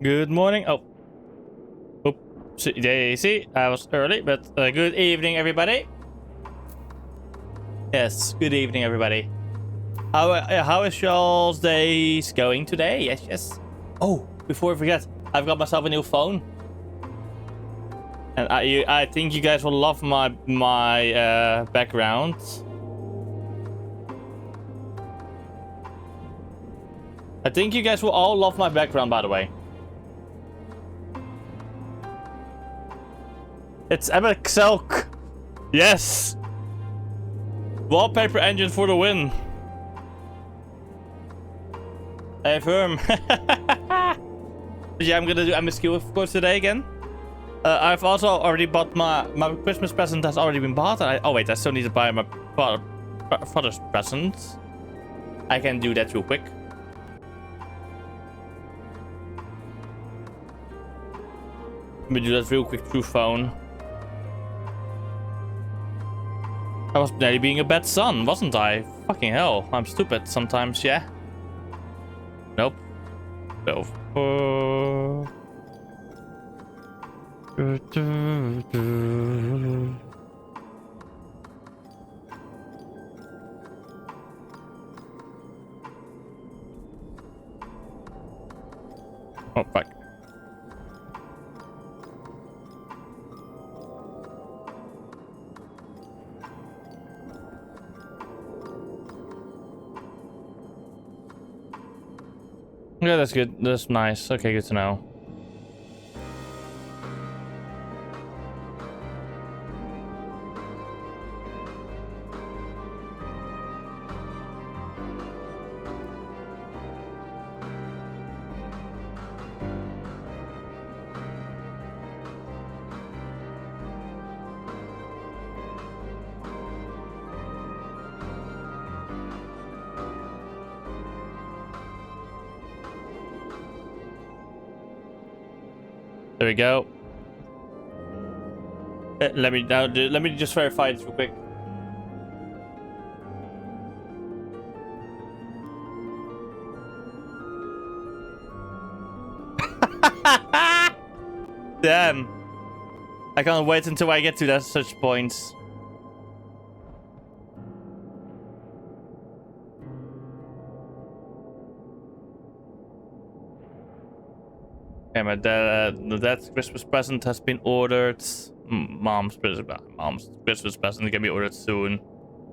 Good morning. Oh. See, I was early, but good evening, everybody. Yes, good evening, everybody. How is y'all's days going today? Yes. Oh, before I forget, I've got myself a new phone. And I think you guys will love my background. I think you guys will all love my background, by the way. It's MSQ. Yes. Wallpaper engine for the win. I affirm. Yeah, I'm gonna do MSQ of course today again. I've also already bought my Christmas present has already been bought. Oh wait, I still need to buy my father's present. I can do that real quick. Let me do that real quick through phone. I was nearly being a bad son, wasn't I? Fucking hell, I'm stupid sometimes, yeah. Nope. So, oh, fuck. Yeah, that's good. That's nice. Okay, good to know. There we go. Let me just verify this real quick. Damn. I can't wait until I get to that such points. Okay, my dad's Christmas present has been ordered. Mom's Christmas present can be ordered soon.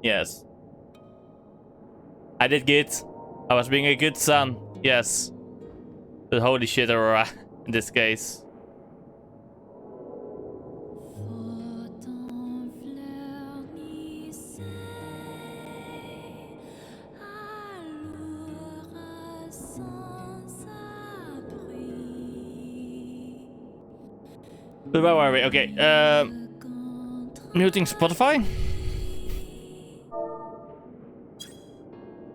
Yes. I did good. I was being a good son. Yes. But holy shit, Aurora, in this case. But where were we? Okay, muting Spotify.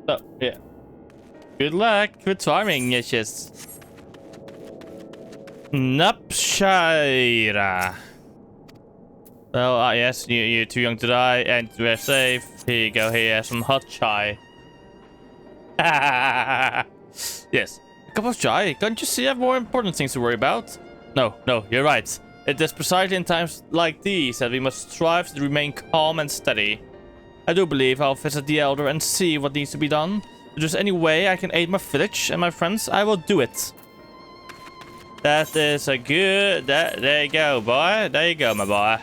Oh, yeah. Good luck. Good timing, yes. Napshira. Well, yes, you're too young to die, and we're safe. Here you go, here, some hot chai. Yes. A cup of chai? Can't you see I have more important things to worry about? No, you're right. It is precisely in times like these that we must strive to remain calm and steady. I do believe I'll visit the Elder and see what needs to be done. If there's any way I can aid my village and my friends, I will do it. That is a good... there you go, boy. There you go, my boy.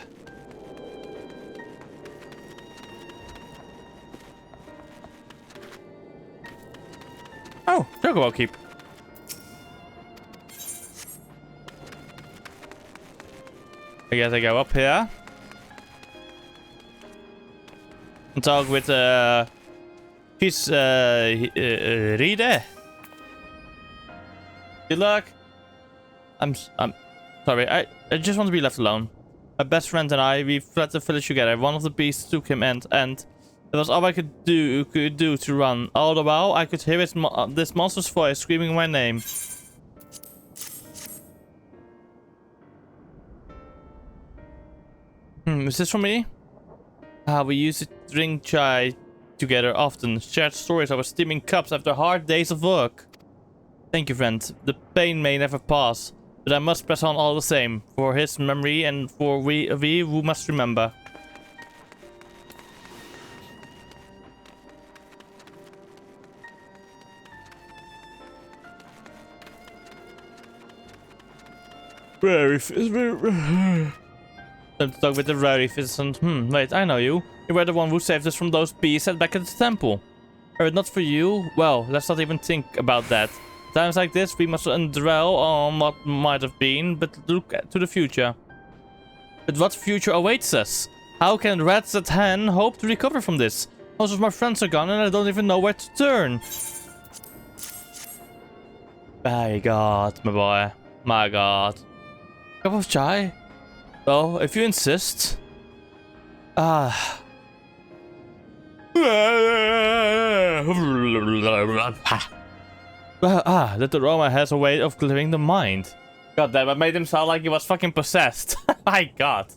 Oh, Chocobo Keep. I guess I go up here. And talk with, she's, Ride. Good luck. I'm sorry, I just want to be left alone. My best friend and I, we fled the village together. One of the beasts took him and it was all I could do to run. All the while, I could hear this monster's voice screaming my name. Is this for me? We used to drink chai together often. Shared stories over steaming cups after hard days of work. Thank you, friend. The pain may never pass, but I must press on all the same, for his memory and for we who must remember. Time to talk with the rowdy citizen. Wait, I know you. You were the one who saved us from those beasts back at the temple. Were it not for you, well, let's not even think about that. Times like this, we must dwell on what might have been, but look to the future. But what future awaits us? How can Rats at Hen hope to recover from this? Most of my friends are gone and I don't even know where to turn. My god, my boy. My god. Cup of chai? Well, if you insist. Ah. That aroma has a way of clearing the mind. God damn, I made him sound like he was fucking possessed. My god.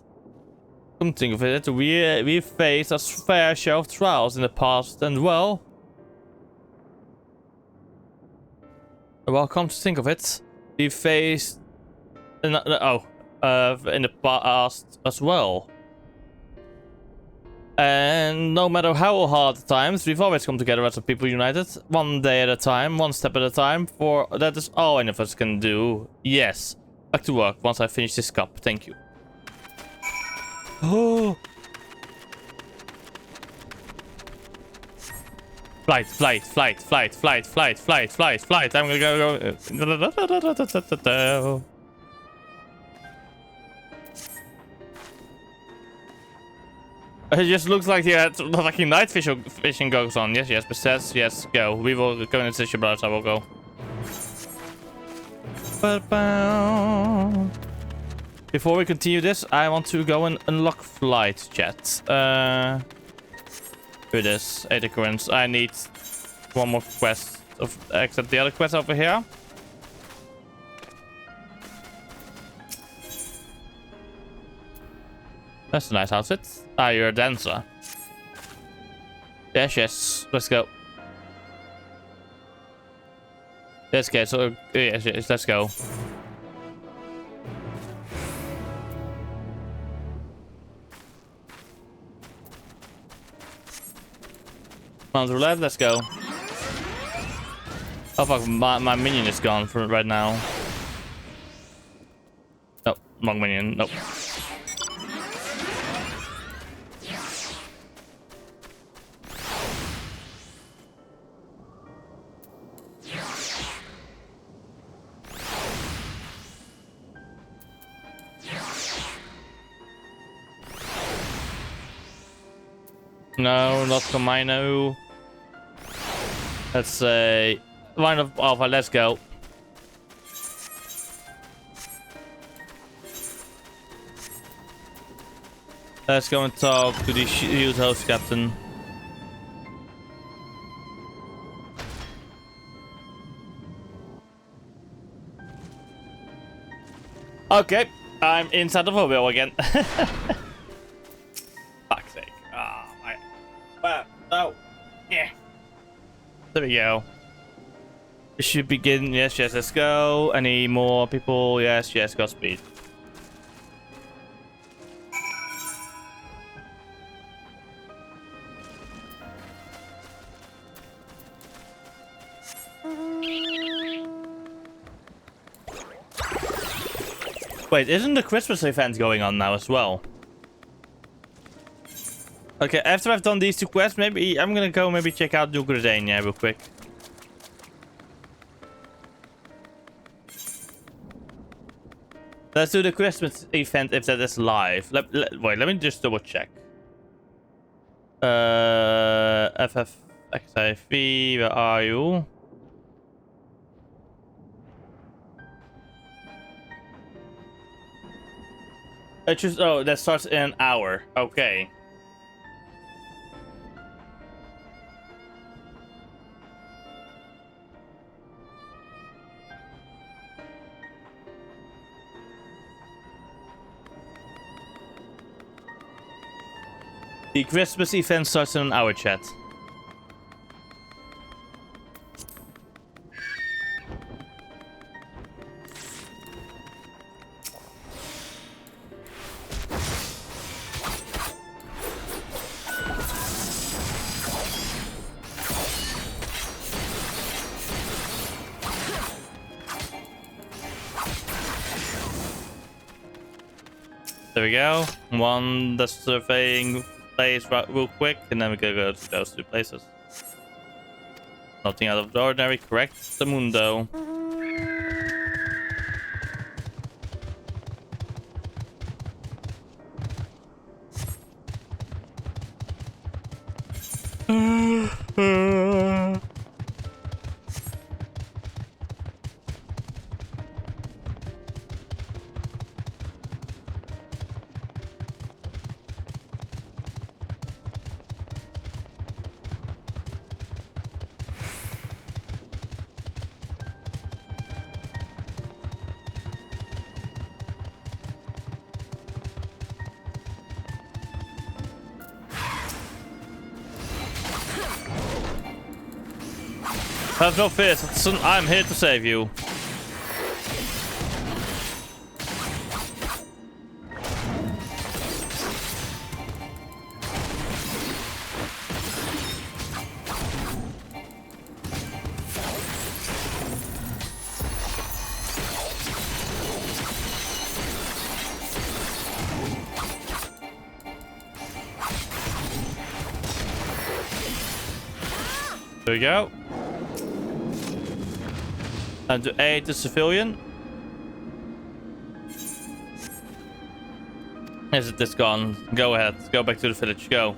Come to think of it, we faced a fair share of trials in the past, and well, come to think of it, we faced in the past as well. And no matter how hard the times, we've always come together as a people united. One day at a time, one step at a time, for that is all any of us can do. Yes. Back to work once I finish this cup. Thank you. Oh. Flight. I'm gonna go. It just looks like he had fucking night fishing goes on. Yes, possess, yes, go. We will go into the brothers, I will go. Before we continue this, I want to go and unlock flight chat. Here it is, 80 currents. I need one more quest except the other quest over here. That's a nice outfit. Ah, you're a dancer. Yes. Let's go. Let's go. So, yes, let's go. Round roulette, let's go. Oh fuck, my minion is gone for right now. Nope, wrong minion. Nope. No, not Camino. Let's say line of Alpha, let's go. Let's go and talk to the shield host captain. Okay, I'm inside of a wheel again. Fuck's sake. Well, no. Yeah. There we go. We should begin. Yes, let's go. Any more people? Yes, go speed. Wait, isn't the Christmas event going on now as well? Okay, after I've done these two quests, maybe I'm gonna go check out New Gridania real quick. Let's do the Christmas event if that is live. Wait, let me just double check. FFXIV, where are you? Oh, that starts in an hour. Okay. The Christmas event starts in an hour, chat. There we go. One the surveying place real quick, and then we gotta go to those two places. Nothing out of the ordinary, correct? The mundo. Have no fears, son. I'm here to save you. There we go. And to aid the civilian. Is it this gone? Go ahead. Go back to the village. Go.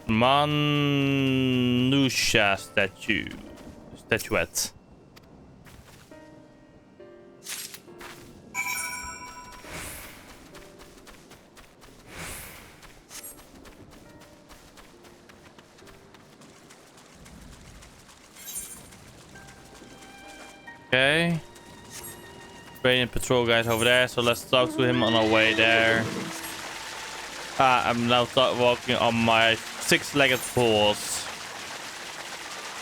Manusha statuette. Okay. Brilliant patrol guys over there, so let's talk to him on our way there. I'm now walking on my 6-legged horse.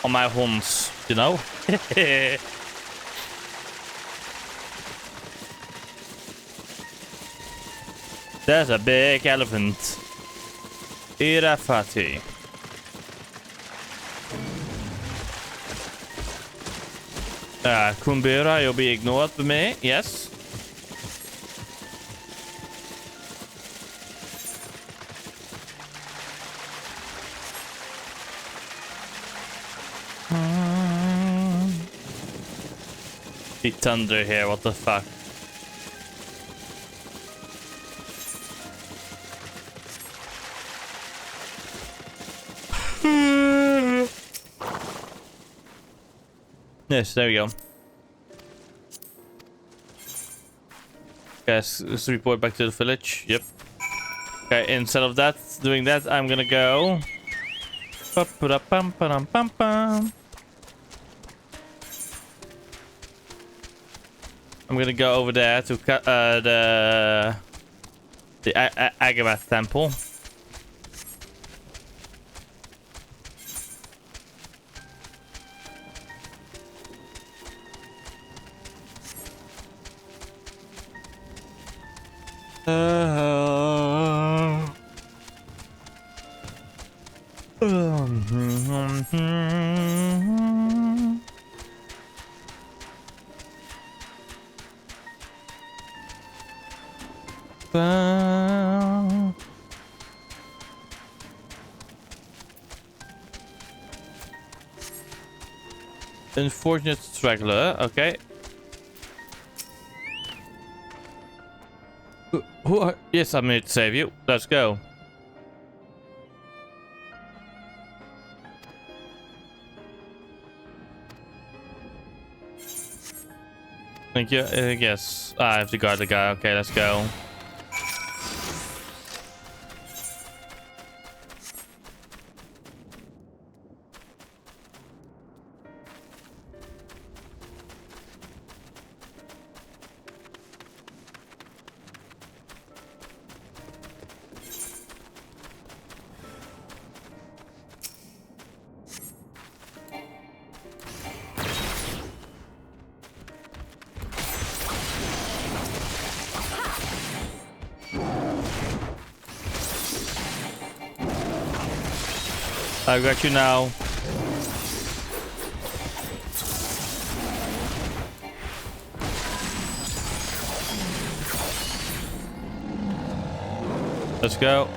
On my horns, you know? There's a big elephant. Irafati. Kumbera, you'll be ignored by me. Yes. The thunder here, what the fuck? Yes, there we go. Guys, let's report back to the village. Yep. Okay, instead of that, doing that, I'm gonna go. I'm gonna go over there to the Agabath temple. Unfortunate straggler, okay. Who are... Yes, I'm here to save you. Let's go. Thank you. Yes, I have to guard the guy. Okay, let's go. I got you now. Let's go.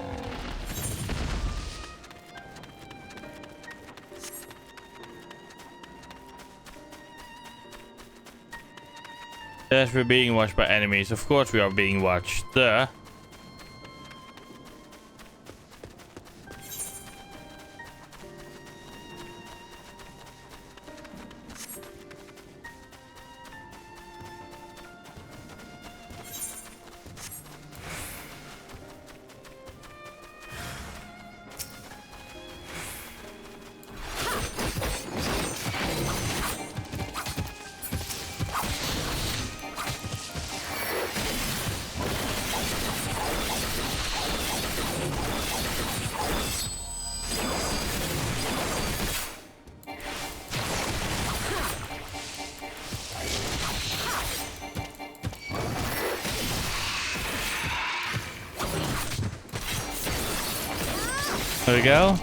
Yes, we're being watched by enemies. Of course we are being watched. Duh. There we go.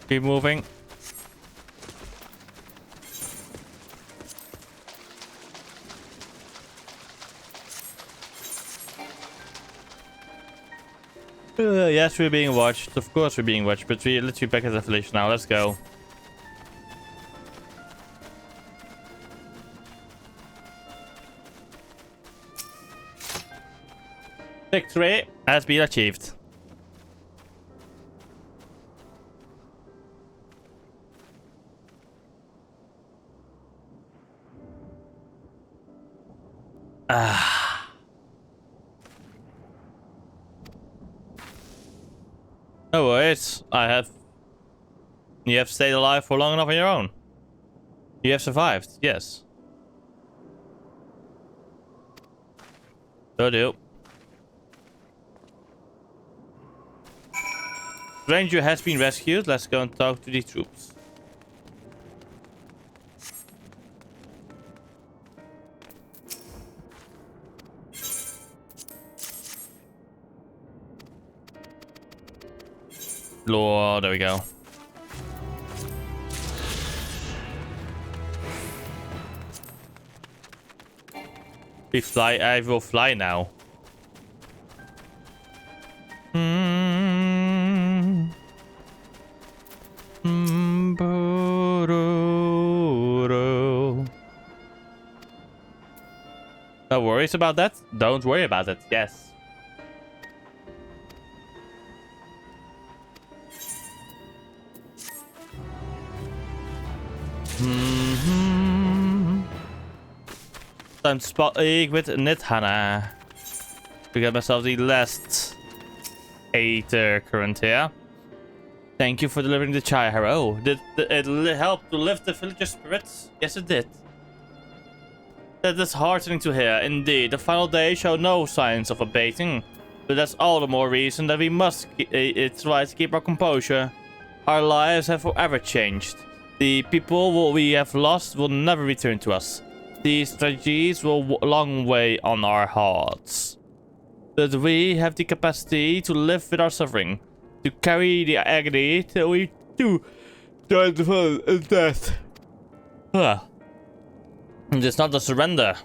Keep moving. Yes, we're being watched. Of course we're being watched, but we're literally back at the village now. Let's go. Victory has been achieved. No worries. You have stayed alive for long enough on your own. You have survived. Yes. So do. Stranger has been rescued. Let's go and talk to the troops. Lord, there we go. We fly. I will fly now. No worries about that? Don't worry about it. Yes. Time to spot ik with Nithana. To get myself the last 8 current here. Thank you for delivering the Chai Harrow. Did it help to lift the villager's spirits? Yes, it did. That is heartening to hear. Indeed, the final day showed no signs of abating. But that's all the more reason that we must try to keep our composure. Our lives have forever changed. The people we have lost will never return to us. These tragedies will long weigh on our hearts. But we have the capacity to live with our suffering. To carry the agony till we do join death. It is not a surrender,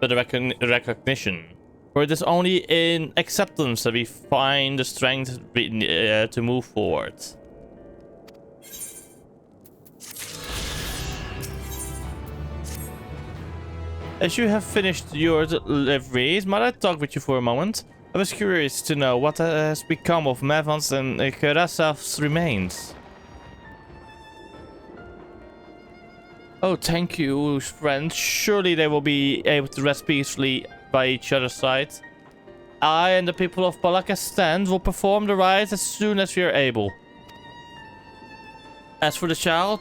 but a recognition. For it is only in acceptance that we find the strength to move forward. As you have finished your deliveries, might I talk with you for a moment? I was curious to know what has become of Mavon's and Karasav's remains. Oh, thank you, friend. Surely they will be able to rest peacefully by each other's side. I and the people of Balakistan will perform the rites as soon as we are able. As for the child,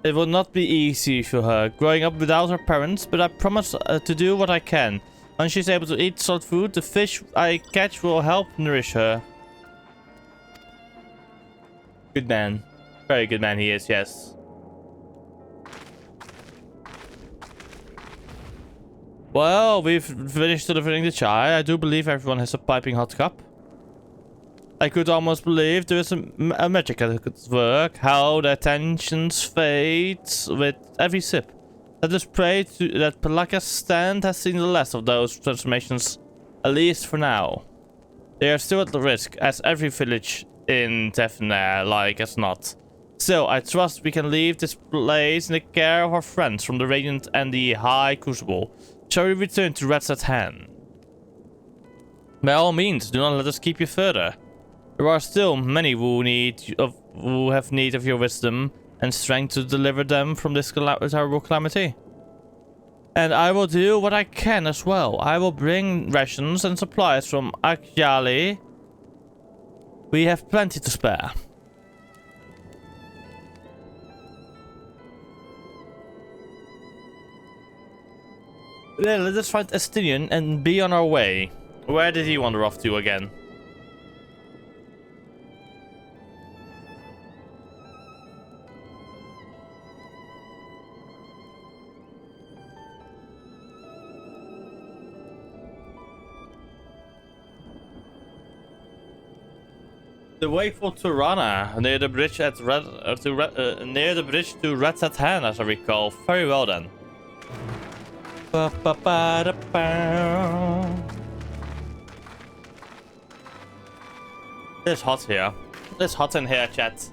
it will not be easy for her, growing up without her parents, but I promise to do what I can. When she's able to eat solid food, the fish I catch will help nourish her. Good man. Very good man he is, yes. Well, we've finished delivering the chai. I do believe everyone has a piping hot cup. I could almost believe there is a magic that could work. How the tensions fade with every sip. Let us pray that Palaka's stand has seen the last of those transformations, at least for now. They are still at the risk, as every village in Tefnair, like as not. Still, I trust we can leave this place in the care of our friends from the Radiant and the High Crucible. Shall we return to Rat's Hand? By all means, do not let us keep you further. There are still many who have need of your wisdom and strength to deliver them from this terrible calamity. And I will do what I can as well. I will bring rations and supplies from Akyali. We have plenty to spare. Then let us find Estinian and be on our way. Where did he wander off to again? The Wakeful Turana, near the bridge at near the bridge to Rat's Hand, as I recall. Very well then. It's hot here. It's hot in here, chat.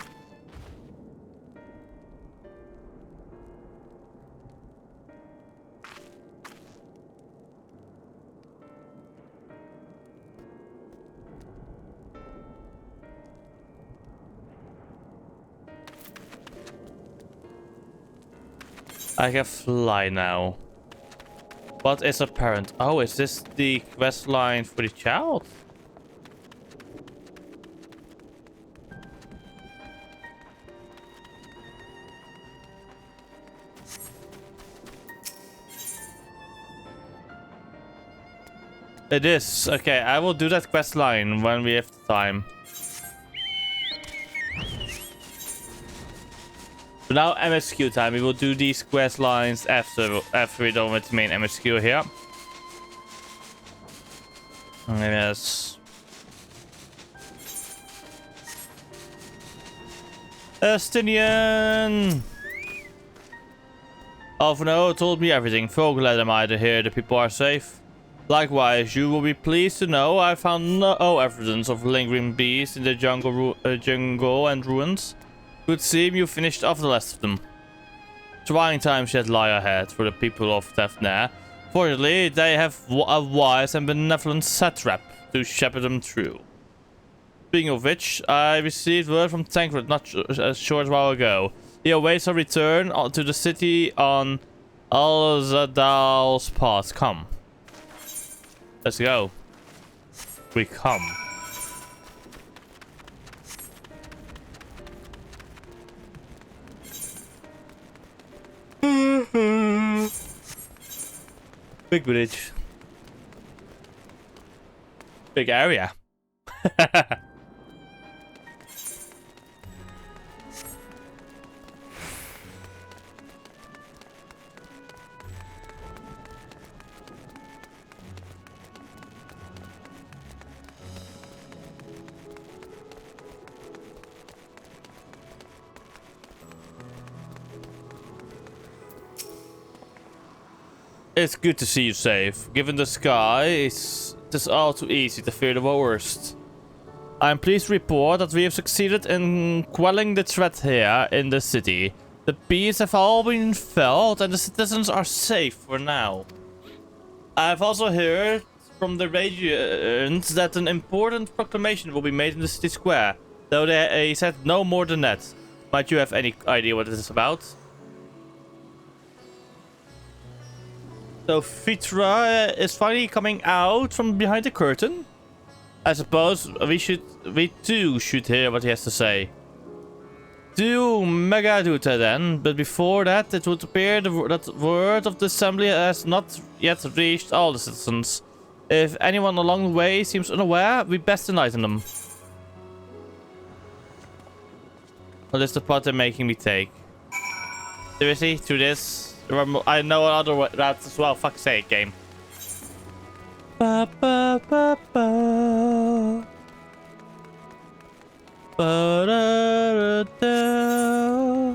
I can fly now. What is apparent? Oh, is this the quest line for the child? It is. Okay, I will do that quest line when we have time. So now MSQ time. We will do these quest lines after we're done with the main MSQ here. Yes. Estinian! Alvano told me everything. Glad am I to hear the people are safe. Likewise, you will be pleased to know I found no evidence of lingering beasts in the jungle and ruins. Would seem you finished off the last of them. Trying times yet lie ahead for the people of Tefnair. Fortunately, they have a wise and benevolent satrap to shepherd them through. Speaking of which, I received word from Tancred not a short while ago. He awaits our return to the city on Al-Zadal's path. Come. Let's go. We come. Big bridge. Big area. It's good to see you safe. Given the sky, it's just all too easy to fear the worst. I'm pleased to report that we have succeeded in quelling the threat here in the city. The beasts have all been felled and the citizens are safe for now. I've also heard from the Radiant that an important proclamation will be made in the city square, though they said no more than that. Might you have any idea what it is about? So Fitra is finally coming out from behind the curtain. I suppose we too should hear what he has to say. Do Megaduta then, but before that it would appear that word of the assembly has not yet reached all the citizens. If anyone along the way seems unaware, we best enlighten them. What is the part they're making me take? Seriously, through this? I know other routes as well, fuck's sake, game. Ba, ba, ba, ba. Ba, da, da, da.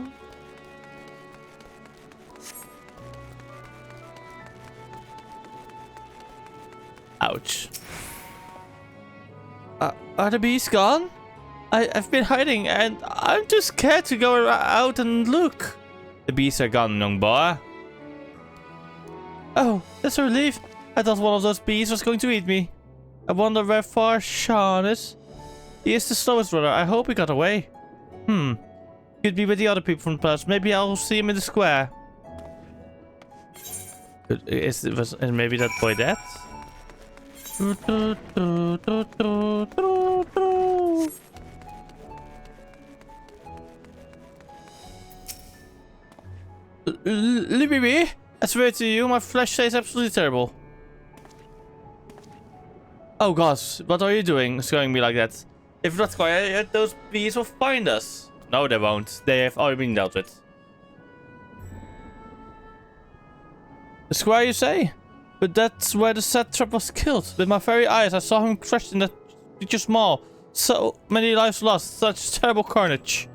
Ouch. Are the bees gone? I've been hiding and I'm too scared to go out and look. The bees are gone, young boy. Oh, that's a relief. I thought one of those bees was going to eat me. I wonder where far Sean is. He is the slowest runner. I hope he got away. Could be with the other people from the past. Maybe I'll see him in the square. Is maybe that boy dead? Leave me be. I swear to you, my flesh tastes absolutely terrible. Oh gosh, what are you doing? Scaring me like that. If not quiet, those bees will find us. No, they won't. They have already been dealt with. The square, you say? But that's where the satrap was killed. With my very eyes, I saw him crushed in that creature's maw. So many lives lost. Such terrible carnage.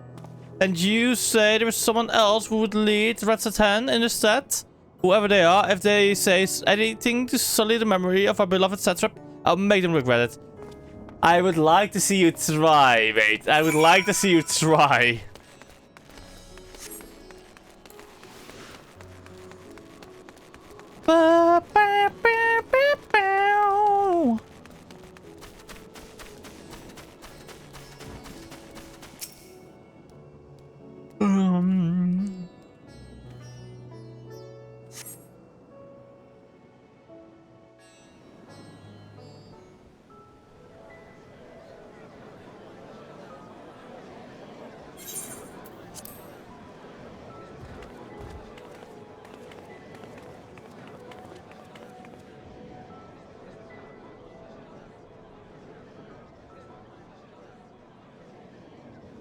And you say there was someone else who would lead Rats at Hand in the set? Whoever they are, if they say anything to sully the memory of our beloved satrap, I'll make them regret it. I would like to see you try, mate. I would like to see you try. Ba, ba, ba, ba, ba.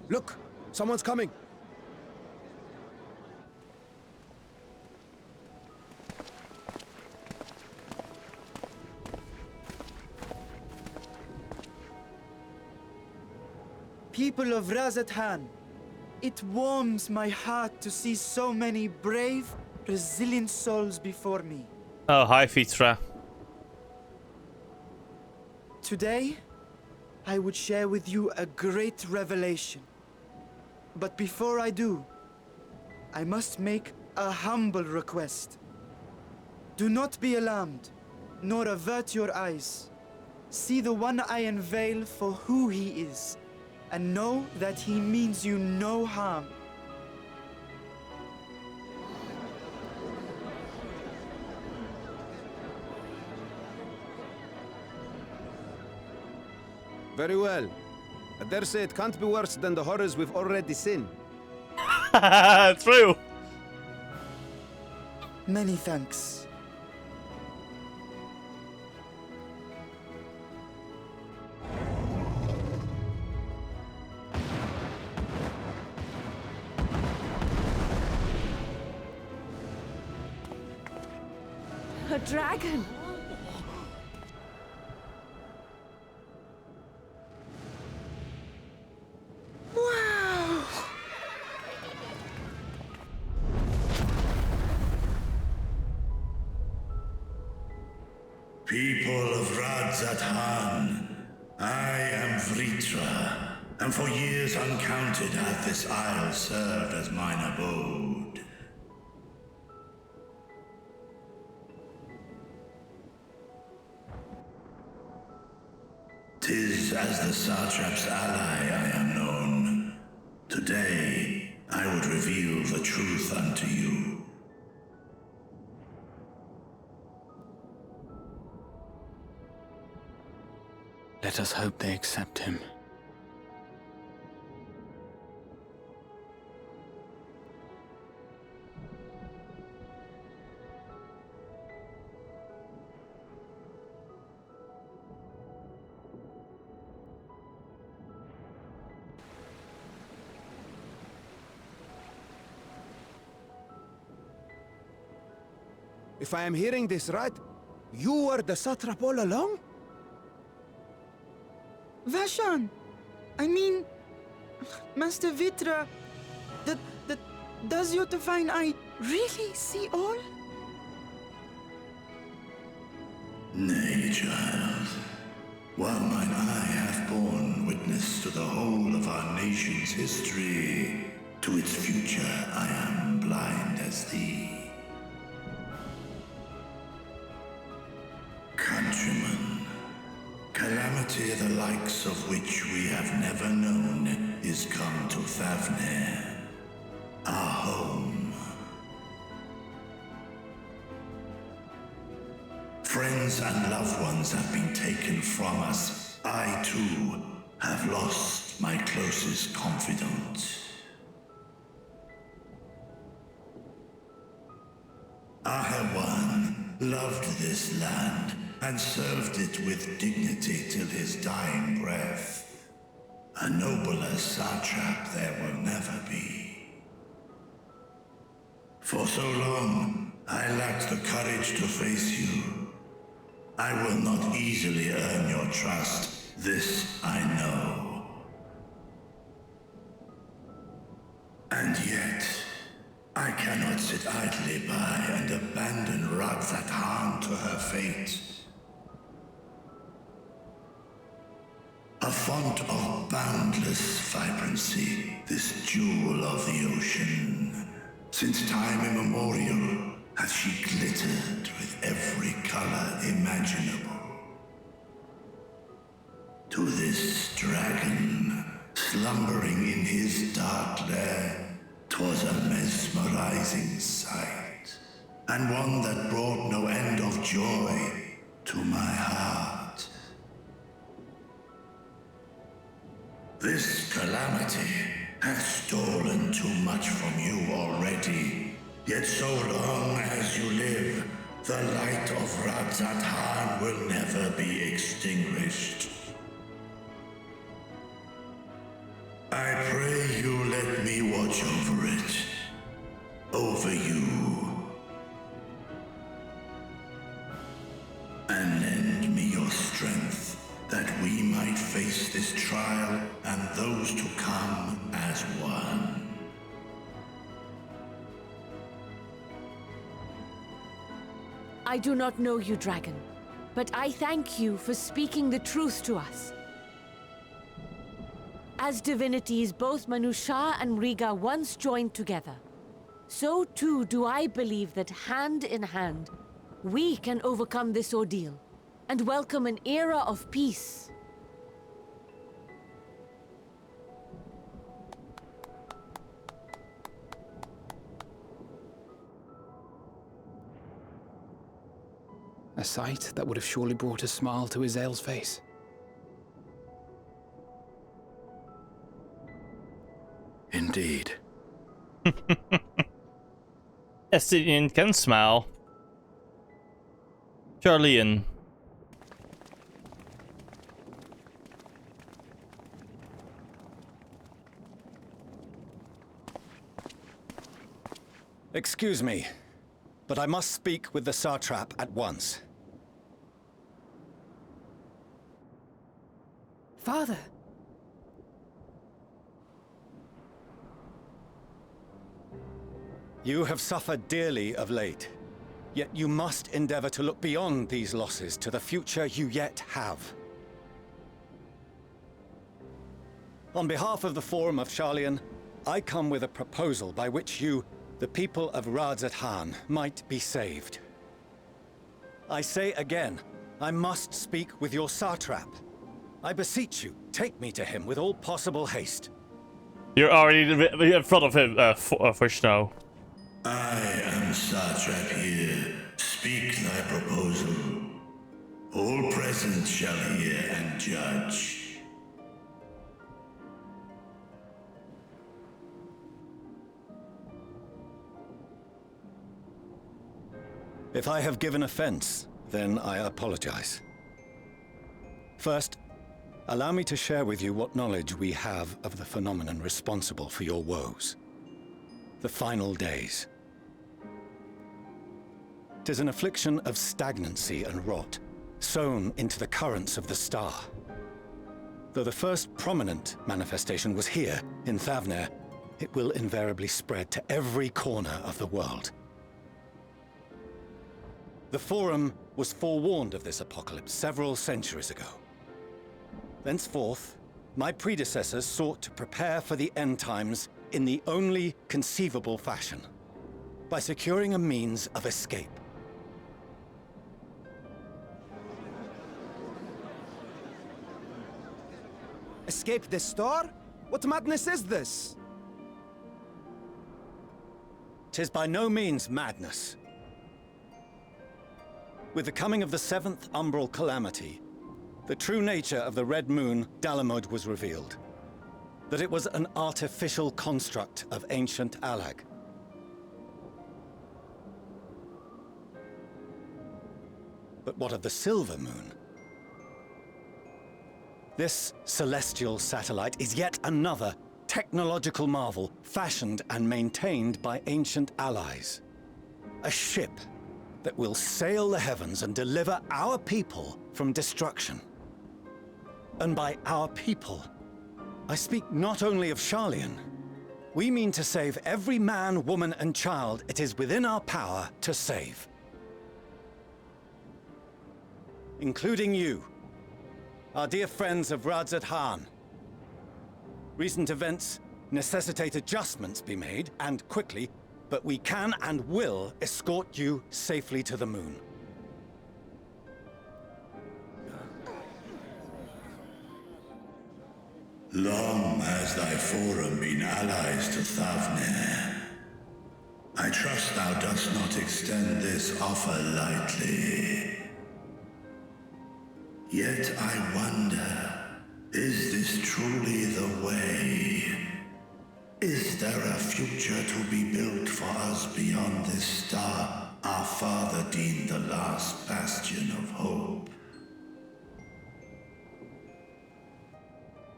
Look! Someone's coming! People of Razathan, it warms my heart to see so many brave, resilient souls before me. Oh, hi, Fitra. Today, I would share with you a great revelation. But before I do, I must make a humble request. Do not be alarmed, nor avert your eyes. See the one I unveil for who he is, and know that he means you no harm. Very well. I dare say it can't be worse than the horrors we've already seen. True. Many thanks. A dragon! Wow! People of Radzathan, I am Vritra, and for years uncounted hath this isle served as mine abode. 'Tis as the Satrap's ally I am known. Today, I would reveal the truth unto you. Let us hope they accept him. If I am hearing this right, You were the satrap all along? Vashan! I mean, Master Vitra, does your divine eye really see all? Nay, child. While mine eye hath borne witness to the whole of our nation's history, to its future I am blind as thee. Countrymen, calamity the likes of which we have never known is come to Thavnir, our home. Friends and loved ones have been taken from us. I, too, have lost my closest confidant. Ahawan loved this land and served it with dignity till his dying breath. A nobler satrap there will never be. For so long, I lacked the courage to face you. I will not easily earn your trust, this I know. And yet, I cannot sit idly by and abandon Radzat Han to her fate. A font of boundless vibrancy, this jewel of the ocean. Since time immemorial, hath she glittered with every color imaginable. To this dragon, slumbering in his dark lair, 'twas a mesmerizing sight, and one that brought no end of joy to my heart. This calamity hath stolen too much from you already. Yet so long as you live, the light of Radzat Han will never be extinguished. I pray you let me watch over it. Over you. And lend me your strength, that we might face this trial and those to come as one. I do not know you, dragon, but I thank you for speaking the truth to us. As divinities, both Manusha and Riga once joined together. So too do I believe that hand in hand, we can overcome this ordeal and welcome an era of peace. A sight that would have surely brought a smile to Azael's face. Indeed. Estienne can smile. Charlian. Excuse me, but I must speak with the satrap at once. Father. You have suffered dearly of late, yet you must endeavor to look beyond these losses to the future you yet have. On behalf of the Forum of Charlian, I come with a proposal by which you, the people of Radzat Han, might be saved. I say again, I must speak with your satrap. I beseech you, take me to him with all possible haste. You're already in front of him, for snow. I am satrap here. Speak thy proposal. All present shall hear and judge. If I have given offense, then I apologize. First, allow me to share with you what knowledge we have of the phenomenon responsible for your woes. The final days. 'Tis an affliction of stagnancy and rot, sown into the currents of the star. Though the first prominent manifestation was here, in Thavner, it will invariably spread to every corner of the world. The Forum was forewarned of this apocalypse several centuries ago. Thenceforth, my predecessors sought to prepare for the end times in the only conceivable fashion, by securing a means of escape. Escape the star? What madness is this? 'Tis by no means madness. With the coming of the 7th umbral calamity, the true nature of the Red Moon, Dalamud, was revealed. That it was an artificial construct of ancient Alag. But what of the Silver Moon? This celestial satellite is yet another technological marvel fashioned and maintained by ancient allies. A ship that will sail the heavens and deliver our people from destruction. And by our people, I speak not only of Sharlayan. We mean to save every man, woman, and child it is within our power to save. Including you, our dear friends of Radzat Han. Recent events necessitate adjustments be made, and quickly, but we can and will escort you safely to the moon. Long has thy forum been allies to Thavner. I trust thou dost not extend this offer lightly. Yet I wonder, is this truly the way? Is there a future to be built for us beyond this star our father deemed the last bastion of hope?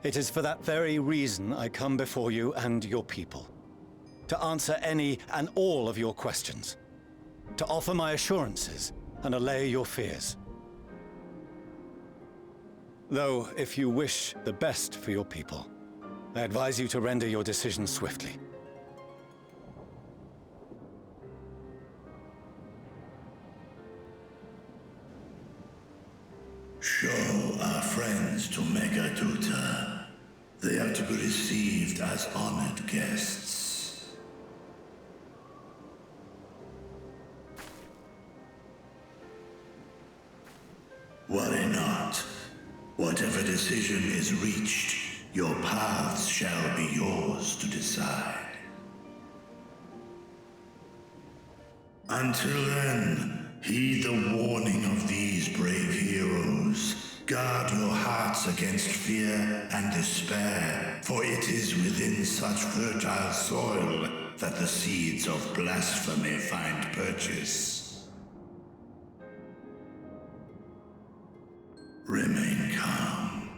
It is for that very reason I come before you and your people. To answer any and all of your questions. To offer my assurances and allay your fears. Though, if you wish the best for your people, I advise you to render your decision swiftly. Show our friends to Megaduta. They are to be received as honored guests. Worry not. Whatever decision is reached, your paths shall be yours to decide. Until then, heed the warning of these brave heroes. Guard your hearts against fear and despair, for it is within such fertile soil that the seeds of blasphemy find purchase. Remain calm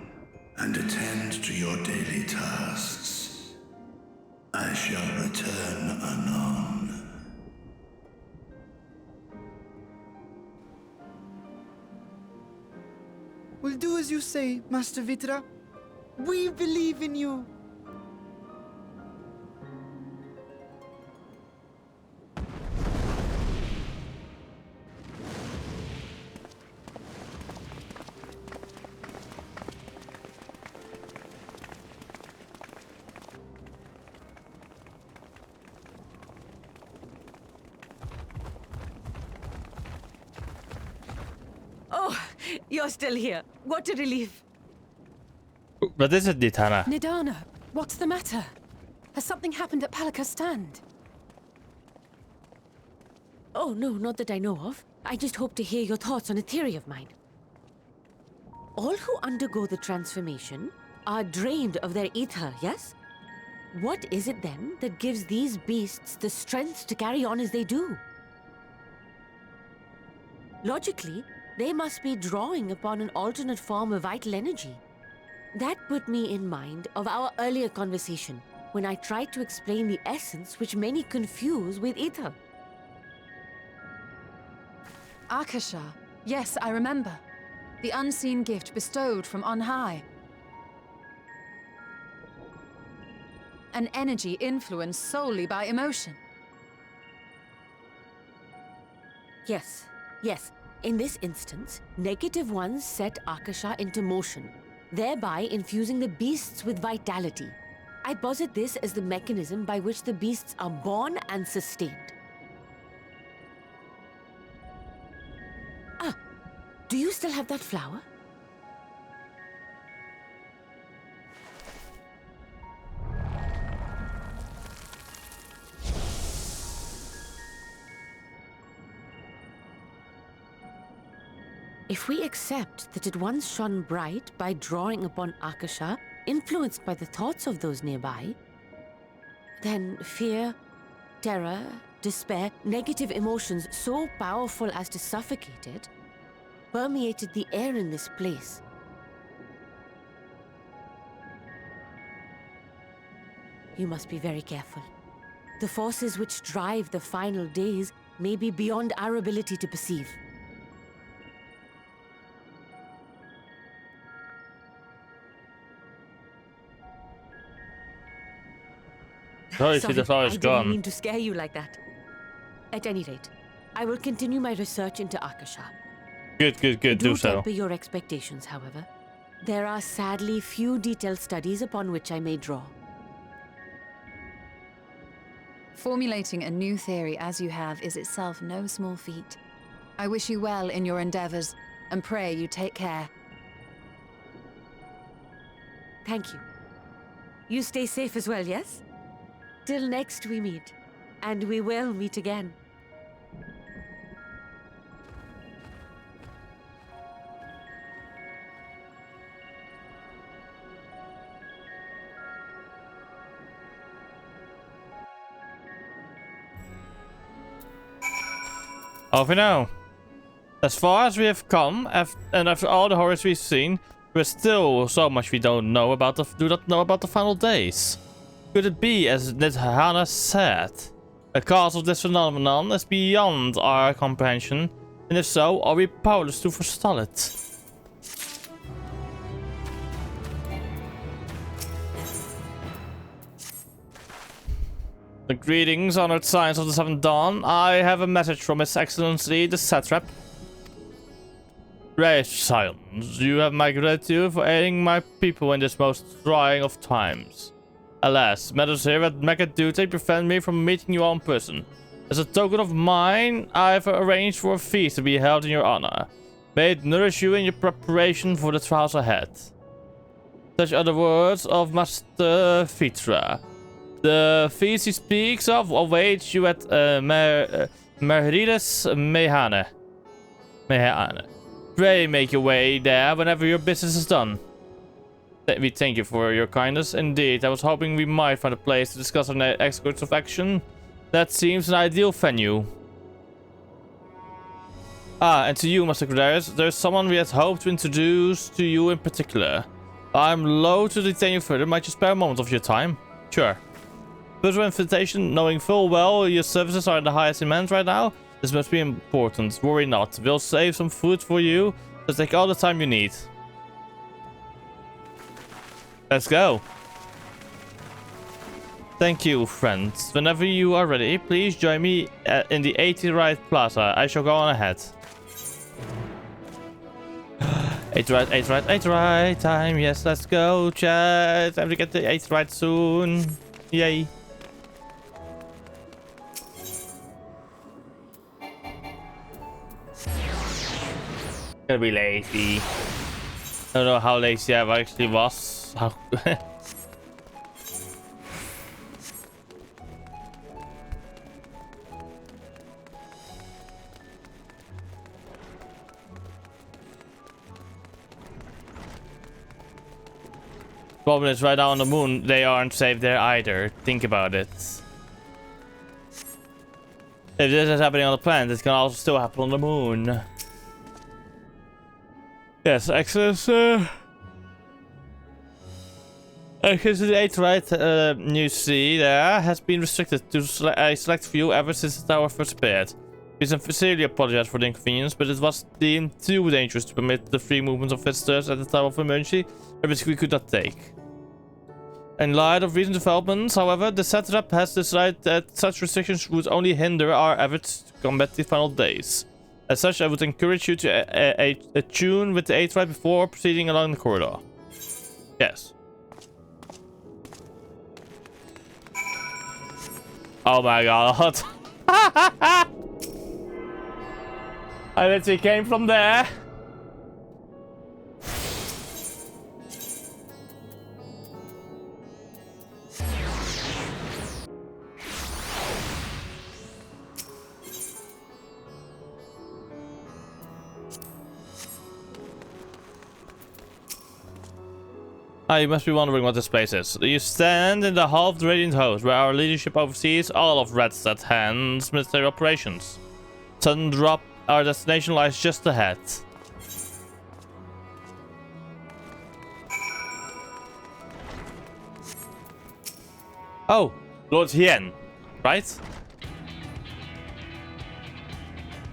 and attend to your daily tasks. I shall return anon. We'll do as you say, Master Vitra. We believe in you. Oh, you're still here. What a relief. But this is Ditana. Nidana, what's the matter? Has something happened at Palaka's stand? Oh, no, not that I know of. I just hope to hear your thoughts on a theory of mine. All who undergo the transformation are drained of their ether, yes? What is it then that gives these beasts the strength to carry on as they do? Logically, they must be drawing upon an alternate form of vital energy. That put me in mind of our earlier conversation, when I tried to explain the essence which many confuse with ether. Akasha. Yes, I remember. The unseen gift bestowed from on high. An energy influenced solely by emotion. Yes, yes. In this instance, negative ones set Akasha into motion, thereby infusing the beasts with vitality. I posit this as the mechanism by which the beasts are born and sustained. Ah, do you still have that flower? If we accept that it once shone bright by drawing upon Akasha, influenced by the thoughts of those nearby, then fear, terror, despair, negative emotions so powerful as to suffocate it, permeated the air in this place. You must be very careful. The forces which drive the final days may be beyond our ability to perceive. Oh, see, the flower is I didn't gone. mean to scare you like that. At any rate, I will continue my research into Akasha. Good, good, good. Do so. temper your expectations, however. There are sadly few detailed studies upon which I may draw. Formulating a new theory as you have is itself no small feat. I wish you well in your endeavors, and pray you take care. Thank you. You stay safe as well, yes? Till next we meet. And we will meet again. Off we know. As far as we have come, and after all the horrors we've seen, there's still so much we don't know about do not know about the final days. Could it be, as Hannah said, the cause of this phenomenon is beyond our comprehension, and if so, are we powerless to forestall it? The greetings, honored Science of the Seventh Dawn. I have a message from His Excellency, the Satrap. Brave Silence, you have my gratitude for aiding my people in this most trying of times. Alas, matters here at Mechadute prevent me from meeting you all in person. As a token of mine, I have arranged for a feast to be held in your honor. May it nourish you in your preparation for the trials ahead. Such are the words of Master Fitra. The feast he speaks of awaits you at Merides Mehane. Pray make your way there whenever your business is done. We thank you for your kindness. Indeed, I was hoping we might find a place to discuss our next course of action. That seems an ideal venue. Ah, and to you, Master Credarius, there's someone we had hoped to introduce to you in particular. I'm loath to detain you further. Might you spare a moment of your time? Sure. Personal invitation, knowing full well your services are in the highest demand right now. This must be important. Worry not. We'll save some food for you. Just take all the time you need. Let's go. Thank you, friends. Whenever you are ready, please join me in the 80 Ride Plaza. I shall go on ahead. 8 ride time. Yes, let's go, chat. Time to get the 8 ride soon. Yay. Gonna be lazy. I don't know how lazy I actually was. How Problem is, right now on the moon, they aren't safe there either. Think about it. If this is happening on the planet, it can also still happen on the moon. Yes, access to the 8 right you see there has been restricted to a select few ever since the tower first appeared. We sincerely apologize for the inconvenience, but it was deemed too dangerous to permit the free movement of visitors at the time of emergency, a risk we could not take. In light of recent developments, however, the satrap has decided that such restrictions would only hinder our efforts to combat the final days. As such, I would encourage you to attune with the Aetheryte before proceeding along the corridor. Yes. Oh my god. I literally came from there. You must be wondering what this place is. You stand in the Hall of the Radiant Host, where our leadership oversees all of Rad's at Hand's military operations. Sundrop, our destination, lies just ahead. Oh, Lord Hien, right?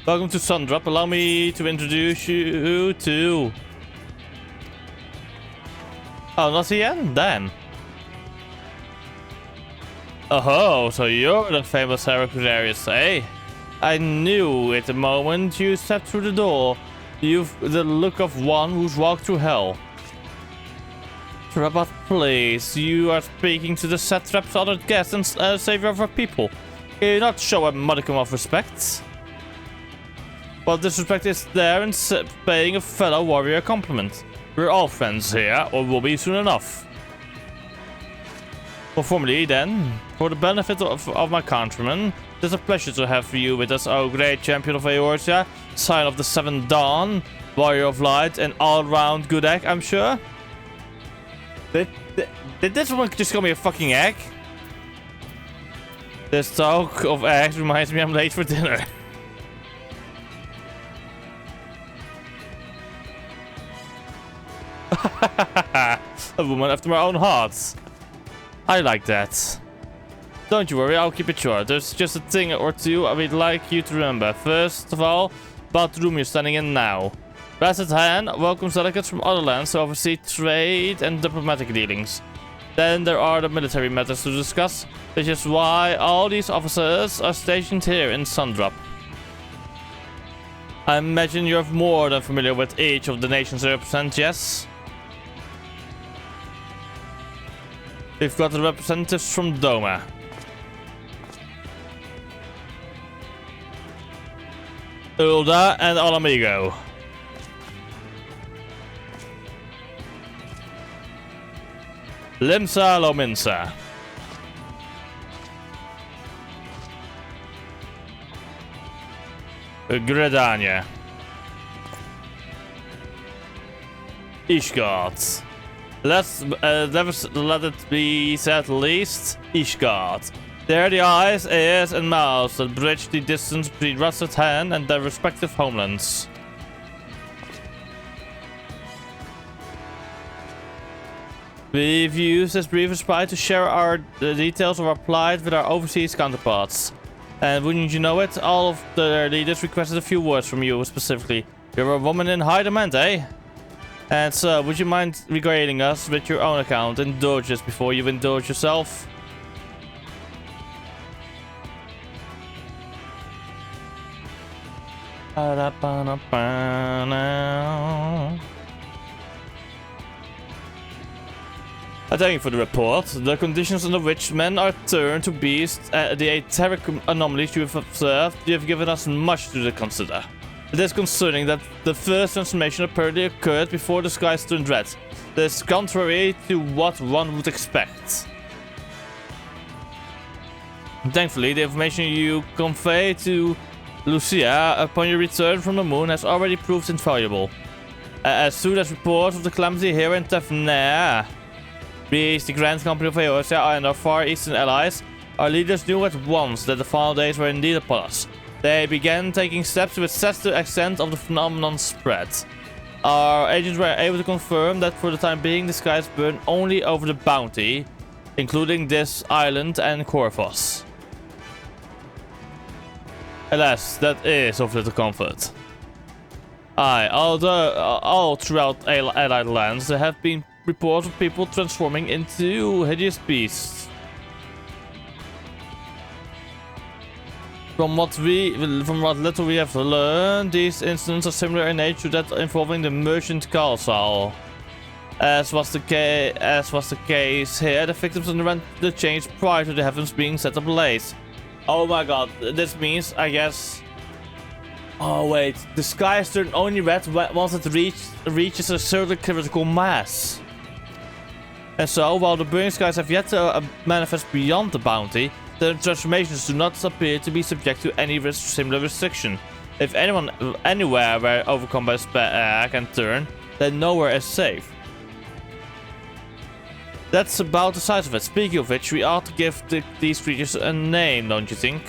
Welcome to Sundrop. Allow me to introduce you to... Oh, not Hien? Damn. Oh, so you're the famous Heracles, eh? I knew it the moment you stepped through the door. You've the look of one who's walked through hell. But please, you are speaking to the satrap's honored guest and savior of our people. Can you not show a modicum of respect? Well, disrespect is there in paying a fellow warrior a compliment. We're all friends here, or will be soon enough. Well, formally then, for the benefit of my countrymen, it is a pleasure to have you with us, O great champion of Eorzea, sign of the Seventh Dawn, warrior of light, and all-round good egg, I'm sure. Did this one just call me a fucking egg? This talk of eggs reminds me I'm late for dinner. A woman after my own heart. I like that. Don't you worry, I'll keep it short. There's just a thing or two I would like you to remember. First of all, about the room you're standing in now. Rad's at Hand welcomes delegates from other lands to oversee trade and diplomatic dealings. Then there are the military matters to discuss, which is why all these officers are stationed here in Sundrop. I imagine you're more than familiar with each of the nations they represent, yes? We've got the representatives from Doma. Ulda and Alamigo. Limsa Lominsa. Gredania. Ishgard. Let it be said least, Ishgard. They're the eyes, ears, and mouths that bridge the distance between Rad's at Hand and their respective homelands. We've used this brief respite to share the details of our plight with our overseas counterparts. And wouldn't you know it, all of their leaders requested a few words from you specifically. You're a woman in high demand, eh? And so, would you mind regaling us with your own account? Indulge us before you indulge yourself. I thank you for the report. The conditions under which men are turned to beasts, the etheric anomalies you have observed, you have given us much to consider. It is concerning that the first transformation apparently occurred before the skies turned red. This is contrary to what one would expect. Thankfully, the information you convey to Lucia upon your return from the moon has already proved invaluable. As soon as reports of the calamity here in Tefnair reached the Grand Company of Eorzea and our Far Eastern allies, our leaders knew at once that the final days were indeed upon us. They began taking steps to assess the extent of the phenomenon's spread. Our agents were able to confirm that for the time being the skies burn only over the Bounty, including this island and Corvus. Alas, that is of little comfort. Aye, although all throughout allied lands there have been reports of people transforming into hideous beasts. From what little we have learned, these incidents are similar in nature to that involving the merchant Khalsal. As was the case here, the victims underwent the change prior to the heavens being set ablaze. Oh my god, this means, I guess... Oh wait, the skies turn only red once it reaches a certain critical mass. And so, while the burning skies have yet to manifest beyond the bounty, the transformations do not appear to be subject to any similar restriction. If anyone anywhere were overcome by spec and turn, then nowhere is safe. That's about the size of it. Speaking of which, we ought to give these creatures a name, don't you think?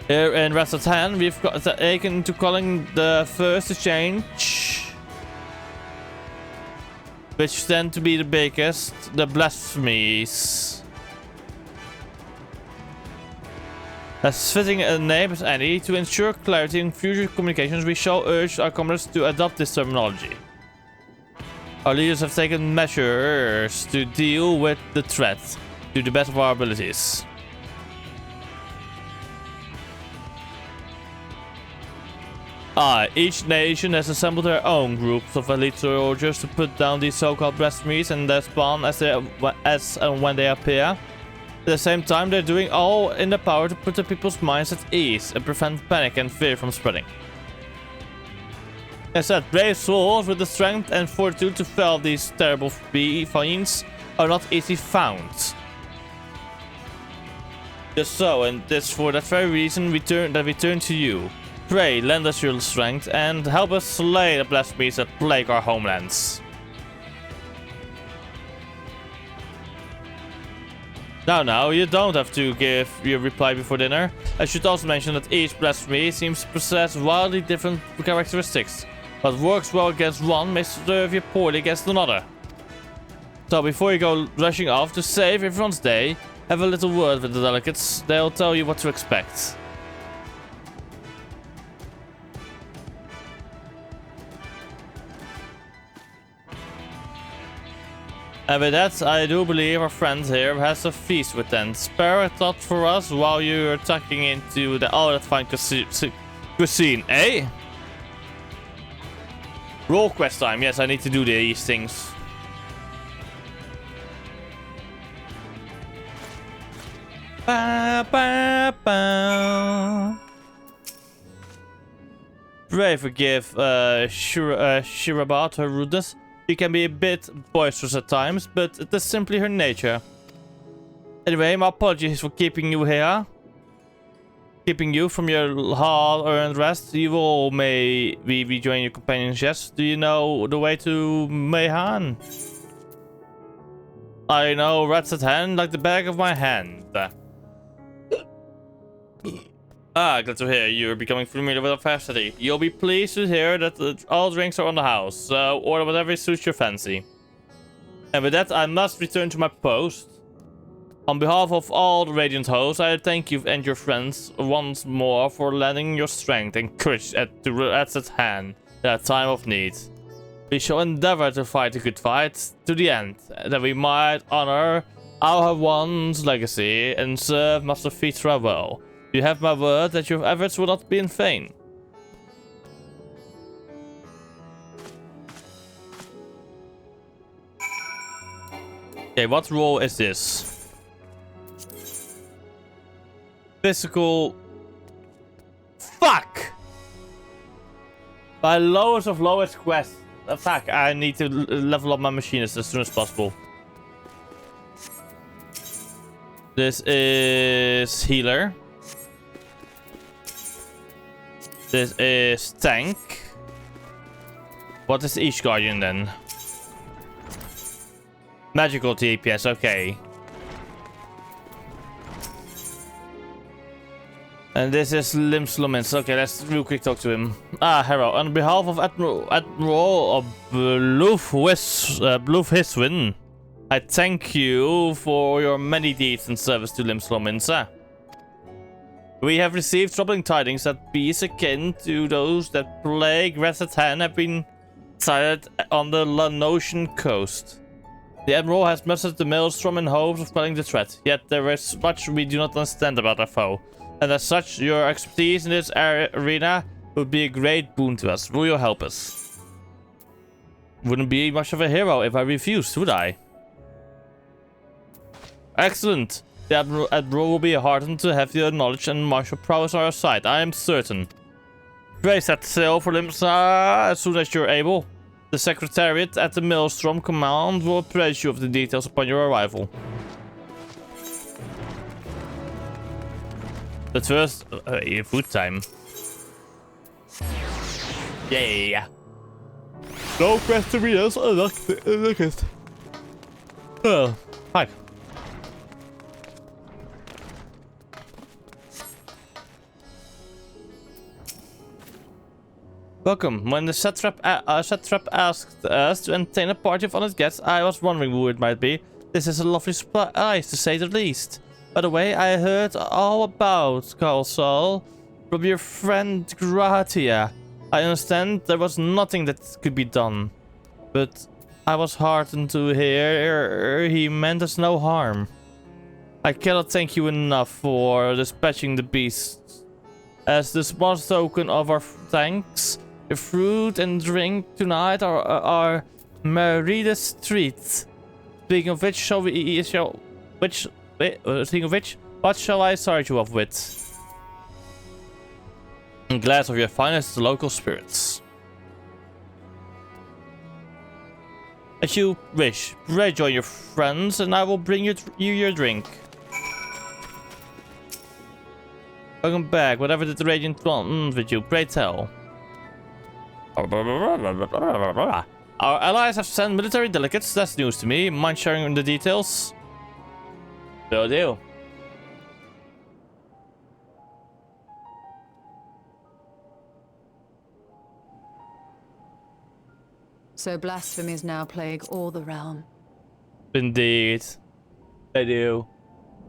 Here in Rat's Hand, we've taken to calling the first exchange, which tend to be the biggest, the blasphemies. As fitting a name as any, to ensure clarity in future communications, we shall urge our comrades to adopt this terminology. Our leaders have taken measures to deal with the threat to the best of our abilities. Each nation has assembled their own groups of elite soldiers to put down these so-called blasphemies and their spawn as and when they appear. At the same time, they're doing all in their power to put the people's minds at ease and prevent panic and fear from spreading. Instead, brave souls with the strength and fortitude to fell these terrible fiends are not easily found. Just so, and it's for that very reason we turn to you. Pray, lend us your strength and help us slay the blasphemies that plague our homelands. Now, you don't have to give your reply before dinner. I should also mention that each blasphemy seems to possess wildly different characteristics. What works well against one may serve you poorly against another. So before you go rushing off to save everyone's day, have a little word with the delegates. They'll tell you what to expect. And with that, I do believe our friend here has a feast with them. Spare a thought for us while you're tucking into the all that fine cuisine, eh? Roll quest time. Yes, I need to do these things. Ba, ba, ba. Pray forgive Shirabat her rudeness. She can be a bit boisterous at times, but it is simply her nature. Anyway, my apologies for keeping you here. Keeping you from your hard-earned rest. You all may be rejoining your companions, yes? Do you know the way to Mayhan? I know Rat's Hand like the back of my hand. Glad to hear you're becoming familiar with our facility. You'll be pleased to hear that all drinks are on the house, so order whatever suits your fancy. And with that, I must return to my post. On behalf of all the Radiant hosts, I thank you and your friends once more for lending your strength and courage at hand at a time of need. We shall endeavor to fight a good fight to the end, that we might honor our one's legacy and serve Master Fitra well. You have my word that your efforts will not be in vain. Okay, what role is this? Physical... Fuck! By lowest of lowest quest. Fuck, I need to level up my machinist as soon as possible. This is healer. This is tank. What is each guardian then? Magical TPS, okay. And this is Limslomins. Okay, let's real quick talk to him. Hero. On behalf of Admiral Bluff-Hiswin, I thank you for your many deeds and service to Limslomins. We have received troubling tidings that beasts akin to those that plague Ratatan have been sighted on the Lanosian coast. The Admiral has mustered the Maelstrom in hopes of quelling the threat, yet there is much we do not understand about our foe, and as such, your expertise in this arena would be a great boon to us. Will you help us? Wouldn't be much of a hero if I refused, would I? Excellent! The Admiral will be heartened to have your knowledge and martial prowess on our side, I am certain. Pray set sail for Limsa as soon as you're able. The Secretariat at the Maelstrom Command will apprise you of the details upon your arrival. But first, food time. Yeah. No question else. Look it. Hi. Welcome. When the satrap asked us to entertain a party of honored guests, I was wondering who it might be. This is a lovely surprise, to say the least. By the way, I heard all about Kalsal from your friend Gratia. I understand there was nothing that could be done, but I was heartened to hear he meant us no harm. I cannot thank you enough for dispatching the beasts. As the small token of our thanks, the fruit and drink tonight are our Merida's treat. Speaking of which, what shall I start you off with? A glass of your finest local spirits. As you wish. Pray join your friends, and I will bring you your drink. Welcome back. Whatever did the Radiant want with you? Pray tell. Our allies have sent military delegates. That's news to me. Mind sharing the details? Will do. So blasphemies now plague all the realm. Indeed. They do.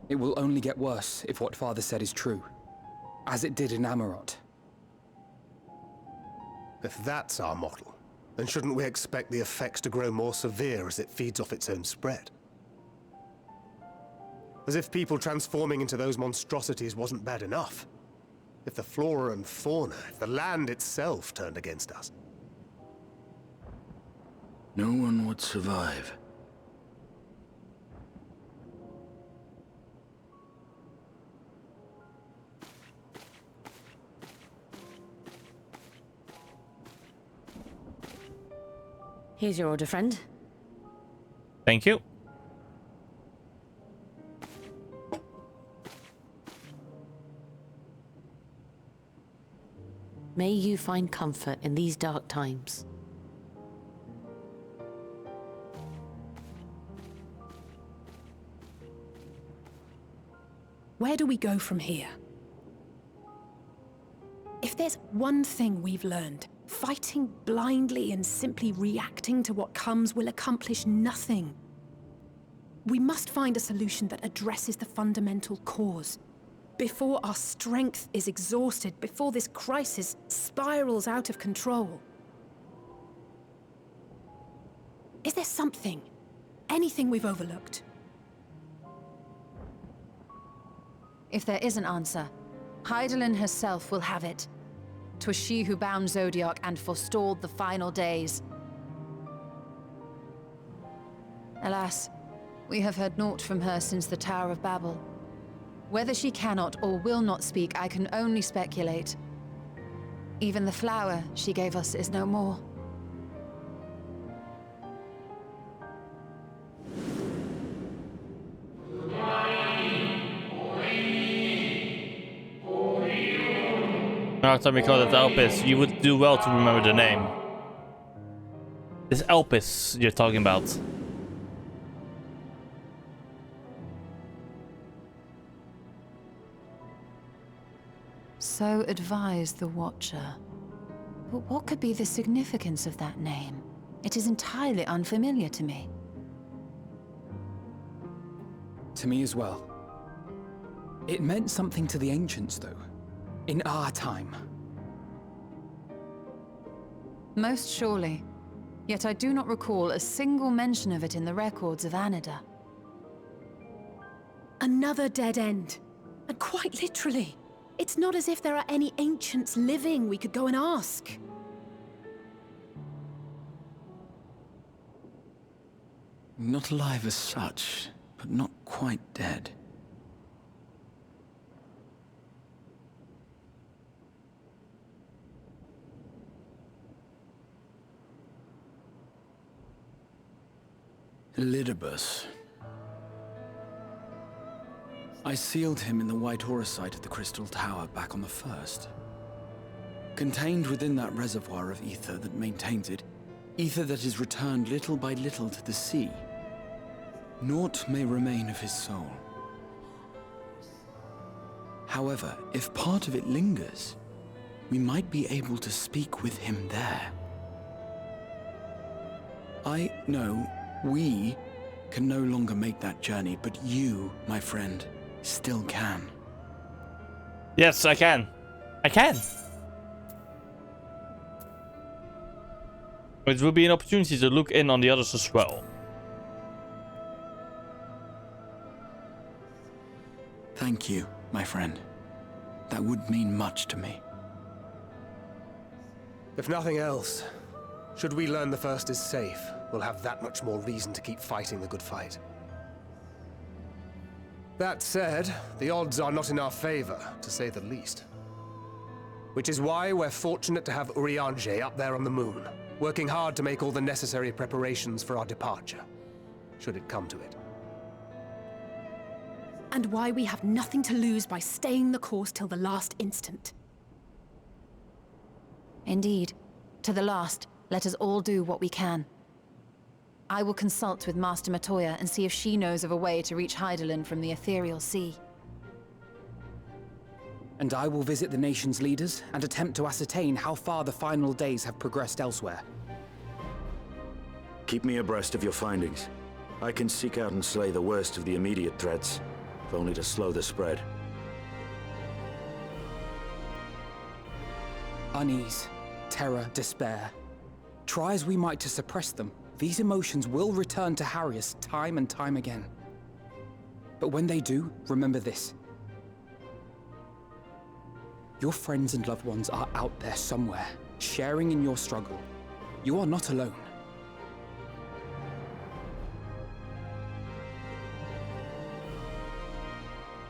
It will only get worse if what Father said is true. As it did in Amarot. If that's our model, then shouldn't we expect the effects to grow more severe as it feeds off its own spread? As if people transforming into those monstrosities wasn't bad enough. If the flora and fauna, if the land itself turned against us. No one would survive. Here's your order, friend. Thank you. May you find comfort in these dark times. Where do we go from here? If there's one thing we've learned, fighting blindly and simply reacting to what comes will accomplish nothing. We must find a solution that addresses the fundamental cause. Before our strength is exhausted, before this crisis spirals out of control. Is there something, anything we've overlooked? If there is an answer, Hydaelyn herself will have it. 'Twas she who bound Zodiac and forestalled the final days. Alas, we have heard naught from her since the Tower of Babel. Whether she cannot or will not speak, I can only speculate. Even the flower she gave us is no more. Last time we called it Elpis, you would do well to remember the name. It's Elpis you're talking about. So advised the Watcher. But what could be the significance of that name? It is entirely unfamiliar to me. To me as well. It meant something to the ancients, though. In our time. Most surely. Yet I do not recall a single mention of it in the records of Anida. Another dead end. And quite literally. It's not as if there are any ancients living we could go and ask. Not alive as such, but not quite dead. Elidibus. I sealed him in the White Auracite of the Crystal Tower back on the first. Contained within that reservoir of ether that maintains it, ether that is returned little by little to the sea. Naught may remain of his soul. However, if part of it lingers, we might be able to speak with him there. I know we can no longer make that journey, but you, my friend, still can. Yes, I can. I can. It will be an opportunity to look in on the others as well. Thank you, my friend. That would mean much to me. If nothing else, should we learn the first is safe, we'll have that much more reason to keep fighting the good fight. That said, the odds are not in our favor, to say the least. Which is why we're fortunate to have Urianger up there on the moon, working hard to make all the necessary preparations for our departure, should it come to it. And why we have nothing to lose by staying the course till the last instant. Indeed. To the last, let us all do what we can. I will consult with Master Matoya and see if she knows of a way to reach Hydaelyn from the Ethereal Sea. And I will visit the nation's leaders and attempt to ascertain how far the final days have progressed elsewhere. Keep me abreast of your findings. I can seek out and slay the worst of the immediate threats, if only to slow the spread. Unease, terror, despair. Try as we might to suppress them, these emotions will return to harry us time and time again. But when they do, remember this. Your friends and loved ones are out there somewhere, sharing in your struggle. You are not alone.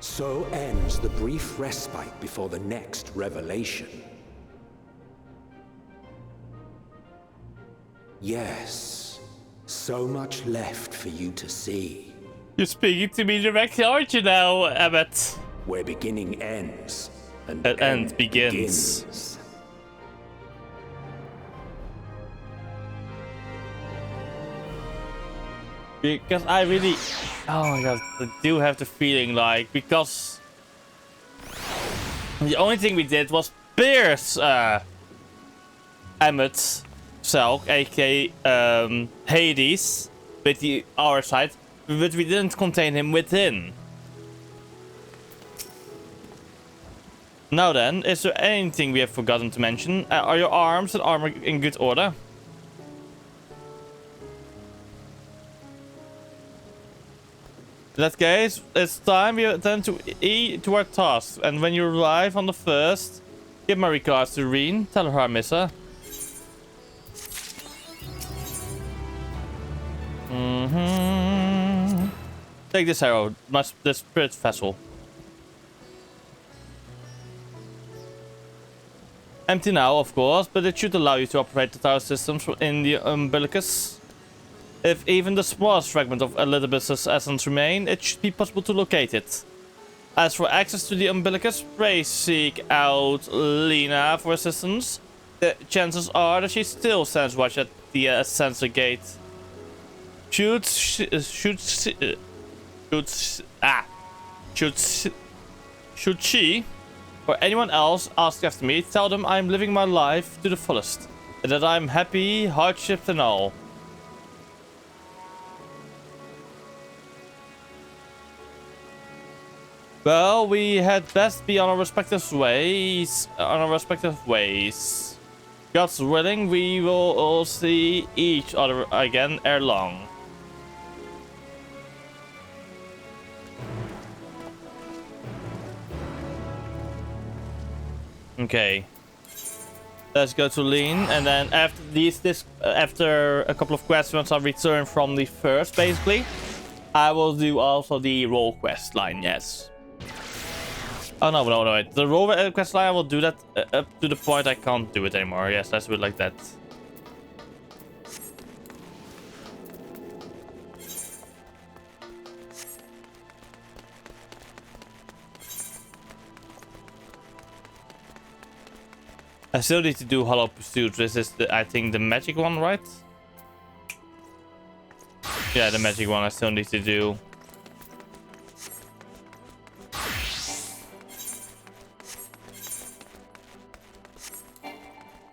So ends the brief respite before the next revelation. Yes, so much left for you to see. You're speaking to me directly, aren't you now, Abbott? Where beginning ends, and end begins. Because I really... Oh my god, I do have the feeling like... Because... The only thing we did was pierce Emmet Selk, aka Hades, with our side, but we didn't contain him within. Now then, is there anything we have forgotten to mention? Are your arms and armor in good order? In that case, it's time we attend to our tasks, and when you arrive on the first, give my regards to Reen, tell her I miss her. Take this arrow, the spirit vessel. Empty now, of course, but it should allow you to operate the tower systems in the umbilicus. If even the smallest fragment of Elidibus's essence remain, it should be possible to locate it. As for access to the umbilicus, pray seek out Lena for assistance. The chances are that she still stands watch at the sensor gate. Should she or anyone else ask after me, tell them I'm living my life to the fullest, and that I'm happy, hardships and all. Well, we had best be on our respective ways. God's willing, we will all see each other again ere long. Okay. Let's go to Lean, and then after after a couple of quests, once I return from the first, basically, I will do also the role quest line. Yes. Oh no, wait. The role quest line, I will do that up to the point I can't do it anymore. Yes, let's do it like that. I still need to do Hollow Pursuit. This is, I think, the magic one, right? Yeah, the magic one I still need to do.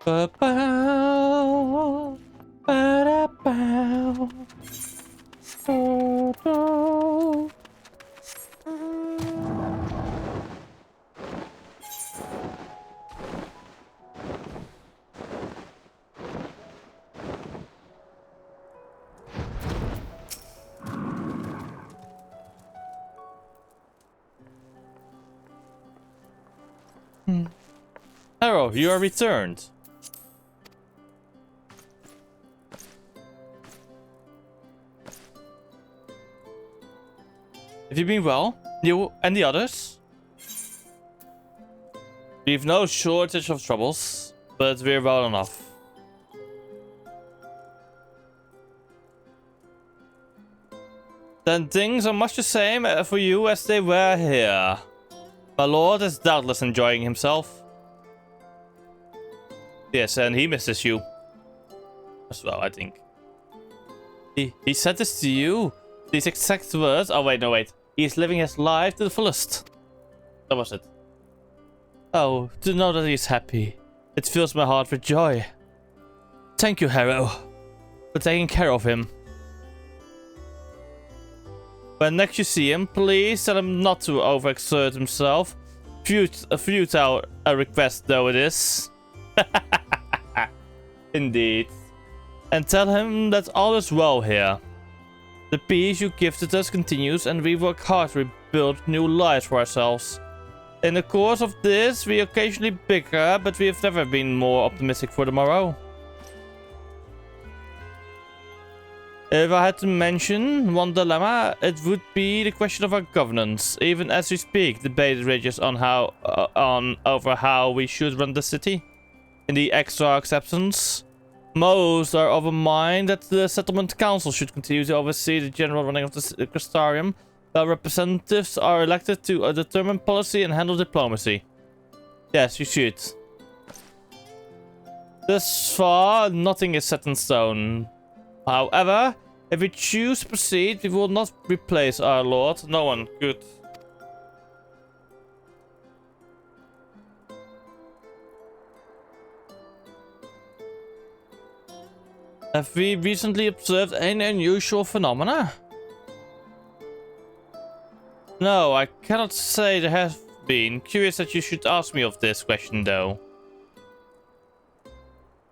Ba-bow, ba-da-bow, do-do. Arrow, you are returned. Have you been well? You and the others? We've no shortage of troubles, but we're well enough. Then things are much the same for you as they were here. My lord is doubtless enjoying himself. Yes, and he misses you as well, I think. He said this to you. These exact words. Oh, wait, no, wait. He's living his life to the fullest. That was it. Oh, to know that he's happy. It fills my heart with joy. Thank you, Harrow, for taking care of him. When next you see him, please tell him not to overexert himself. A futile request though it is. Indeed. And tell him that all is well here. The peace you gifted us continues, and we work hard to rebuild new lives for ourselves. In the course of this, we occasionally bicker, but we have never been more optimistic for tomorrow. If I had to mention one dilemma, it would be the question of our governance. Even as we speak, debate rages on over how we should run the city. In the Exarch's absence, most are of a mind that the settlement council should continue to oversee the general running of the Crystarium, while representatives are elected to determine policy and handle diplomacy. Yes, you should. Thus far, nothing is set in stone. However, if we choose to proceed, we will not replace our lord. No one could. Have we recently observed any unusual phenomena? No, I cannot say there have been. Curious that you should ask me of this question, though.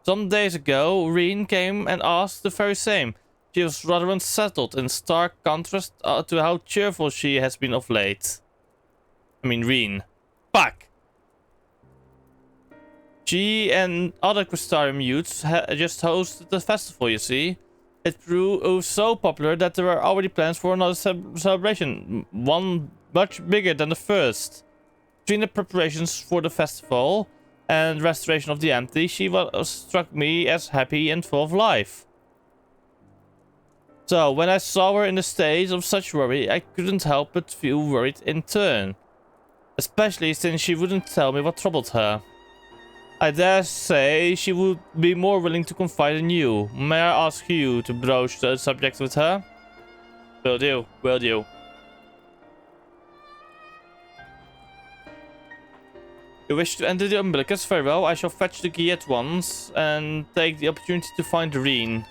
Some days ago, Reen came and asked the very same. She was rather unsettled, in stark contrast to how cheerful she has been of late. I mean, Reen. Fuck! She and other Crystarium youths just hosted the festival, you see. It proved so popular that there are already plans for another celebration. One much bigger than the first. Between the preparations for the festival and restoration of the empty, she struck me as happy and full of life. So, when I saw her in a state of such worry, I couldn't help but feel worried in turn. Especially since she wouldn't tell me what troubled her. I dare say she would be more willing to confide in you. May I ask you to broach the subject with her? Will do, will do. You wish to enter the umbilicus? Very well, I shall fetch the key at once and take the opportunity to find Reen.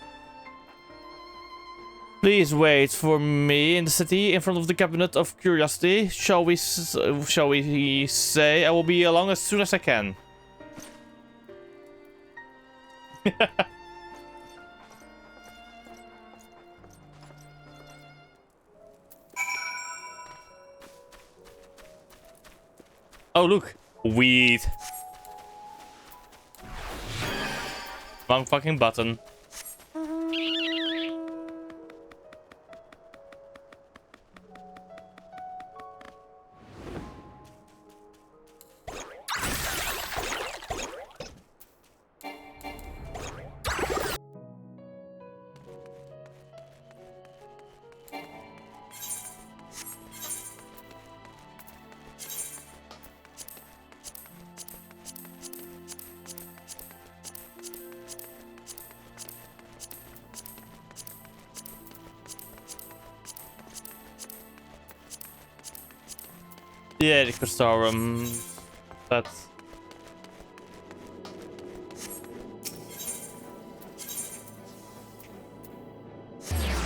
Please wait for me in the city in front of the Cabinet of Curiosity. Shall we say I will be along as soon as I can. Oh, look. Weed. Wrong fucking button. Yeah, the Crystorium. That's...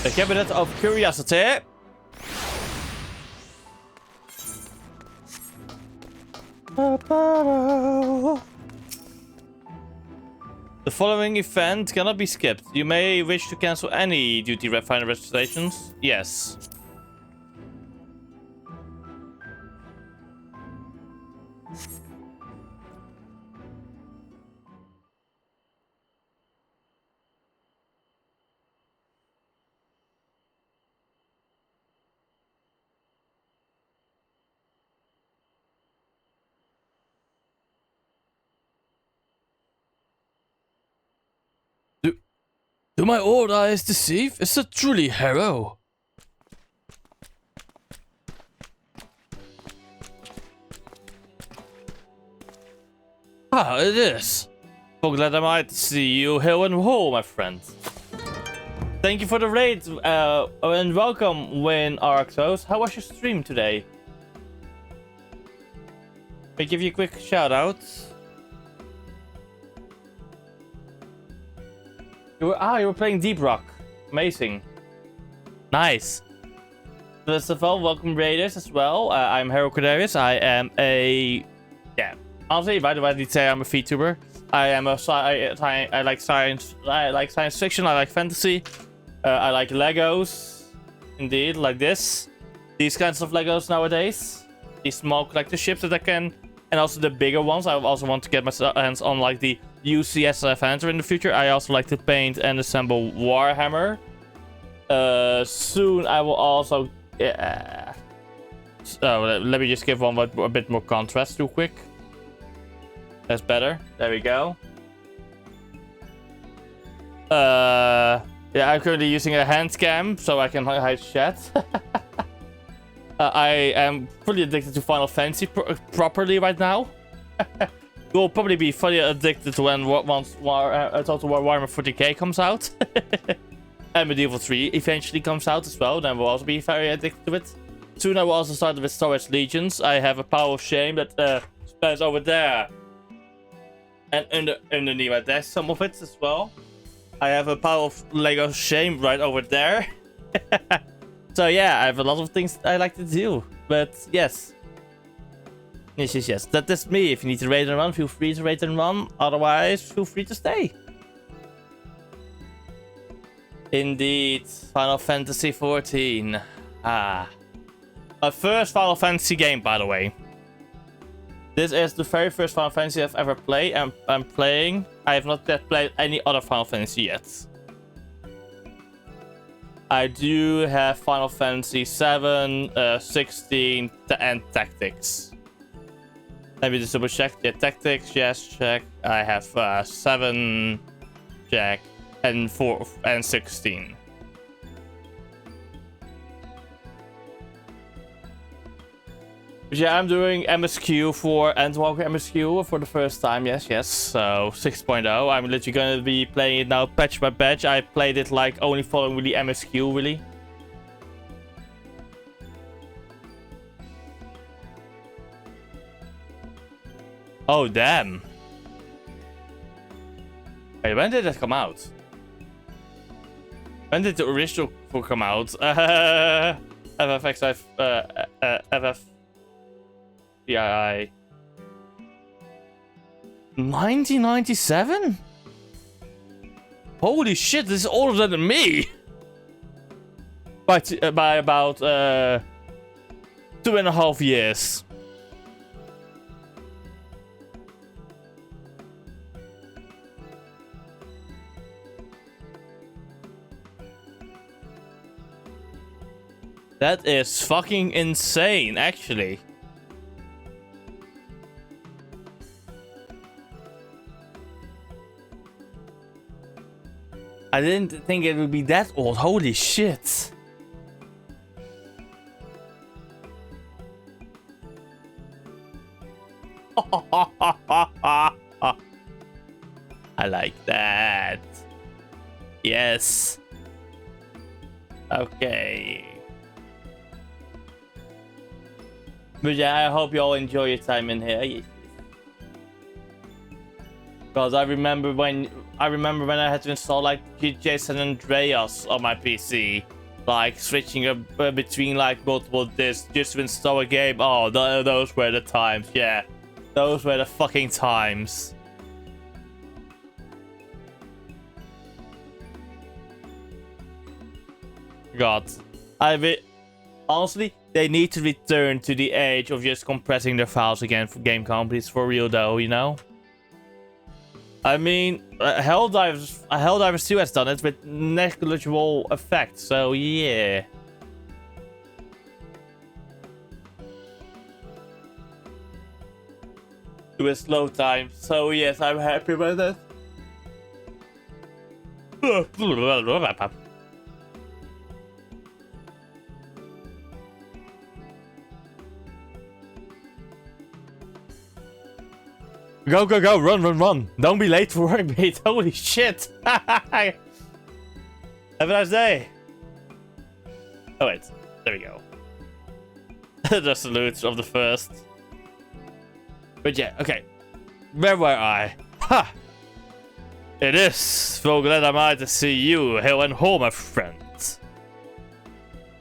The Cabinet of Curiosity. The following event cannot be skipped. You may wish to cancel any duty refiner registrations. Yes. Do my old eyes deceive? Is it truly Harrow? Ah, it is. So glad I might see you here and whole, my friend. Thank you for the raid, and welcome, Win Arctos. How was your stream today? Let me give you a quick shout out. You were playing Deep Rock. Amazing. Nice. First of all, welcome raiders as well. I'm Hero Cordarius. I am a... Yeah. Honestly, by the way, I did say I'm a VTuber. I am a I like science. I like science fiction. I like fantasy. I like Legos. Indeed, like this. These kinds of Legos nowadays. These small collector ships that I can... And also the bigger ones. I also want to get my hands on like the UCS Phantom in the future. I also like to paint and assemble Warhammer. Soon I will also... So let me just give one with a bit more contrast real quick. That's better. There we go. Yeah, I'm currently using a hand cam so I can hide chat. I am fully addicted to Final Fantasy properly right now. Will probably be fully addicted to when once Total War Warhammer 40k comes out. And Medieval 3 eventually comes out as well. Then we'll also be very addicted to it. Soon I will also start with Storage Legions. I have a Power of Shame that spans over there. And underneath my desk, some of it as well. I have a Power of Lego Shame right over there. So yeah, I have a lot of things I like to do. But yes. Yes. That is me. If you need to raid and run, feel free to raid and run. Otherwise, feel free to stay. Indeed. Final Fantasy 14. Ah. My first Final Fantasy game, by the way. This is the very first Final Fantasy I've ever played. I'm playing. I have not yet played any other Final Fantasy yet. I do have Final Fantasy 7, 16, and Tactics. Let me just double check. Yeah, Tactics, yes, check. I have 7, check, and 4 and 16. But yeah, I'm doing MSQ for Endwalker MSQ for the first time. Yes. So 6.0. I'm literally gonna be playing it now patch by patch. I played it like only following really MSQ really. Oh damn. Wait, when did that come out? When did the original book come out? FFXI, FFBII. 1997? Holy shit, this is older than me! By about 2.5 years. That is fucking insane, actually. I didn't think it would be that old. Holy shit. I like that. Yes. Okay. But yeah, I hope you all enjoy your time in here. Because I remember when I had to install like GTA San Andreas on my PC, like switching up between like multiple discs just to install a game. Oh, those were the times. Yeah, those were the fucking times. God, honestly, they need to return to the age of just compressing their files again for game companies, for real though, you know? I mean, Helldivers 2 has done it with negligible effect, so yeah. To a slow time, so yes, I'm happy about that. Go, go, go, run, run, run. Don't be late for work, mate. Holy shit. Have a nice day. Oh, wait. There we go. The salutes of the first. But yeah, okay. Where were I? Ha! It is so glad am I to see you here and home, my friend.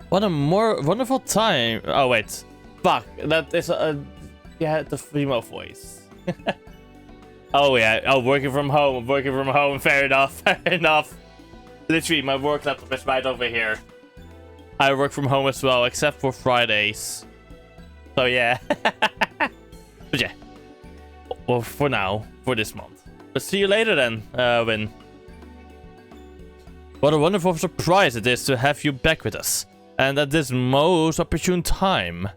What a more wonderful time. Oh, wait. Fuck. That is a... Yeah, the female voice. Oh yeah, oh, working from home, fair enough, fair enough. Literally, my work laptop is right over here. I work from home as well, except for Fridays. So yeah. But yeah. Well, for now, for this month. But see you later then, Win. What a wonderful surprise it is to have you back with us. And at this most opportune time.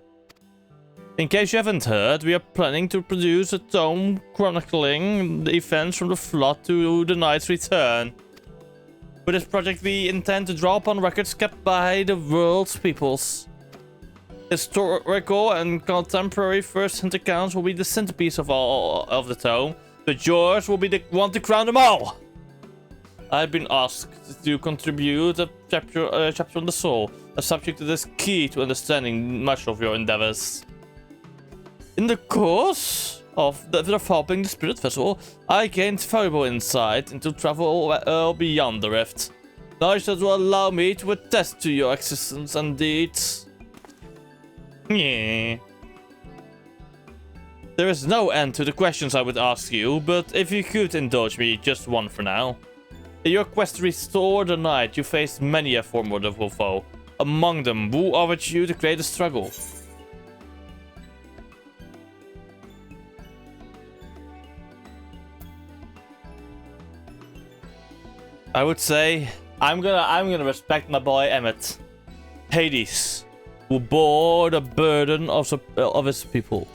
In case you haven't heard, we are planning to produce a tome chronicling the events from the Flood to the Knight's return. With this project, we intend to draw upon records kept by the world's peoples. Historical and contemporary first-hand accounts will be the centerpiece of all of the tome, but yours will be the one to crown them all. I've been asked to contribute a chapter on the soul, a subject that is key to understanding much of your endeavors. In the course of helping the Spirit Vessel, I gained valuable insight into travel beyond the rift. Knowledge that will allow me to attest to your existence and deeds. Yeah. There is no end to the questions I would ask you, but if you could indulge me just one for now. In your quest to restore the night, you faced many a formidable foe. Among them, who offered you the greatest struggle? I would say I'm gonna respect my boy Emmett. Hades, who bore the burden of his people.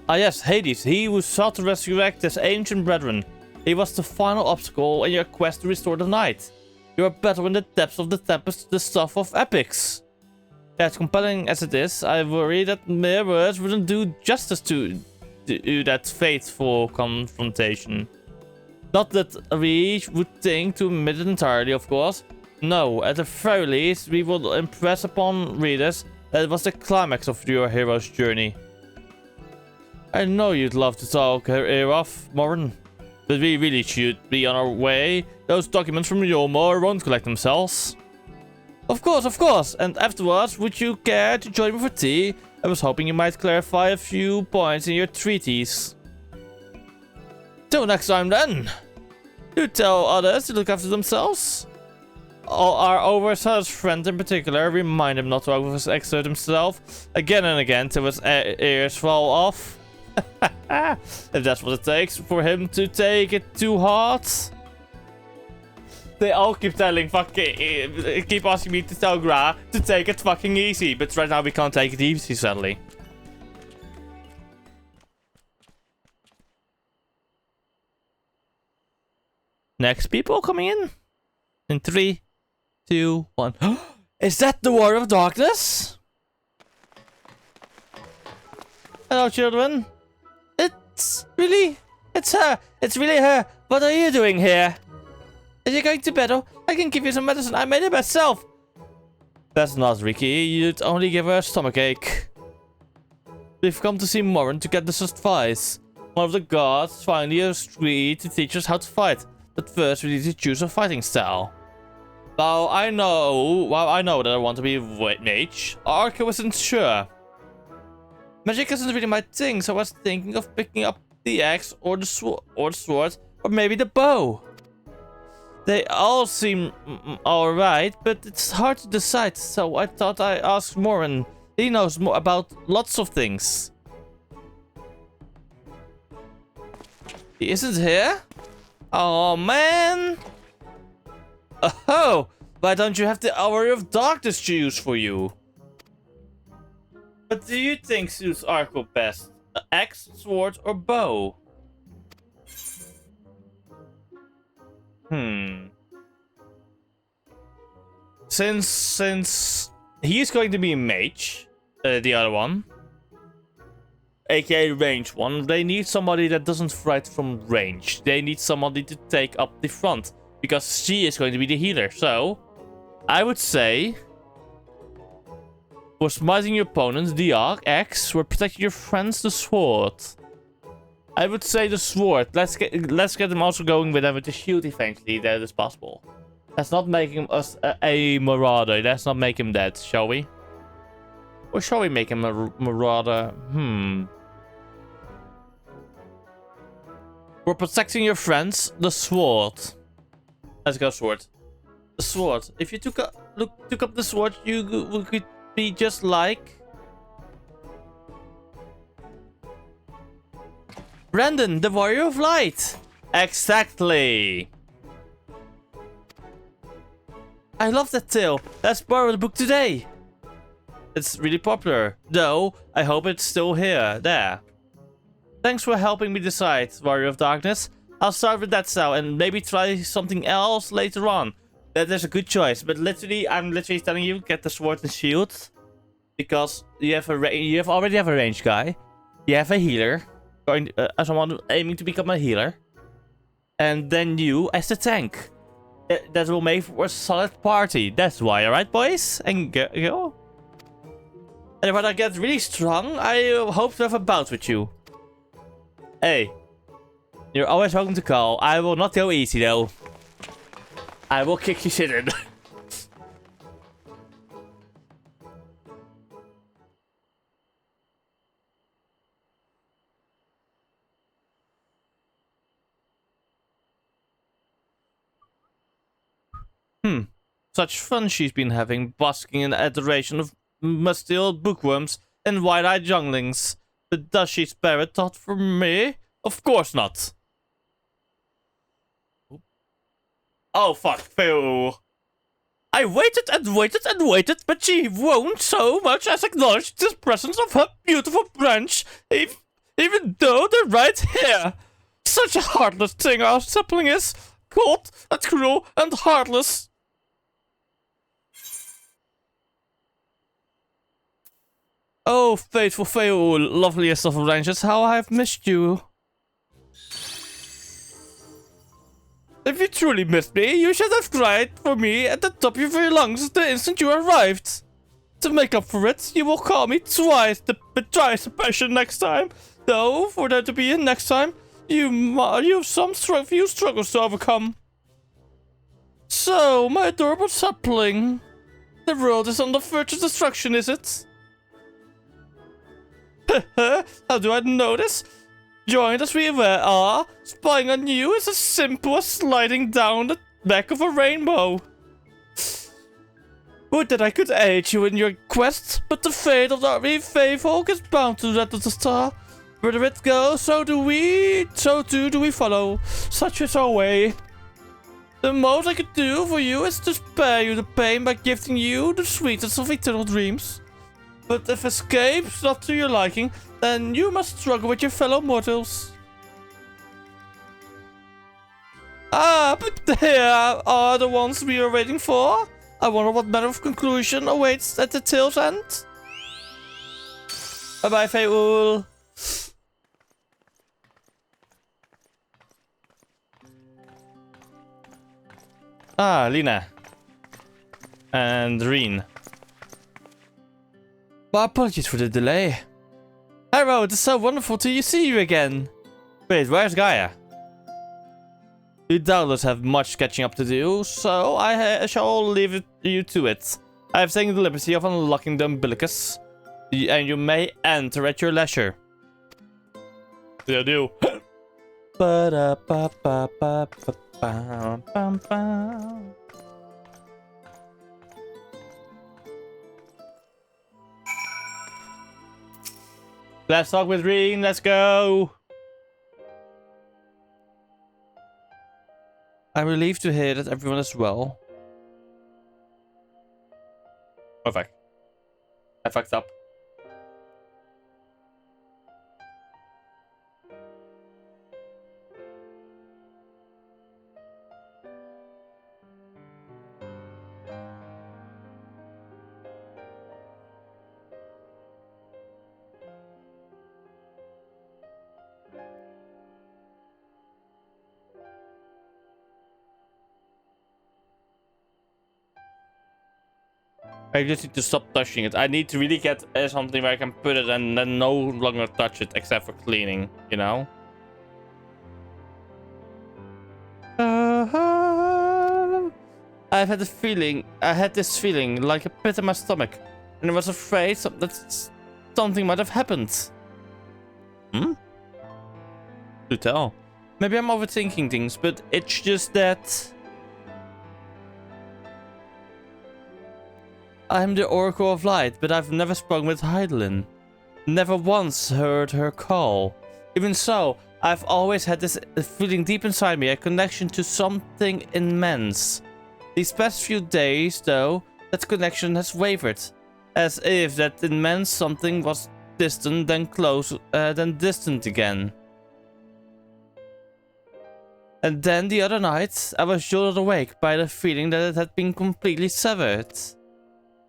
Ah yes, Hades, he who sought to resurrect his ancient brethren. He was the final obstacle in your quest to restore the night. You are battle in the depths of the tempest, the stuff of epics. As compelling as it is, I worry that mere words wouldn't do justice to that fateful confrontation. Not that we would think to omit it entirely, of course. No, at the very least, we will impress upon readers that it was the climax of your hero's journey. I know you'd love to talk her ear off, Morin, But we really should be on our way. Those documents from Yomor won't collect themselves. Of course. And afterwards, would you care to join me for tea? I was hoping you might clarify a few points in your treaties. Till next time then. Do tell others to look after themselves. Our overzealous friend in particular, remind him not to overexert himself again and again till his ears fall off. If that's what it takes for him to take it too hard. They all keep keep asking me to tell Gra to take it fucking easy, but right now we can't take it easy, sadly. Next people coming in 3, 2, 1. Is that the War of Darkness? Hello, children. It's really her. What are you doing here? Are you going to battle? I can give you some medicine. I made it myself. That's not Ricky. You'd only give her a stomachache. We've come to see Morin to get this advice. One of the gods finally agreed to teach us how to fight. But first, we need to choose a fighting style. Now, I know that I want to be a mage. Archer wasn't sure. Magic isn't really my thing, so I was thinking of picking up the axe or the sword, or maybe the bow. They all seem alright, but it's hard to decide, so I thought I'd ask Morin. He knows more about lots of things. He isn't here? Oh man! Oh, why don't you have the Hour of Darkness to use for you? What do you think suits Arco best? Axe, sword, or bow? Since he's going to be a mage, the other one, aka range one, they need somebody that doesn't fight from range. They need somebody to take up the front, because she is going to be the healer. So, I would say, for smiting your opponents, the axe. For protecting your friends, the sword. I would say the sword. Let's get them also going with them with the shield eventually. That is possible. Let's not make him a marauder. Let's not make him dead, shall we? Or shall we make him a marauder? For protecting your friends, the sword. Let's go sword. The sword. If you took up the sword, you could be just like Brandon, the Warrior of Light. Exactly. I love that tale. Let's borrow the book today. It's really popular, though. I hope it's still there. Thanks for helping me decide, Warrior of Darkness. I'll start with that style and maybe try something else later on. That is a good choice, but I'm literally telling you, get the sword and shield, because you already have a range guy, you have a healer, someone aiming to become a healer, and then you as the tank. That will make for a solid party. That's why, alright, boys and girl. And when I get really strong, I hope to have a bout with you. Hey, you're always welcome to call. I will not go easy though. I will kick your shit in. Such fun she's been having, basking in the adoration of musty old bookworms and wide-eyed younglings. But does she spare a thought for me? Of course not. Oh, fuck, Phil. I waited and waited and waited, but she won't so much as acknowledge the presence of her beautiful branch, even though they're right here. Such a heartless thing our sibling is. Cold and cruel and heartless. Oh, faithful Phil, loveliest of branches, how I have missed you. If you truly missed me, you should have cried for me at the top of your lungs the instant you arrived. To make up for it, you will call me twice the passion next time. Though, for there to be a next time, You have some few struggles to overcome. So, my adorable sapling, the world is on the verge of destruction, is it? How do I know this? Joined as we are, spying on you is as simple as sliding down the back of a rainbow. Would that I could aid you in your quest, but the fate of the faithful is bound to that of the star. Wherever it goes, so too do we follow. Such is our way. The most I could do for you is to spare you the pain by gifting you the sweetest of eternal dreams. But if escape's not to your liking, then you must struggle with your fellow mortals. Ah, but here are the ones we are waiting for. I wonder what manner of conclusion awaits at the tale's end. Bye-bye, Feul. Ah, Lina. And Reen. My apologies for the delay. Hello, it is so wonderful to see you again. Wait, where's Gaia? You doubtless have much catching up to do, so I shall leave you to it. I have taken the liberty of unlocking the umbilicus, and you may enter at your leisure. Yeah, do. Let's talk with Reen, let's go! I'm relieved to hear that everyone is well. Perfect. I fucked up. I just need to stop touching it. I need to really get something where I can put it and then no longer touch it except for cleaning, you know? I had this feeling like a pit in my stomach, and I was afraid that something might have happened. To tell. Maybe I'm overthinking things, but it's just that I'm the Oracle of Light, but I've never spoken with Heidelin. Never once heard her call. Even so, I've always had this feeling deep inside me, a connection to something immense. These past few days, though, that connection has wavered. As if that immense something was distant, then close, then distant again. And then the other night, I was jolted awake by the feeling that it had been completely severed.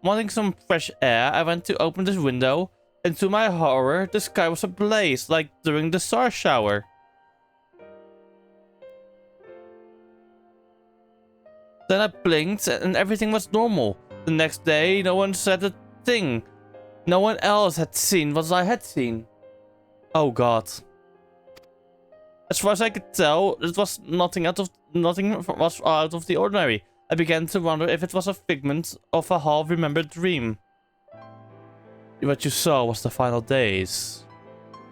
Wanting some fresh air, I went to open this window, and to my horror, the sky was ablaze like during the star shower. Then I blinked and everything was normal. The next day, no one said a thing. No one else had seen what I had seen. Oh god. As far as I could tell, it was nothing was out of the ordinary. I began to wonder if it was a figment of a half-remembered dream. What you saw was the final days.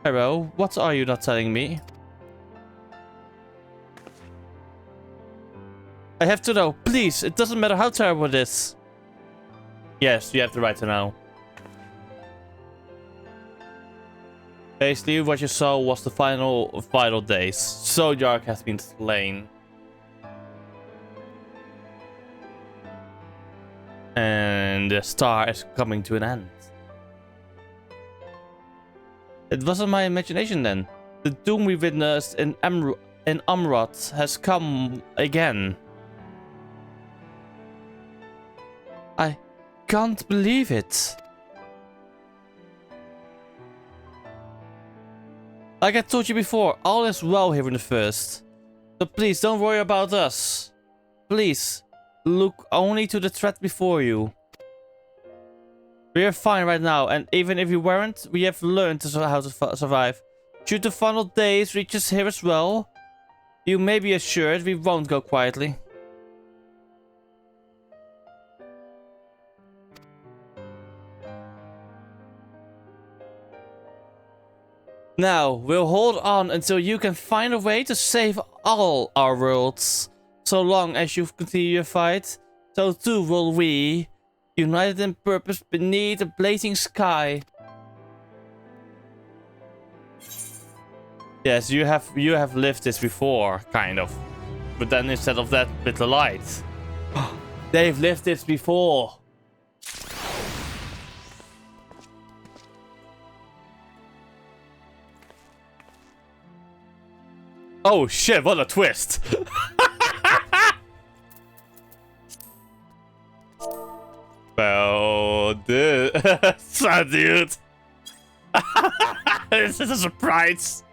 Hero, what are you not telling me? I have to know, please. It doesn't matter how terrible it is. Yes, you have the right to know. Basically, what you saw was the final days. Zodiac has been slain. And the star is coming to an end. It wasn't my imagination then. The doom we witnessed in Amrot has come again. I can't believe it. Like I told you before, all is well here in the first. So please don't worry about us. Please, look only to the threat before you. We are fine right now, and even if we weren't, we have learned how to survive. Should the final days reach us here as well, you may be assured we won't go quietly. Now, we'll hold on until you can find a way to save all our worlds. So long as you continue your fight, so too will we, united in purpose beneath a blazing sky. Yes, you have lived this before, kind of. But then instead of that, with the light. They've lived this before. Oh shit, what a twist. Well, dude. Dude. This is a surprise.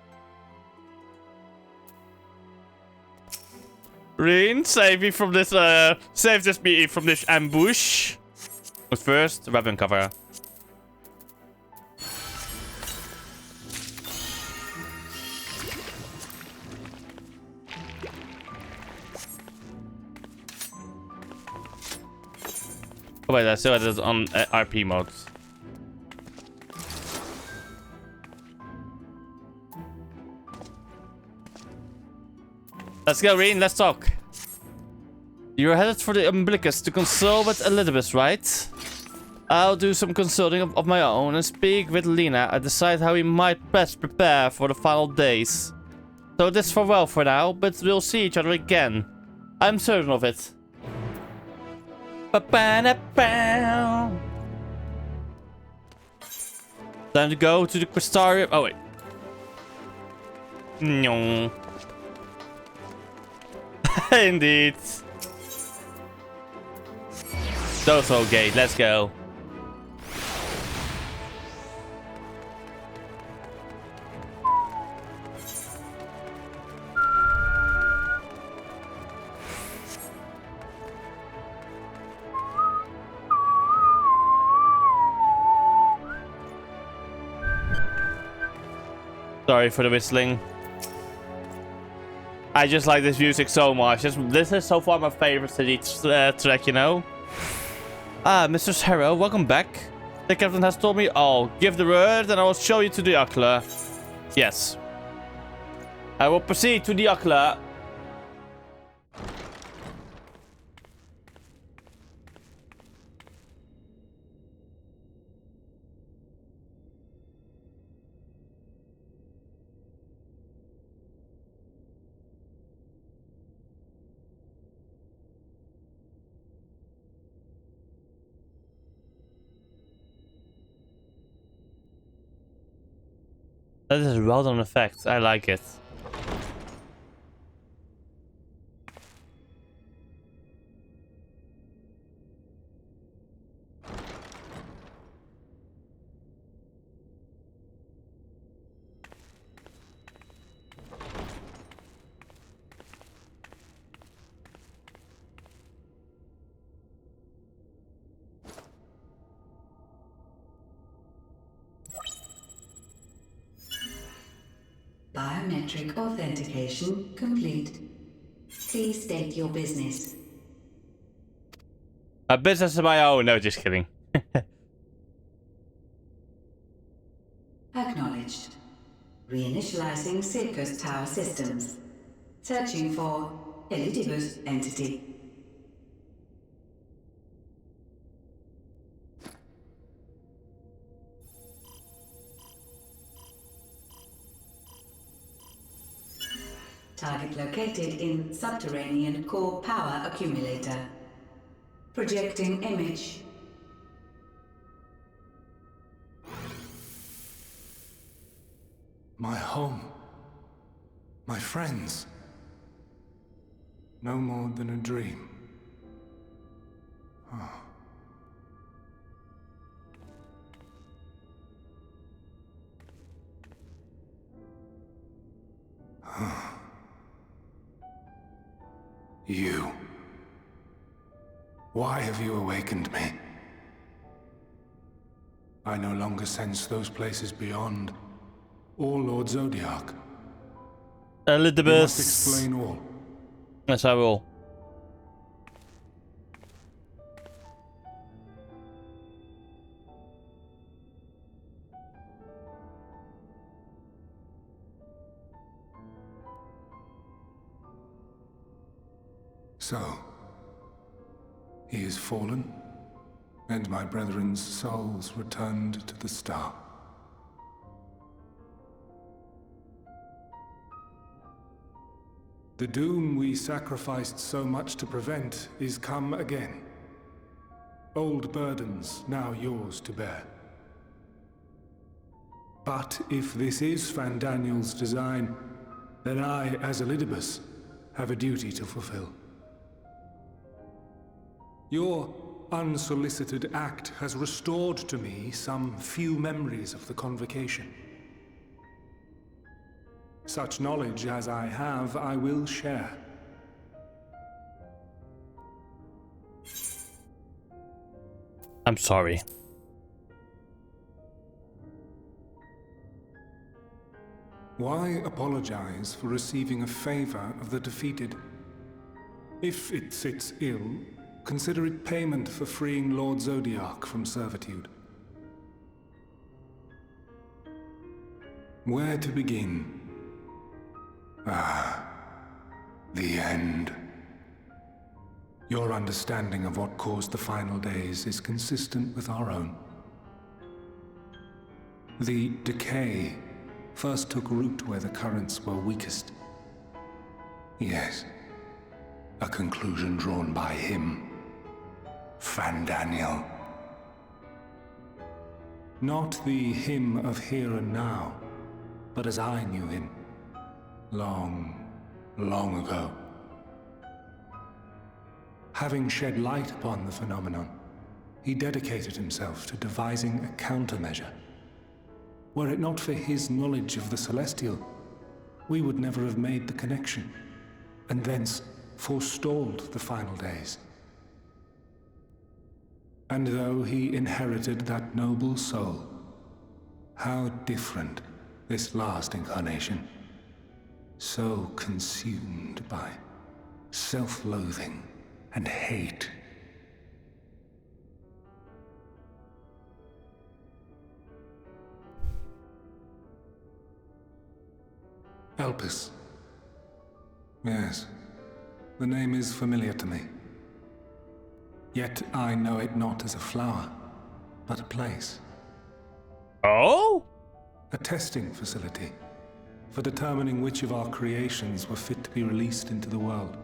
Reen, save me from this, save this me from this ambush. But first, weapon cover. Oh wait, I still had it on RP mode. Let's go, Reen, let's talk. You're headed for the Umbilicus to consult with Elizabeth, right? I'll do some consulting of my own and speak with Lena and decide how we might best prepare for the final days. So this farewell for now, but we'll see each other again. I'm certain of it. Time to go to the Crystarium. Oh, wait. No. Indeed. Dozo Gate, let's go. Sorry for the whistling. I just like this music so much. This is so far my favorite city track, you know? Ah, Mr. Harrow, welcome back. The captain has told me all. Give the word and I will show you to the Ocular. Yes. I will proceed to the Ocular. That is a well-done effect. I like it. Biometric authentication complete. Please state your business. A business of my own. No, just kidding. Acknowledged. Reinitializing Circus Tower systems. Searching for Elidibus entity. Target located in subterranean core power accumulator. Projecting image. My home. My friends. No more than a dream. Oh. You. Why have you awakened me? I no longer sense those places beyond, or Lord Zodiac? Elizabeth. You must explain all. Yes, I will. So, he is fallen, and my brethren's souls returned to the star. The doom we sacrificed so much to prevent is come again. Old burdens now yours to bear. But if this is Fandaniel's design, then I, as Elidibus, have a duty to fulfill. Your unsolicited act has restored to me some few memories of the convocation. Such knowledge as I have, I will share. I'm sorry. Why apologize for receiving a favor of the defeated? If it sits ill, consider it payment for freeing Lord Zodiac from servitude. Where to begin? The end. Your understanding of what caused the final days is consistent with our own. The decay first took root where the currents were weakest. Yes, a conclusion drawn by him, Fandaniel. Not the him of here and now, but as I knew him, long, long ago. Having shed light upon the phenomenon, he dedicated himself to devising a countermeasure. Were it not for his knowledge of the Celestial, we would never have made the connection, and thence forestalled the final days. And though he inherited that noble soul, how different this last incarnation, so consumed by self-loathing and hate. Elpis. Yes, the name is familiar to me. Yet I know it not as a flower, but a place. Oh? A testing facility for determining which of our creations were fit to be released into the world.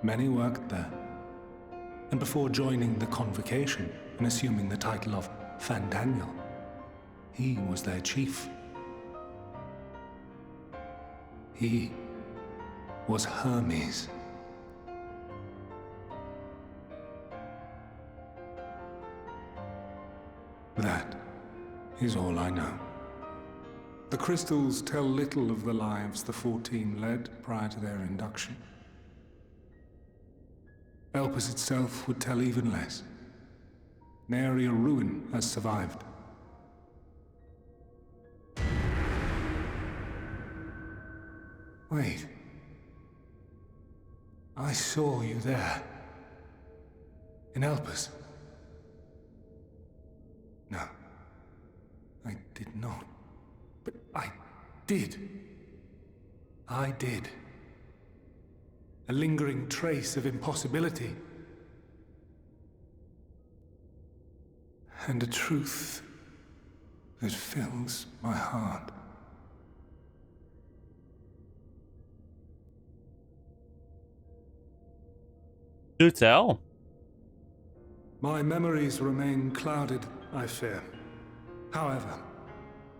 Many worked there, and before joining the convocation and assuming the title of Fandaniel, he was their chief. He was Hermes. That is all I know. The crystals tell little of the lives the 14 led prior to their induction. Elpis itself would tell even less. Nary a ruin has survived. Wait. I saw you there. In Elpis. No. I did not. But I did. I did. A lingering trace of impossibility. And a truth that fills my heart. Do tell. My memories remain clouded, I fear. However,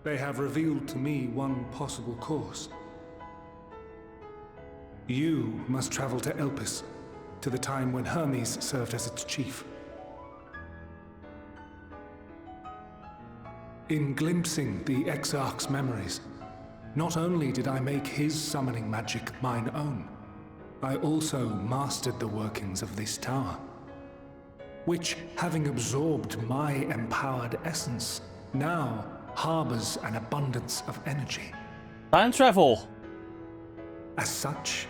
they have revealed to me one possible course. You must travel to Elpis, to the time when Hermes served as its chief. In glimpsing the Exarch's memories, not only did I make his summoning magic mine own, I also mastered the workings of this tower, which, having absorbed my empowered essence, now harbors an abundance of energy. Time travel. As such,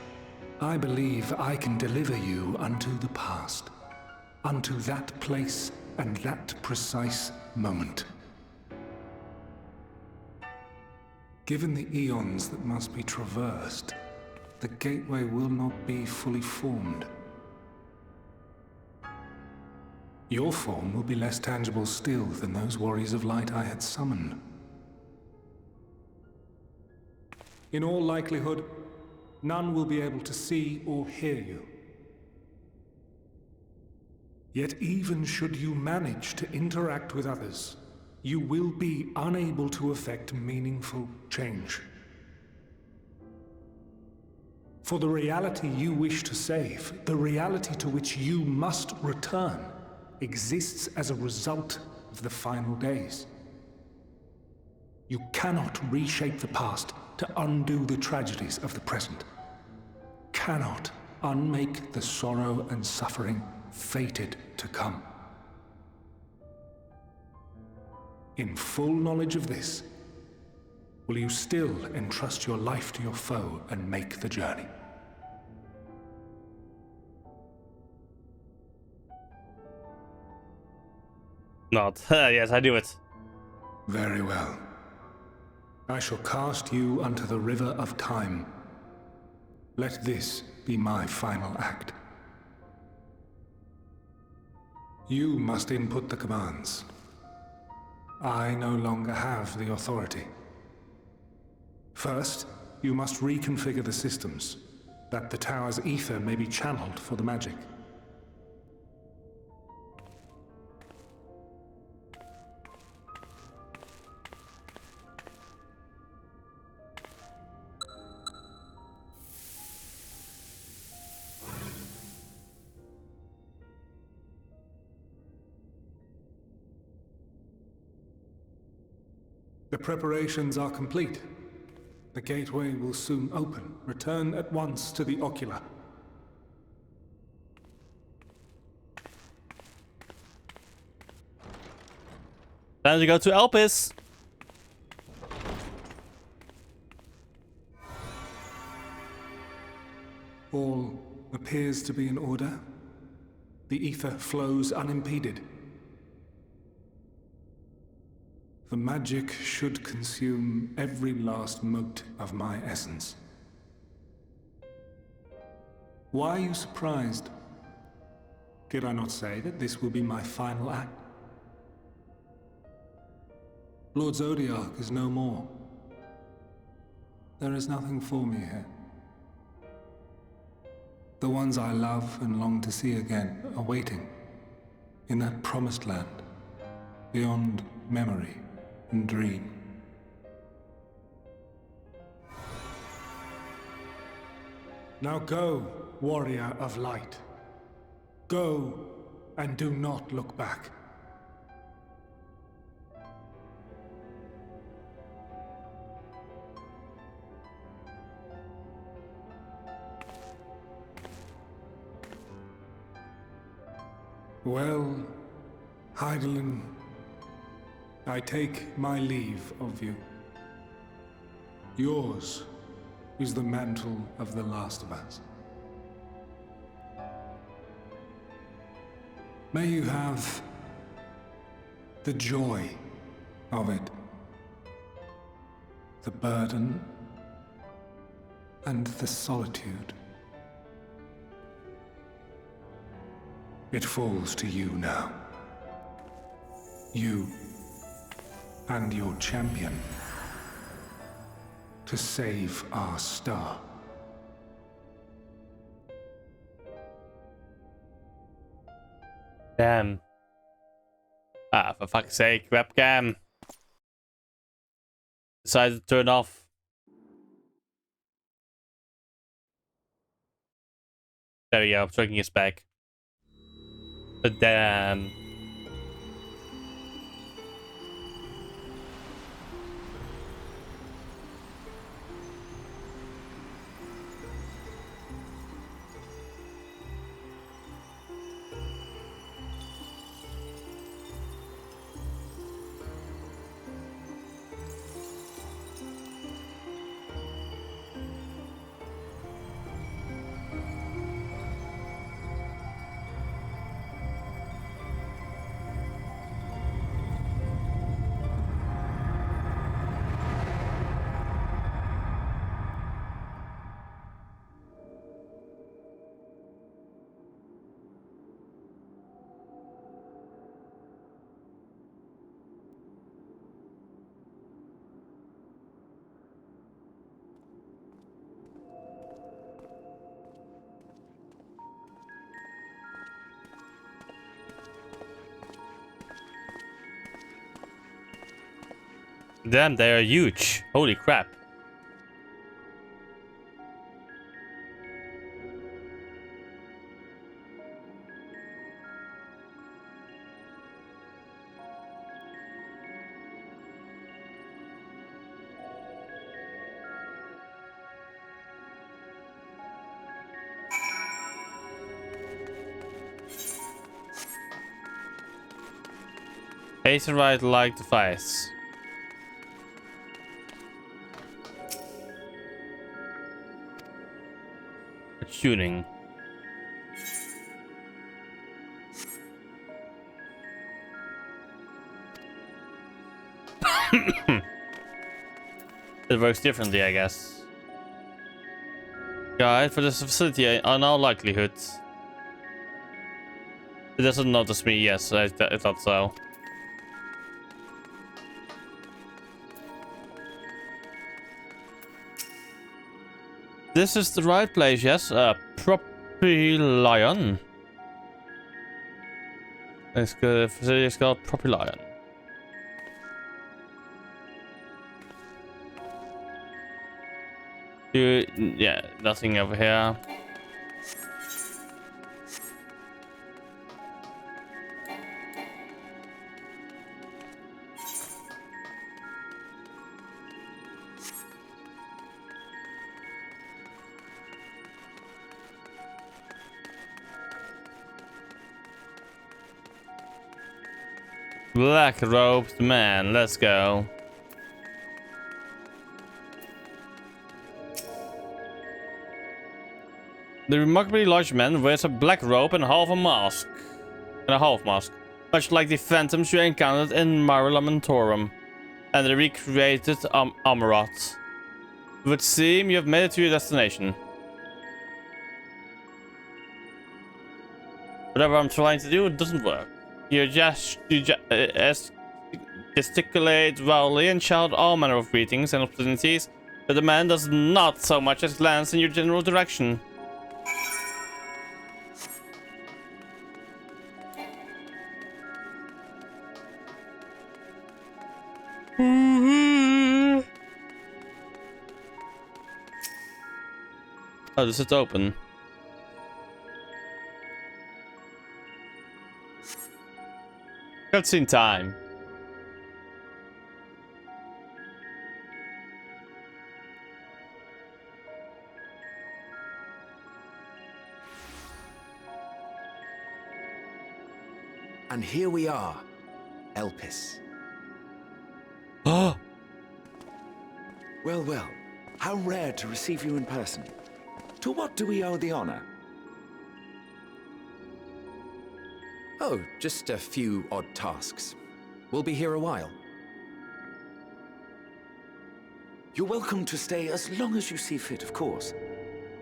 I believe I can deliver you unto the past, unto that place and that precise moment. Given the eons that must be traversed, the gateway will not be fully formed. Your form will be less tangible still than those warriors of light I had summoned. In all likelihood, none will be able to see or hear you. Yet even should you manage to interact with others, you will be unable to effect meaningful change. For the reality you wish to save, the reality to which you must return, exists as a result of the final days. You cannot reshape the past to undo the tragedies of the present. Cannot unmake the sorrow and suffering fated to come. In full knowledge of this, will you still entrust your life to your foe and make the journey? Not. Yes, I do it. Very well. I shall cast you unto the river of time. Let this be my final act. You must input the commands. I no longer have the authority. First, you must reconfigure the systems, that the tower's ether may be channeled for the magic. The preparations are complete. The gateway will soon open. Return at once to the ocular. Time to go to Elpis. All appears to be in order. The ether flows unimpeded. The magic should consume every last mote of my essence. Why are you surprised? Did I not say that this will be my final act? Lord Zodiac is no more. There is nothing for me here. The ones I love and long to see again are waiting in that promised land, beyond memory and dream. Now go, warrior of light. Go, and do not look back. Well, Heidelin, I take my leave of you. Yours is the mantle of the last of us. May you have the joy of it, the burden, and the solitude. It falls to you now. You and your champion to save our star. Damn. Ah, for fuck's sake, webcam. Decided to turn off. There we go, tracking us back. But damn. Damn, they are huge. Holy crap. Face and right like the face. Shooting. It works differently, I guess. Guide for this facility in all likelihood. It doesn't notice me, yes, I thought so. This is the right place, yes. Propylion. It's good. Facility is called Propylion. Yeah, nothing over here. Black robed man, let's go. The remarkably large man wears a black robe and half a mask. Much like the phantoms you encountered in Mare Lamentorum and the recreated Amaroth. It would seem you have made it to your destination. Whatever I'm trying to do, it doesn't work. You gesticulate wildly and shout all manner of greetings and obscenities, but the man does not so much as glance in your general direction. Oh, this is open. Cutscene time. And here we are, Elpis. Oh! Well, well, how rare to receive you in person. To what do we owe the honor? Oh, just a few odd tasks. We'll be here a while. You're welcome to stay as long as you see fit, of course.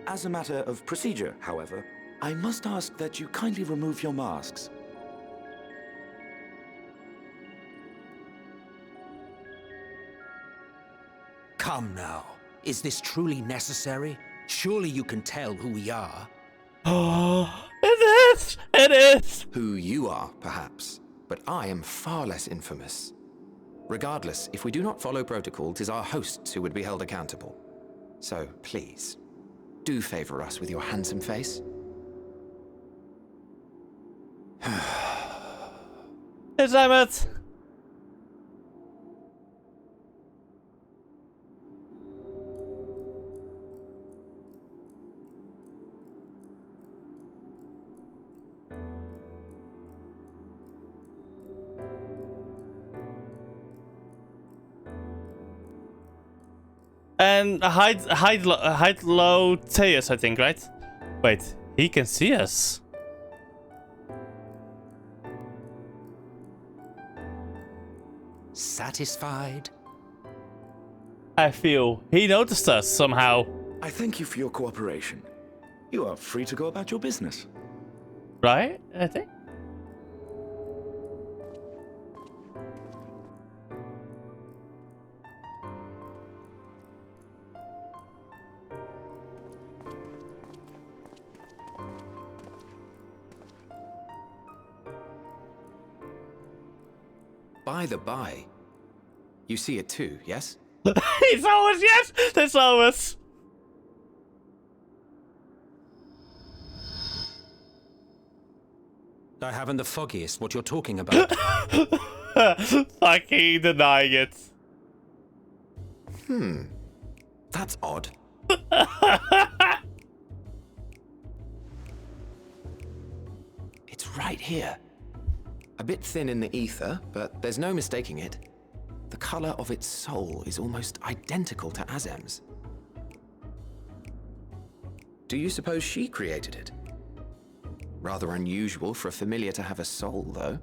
As a matter of procedure, however, I must ask that you kindly remove your masks. Come now. Is this truly necessary? Surely you can tell who we are. Oh, it is! It is! Who you are, perhaps, but I am far less infamous. Regardless, if we do not follow protocol, 'tis our hosts who would be held accountable. So, please, do favor us with your handsome face. Yes, I'm it! And hide low Teus, I think, right? Wait, he can see us. Satisfied? I feel he noticed us somehow. I thank you for your cooperation. You are free to go about your business. Right, I think. By the by, You see it too, yes? It's always yes. There's always. I haven't the foggiest what you're talking about. Fucking denying it. That's odd. It's right here. A bit thin in the ether, but there's no mistaking it. The color of its soul is almost identical to Azem's. Do you suppose she created it? Rather unusual for a familiar to have a soul, though.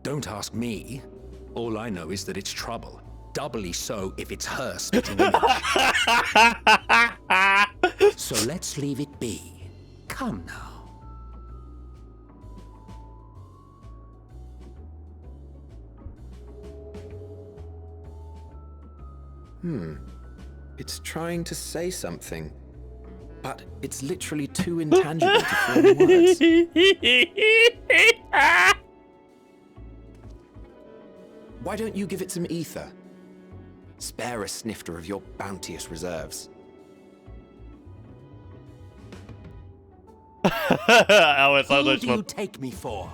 Don't ask me. All I know is that it's trouble. Doubly so if it's her spitting image. So let's leave it be. Come now. It's trying to say something, but it's literally too intangible to form words. Why don't you give it some ether? Spare a snifter of your bounteous reserves. Who do you take me for?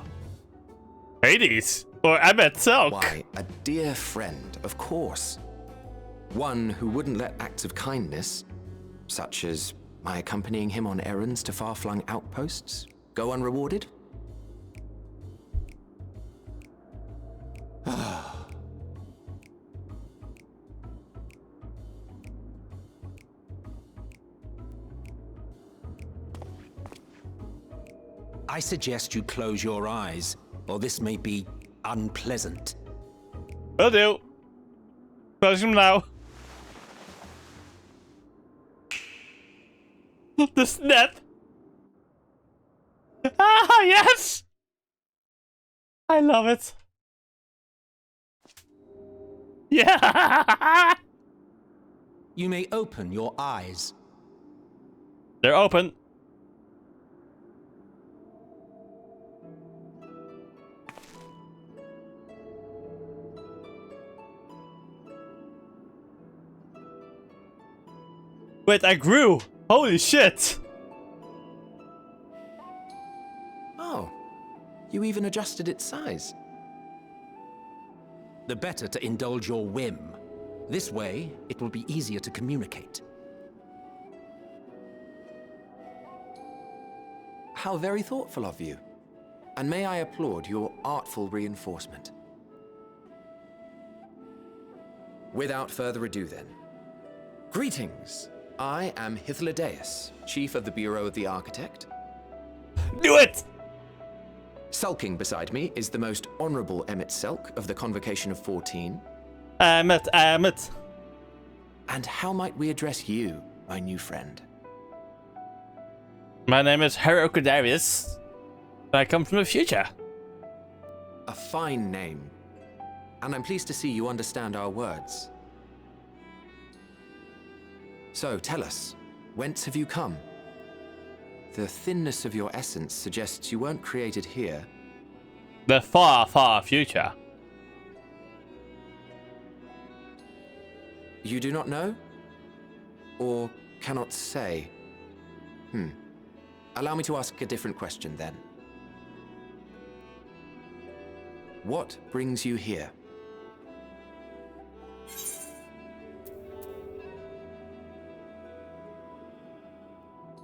Hades or Emmett Silk? Why, a dear friend, of course. One who wouldn't let acts of kindness, such as my accompanying him on errands to far-flung outposts, go unrewarded. I suggest you close your eyes, or this may be unpleasant. Will do. Close them now. The snap. Ah, yes! I love it. Yeah! You may open your eyes. They're open. Wait, I grew! Holy shit! Oh, you even adjusted its size. The better to indulge your whim. This way, it will be easier to communicate. How very thoughtful of you. And may I applaud your artful reinforcement. Without further ado then. Greetings! I am Hythlodaeus, Chief of the Bureau of the Architect. Do it! Sulking beside me is the most honorable Emmett Selk of the Convocation of 14. Emmett. And how might we address you, my new friend? My name is Herocodarius. I come from the future. A fine name. And I'm pleased to see you understand our words. So, tell us, whence have you come? The thinness of your essence suggests you weren't created here. The far, far future. You do not know? Or cannot say? Allow me to ask a different question then. What brings you here?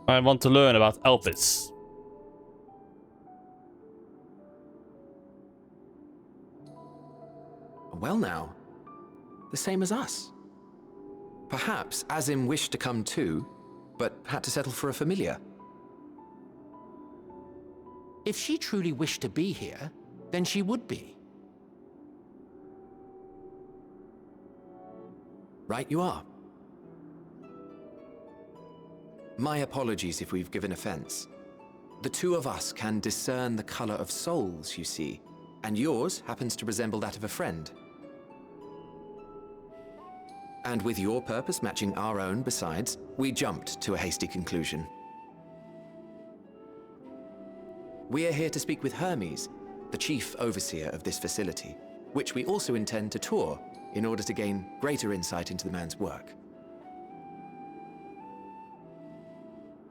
I want to learn about Elpis. Well now, the same as us. Perhaps Azim wished to come too, but had to settle for a familiar. If she truly wished to be here, then she would be. Right you are. My apologies if we've given offense. The two of us can discern the color of souls, you see, and yours happens to resemble that of a friend. And with your purpose matching our own besides, we jumped to a hasty conclusion. We are here to speak with Hermes, the chief overseer of this facility, which we also intend to tour in order to gain greater insight into the man's work.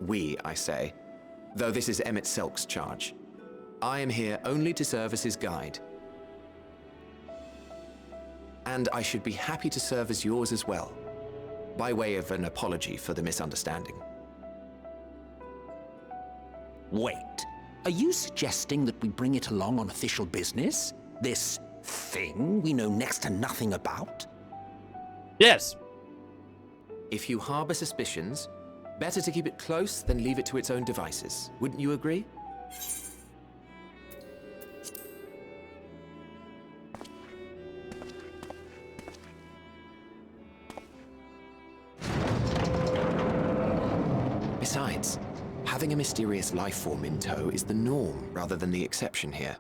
We, I say, though this is Emmett Selk's charge. I am here only to serve as his guide. And I should be happy to serve as yours as well, by way of an apology for the misunderstanding. Wait, are you suggesting that we bring it along on official business? This thing we know next to nothing about? Yes. If you harbor suspicions, better to keep it close than leave it to its own devices. Wouldn't you agree? Besides, having a mysterious life form in tow is the norm rather than the exception here.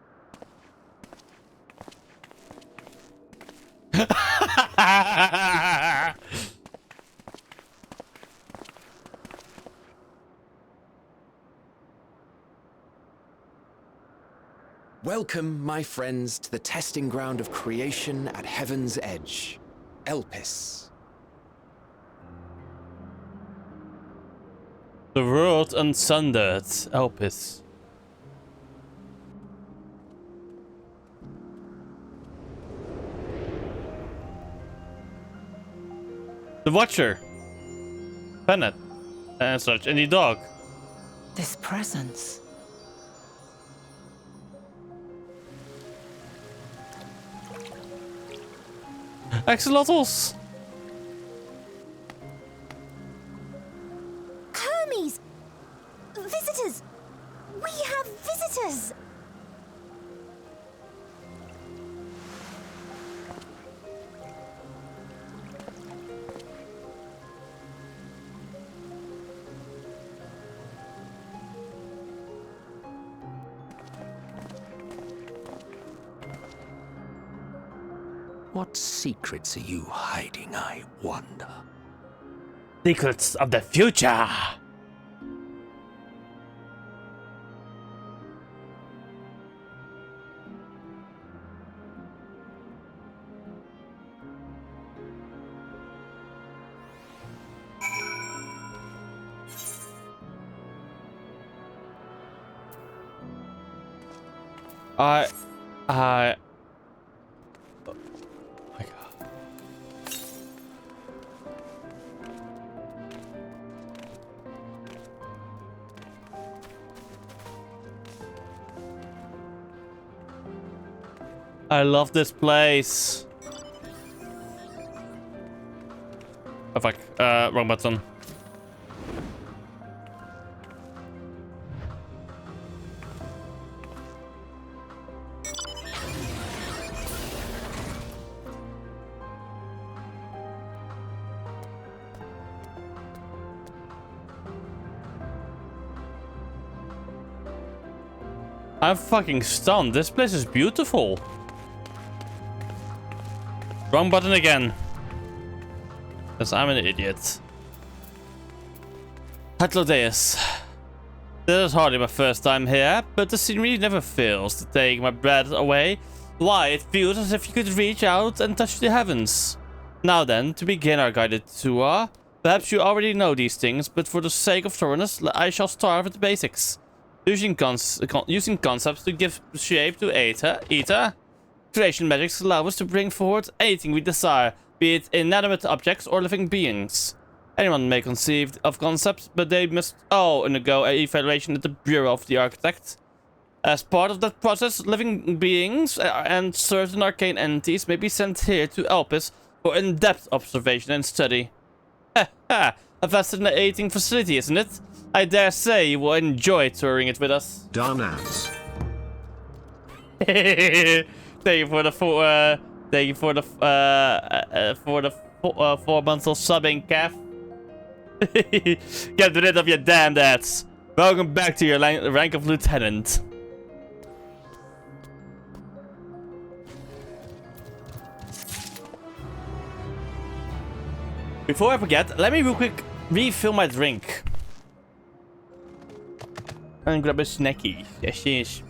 Welcome, my friends, to the testing ground of creation at Heaven's Edge, Elpis. The world unsundered, Elpis. The Watcher. Bennett. And such, and the dog. This presence. Axolotls. Hermes! Visitors! We have visitors! What secrets are you hiding, I wonder? Secrets of the future. I love this place. Oh fuck, wrong button. I'm fucking stunned. This place is beautiful. Wrong button again. Because I'm an idiot. Atlodeus. This is hardly my first time here, but the scenery never fails to take my breath away. Why, it feels as if you could reach out and touch the heavens. Now then, to begin our guided tour. Perhaps you already know these things, but for the sake of thoroughness, I shall start with the basics. Using concepts to give shape to ether. Creation magics allow us to bring forward anything we desire, be it inanimate objects or living beings. Anyone may conceive of concepts, but they must all undergo an evaluation at the Bureau of the Architect. As part of that process, living beings and certain arcane entities may be sent here to Elpis for in-depth observation and study. A fascinating facility, isn't it? I dare say you will enjoy touring it with us. Darn ass. Thank you for the 4 months of subbing, Kev. Get rid of your damned ads. Welcome back to your rank of lieutenant. Before I forget, let me real quick refill my drink. and grab a snacky. Yes, yes.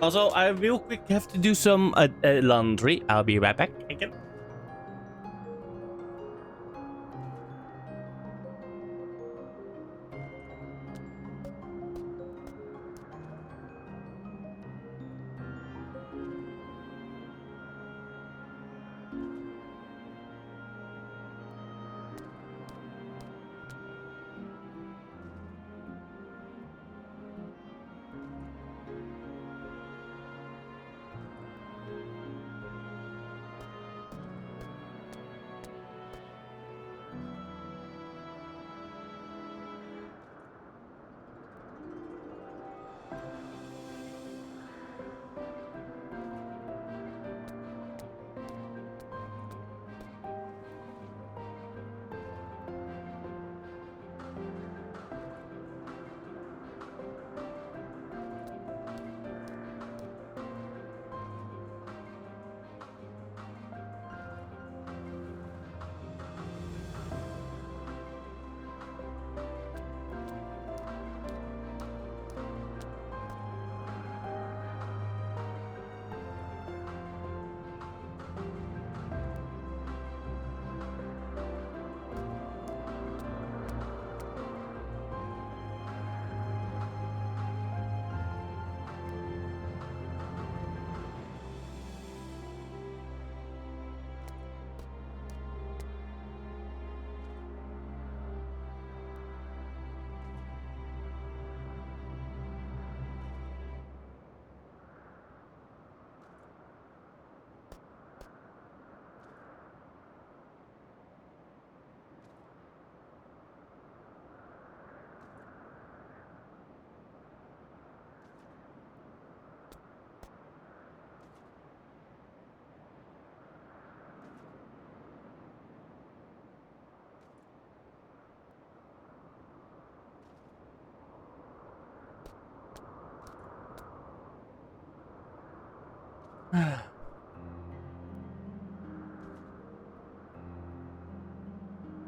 Also, I real quick have to do some laundry. I'll be right back again.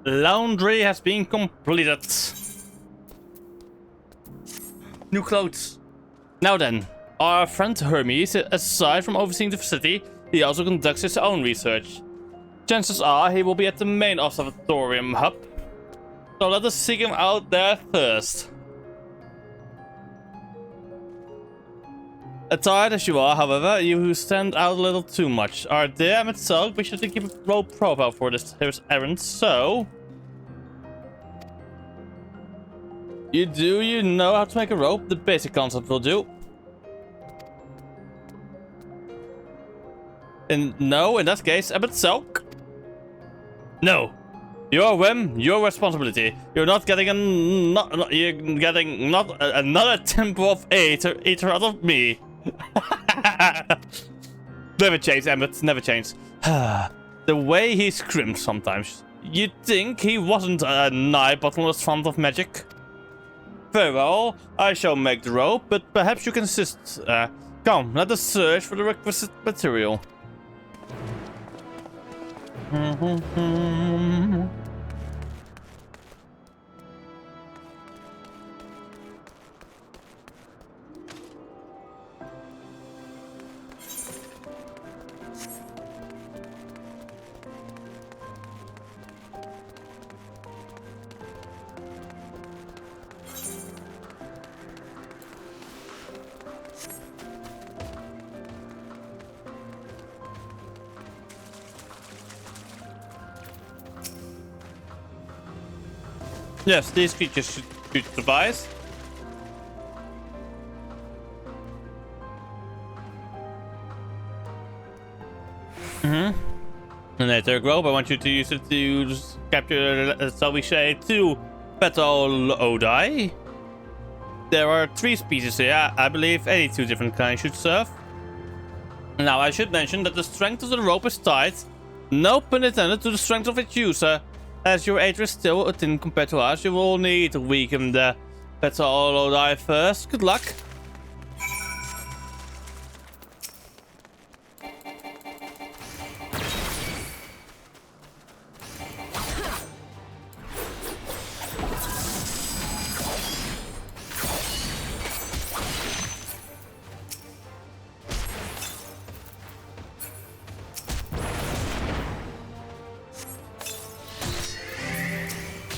laundry has been completed. New clothes. Now then, our friend Hermes, aside from overseeing the facility, he also conducts his own research. Chances are he will be at the main observatorium hub. So let us seek him out there first. Tired as you are, however, you stand out a little too much. Our dear MSQ, we should keep a low profile for this here's errand, so... You know how to make a rope? The basic concept will do. No, in that case, MSQ. No. Your whim, your responsibility. You're not getting another temple of eater out of me. Never change, Emmett. Never change. The way he screams sometimes. You'd think he wasn't a nigh bottomless font of magic. Very well, I shall make the rope, but perhaps you can assist. Come, let us search for the requisite material. Yes, these creatures should survive. And later, Grove, I want you to use it to capture, shall we say, 2 petal Odai. There are 3 species here. I believe 82 different kinds should serve. Now, I should mention that the strength of the rope is tied, no pun intended, to the strength of its user. As your Aether is still thin compared to ours, you will need to weaken the petal Odai first. Good luck.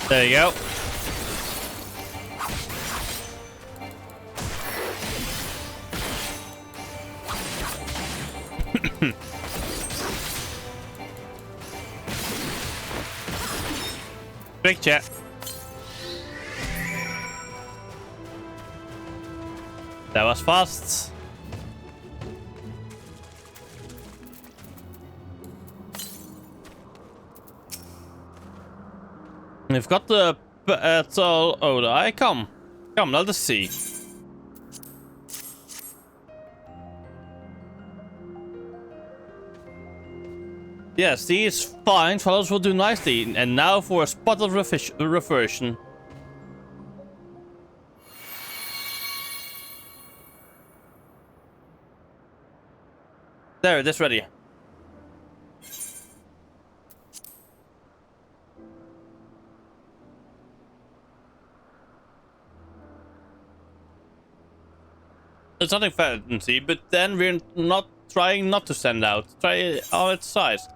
There you go. Big chat. That was fast. We've got the petal Odai. Come, let us see. Yes, these fine fellows will do nicely. And now for a spot of reversion. There, it is ready. It's nothing fancy, but then we're not trying not to stand out. Try it on its size.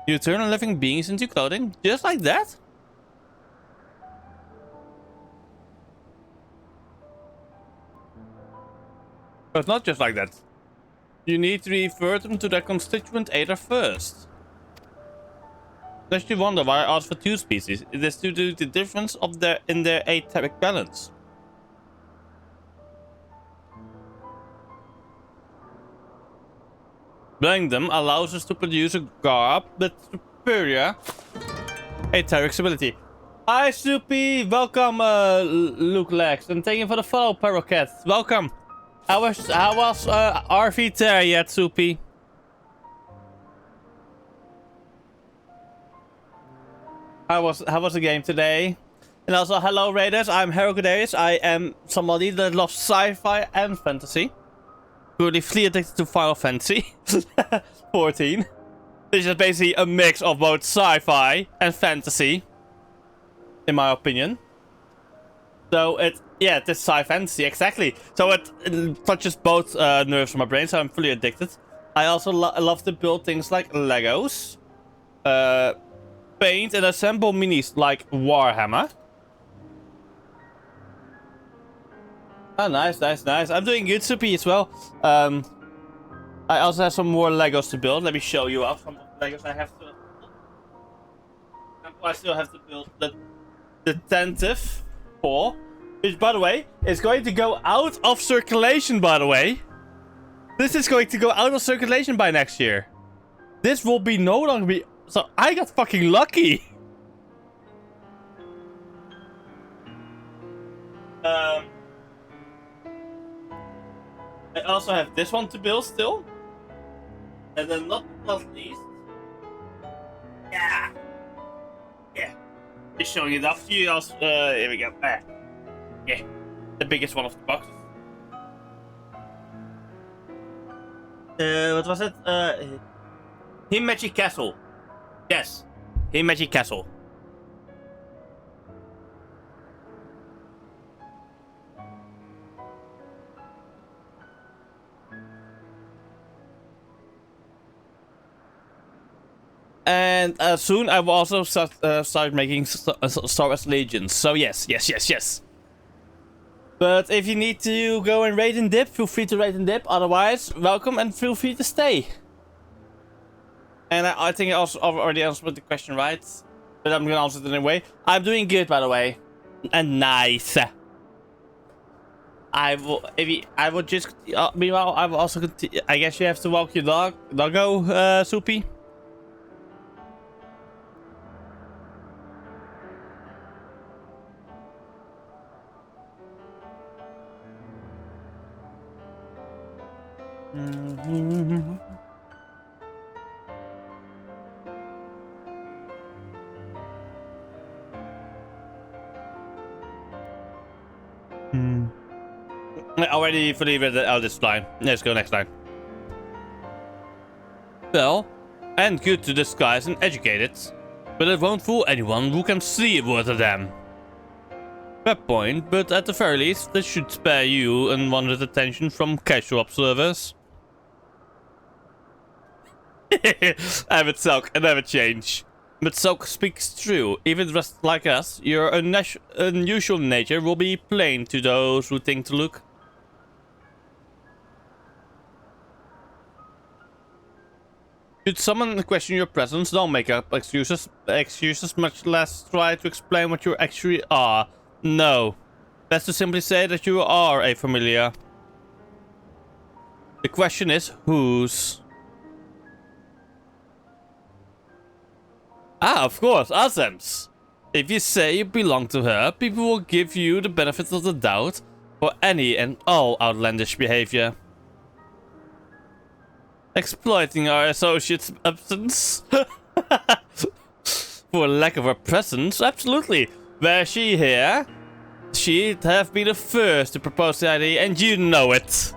You turn living beings into clothing, just like that? But not just like that. You need to revert them to their constituent Aether first. Lest you wonder why I asked for 2 species, it is due to the difference of their aetheric balance. Blending them allows us to produce a garb with superior aetheric stability. Hi Soupy, welcome Luke Lex, and thank you for the follow, Paroquet. Welcome. How was RV there yet, Soupy? How was the game today? And also, hello Raiders, I'm Herocodarius. I am somebody that loves sci-fi and fantasy. Currently addicted to Final Fantasy 14. This is basically a mix of both sci-fi and fantasy, in my opinion. So it's sci fantasy, exactly. So it touches both nerves of my brain, so I'm fully addicted. I also love to build things like Legos, paint and assemble minis like Warhammer. Oh, nice. I'm doing good, Soupy, as well. I also have some more Legos to build. Let me show you off some of the Legos I have to build. I still have to build the Tentive 4. Which, by the way, is going to go out of circulation, by the way. This is going to go out of circulation by next year. This will be no longer be... So, I got fucking lucky. I also have this one to build still. And then not least... Yeah. Just showing it off to you. Also, here we go. Yeah, the biggest one of the boxes. What was it? Himeji Castle. Yes, Himeji Castle. And soon I will also start making Star Wars Legends. So yes. But if you need to go and raid and dip, feel free to raid and dip. Otherwise, welcome and feel free to stay. And I think I also already answered the question right. But I'm gonna answer it anyway. I'm doing good, by the way. And nice. I will just... meanwhile, I will also continue. I guess you have to walk your doggo, Soupy. I already fully read the eldest line. Let's go next line. Well, and good to disguise and educated, but it won't fool anyone who can see a word of them. Fair point, but at the very least, this should spare you unwanted attention from casual observers. Avid Silk, and never change. But Silk speaks true. Even dressed like us, your unusual nature will be plain to those who think to look. Should someone question your presence, don't make up excuses, much less try to explain what you actually are. No. Best to simply say that you are a familiar. The question is, whose? Ah, of course, Azem's. If you say you belong to her, people will give you the benefit of the doubt for any and all outlandish behavior. Exploiting our associate's absence. For lack of her presence, absolutely. Were she here, she'd have been the first to propose the ID, and you know it.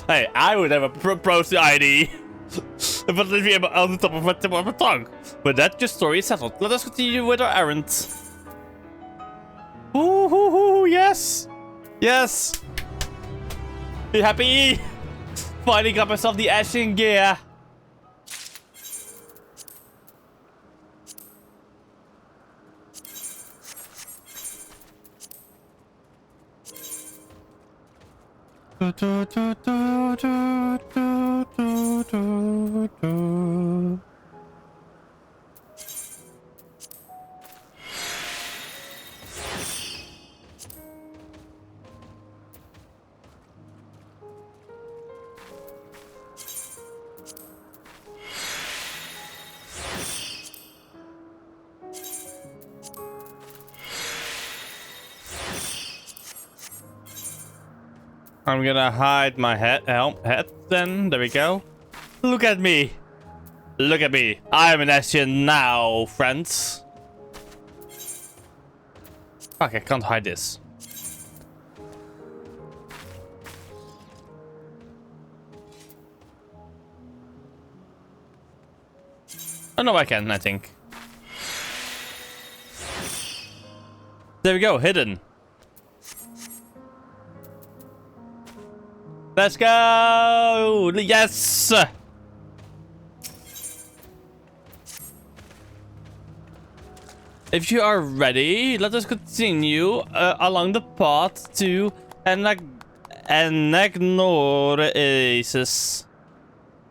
Hey, I would never propose the ID. But let me on the top of my tip of my tongue. But that just story is settled. Let us continue with our errand. Ooh, yes. Yes. You happy? Finally got myself the Ashen gear. I'm gonna hide my head then. There we go. Look at me. Look at me. I'm an Ashen now, friends. Fuck, I can't hide this. Oh no, I can, I think. There we go, hidden. Let's go! Yes! If you are ready, let us continue along the path to Anagnoreasis.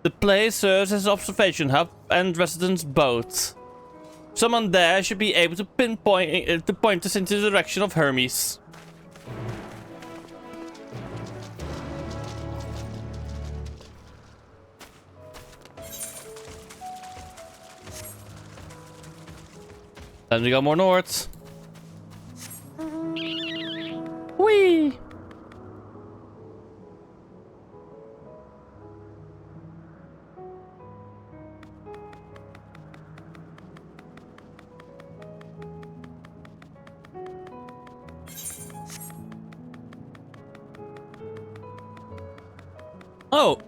The place serves as an observation hub and residents both. Someone there should be able to pinpoint to point us into the direction of Hermes. Then we go more north. Whee! Oh,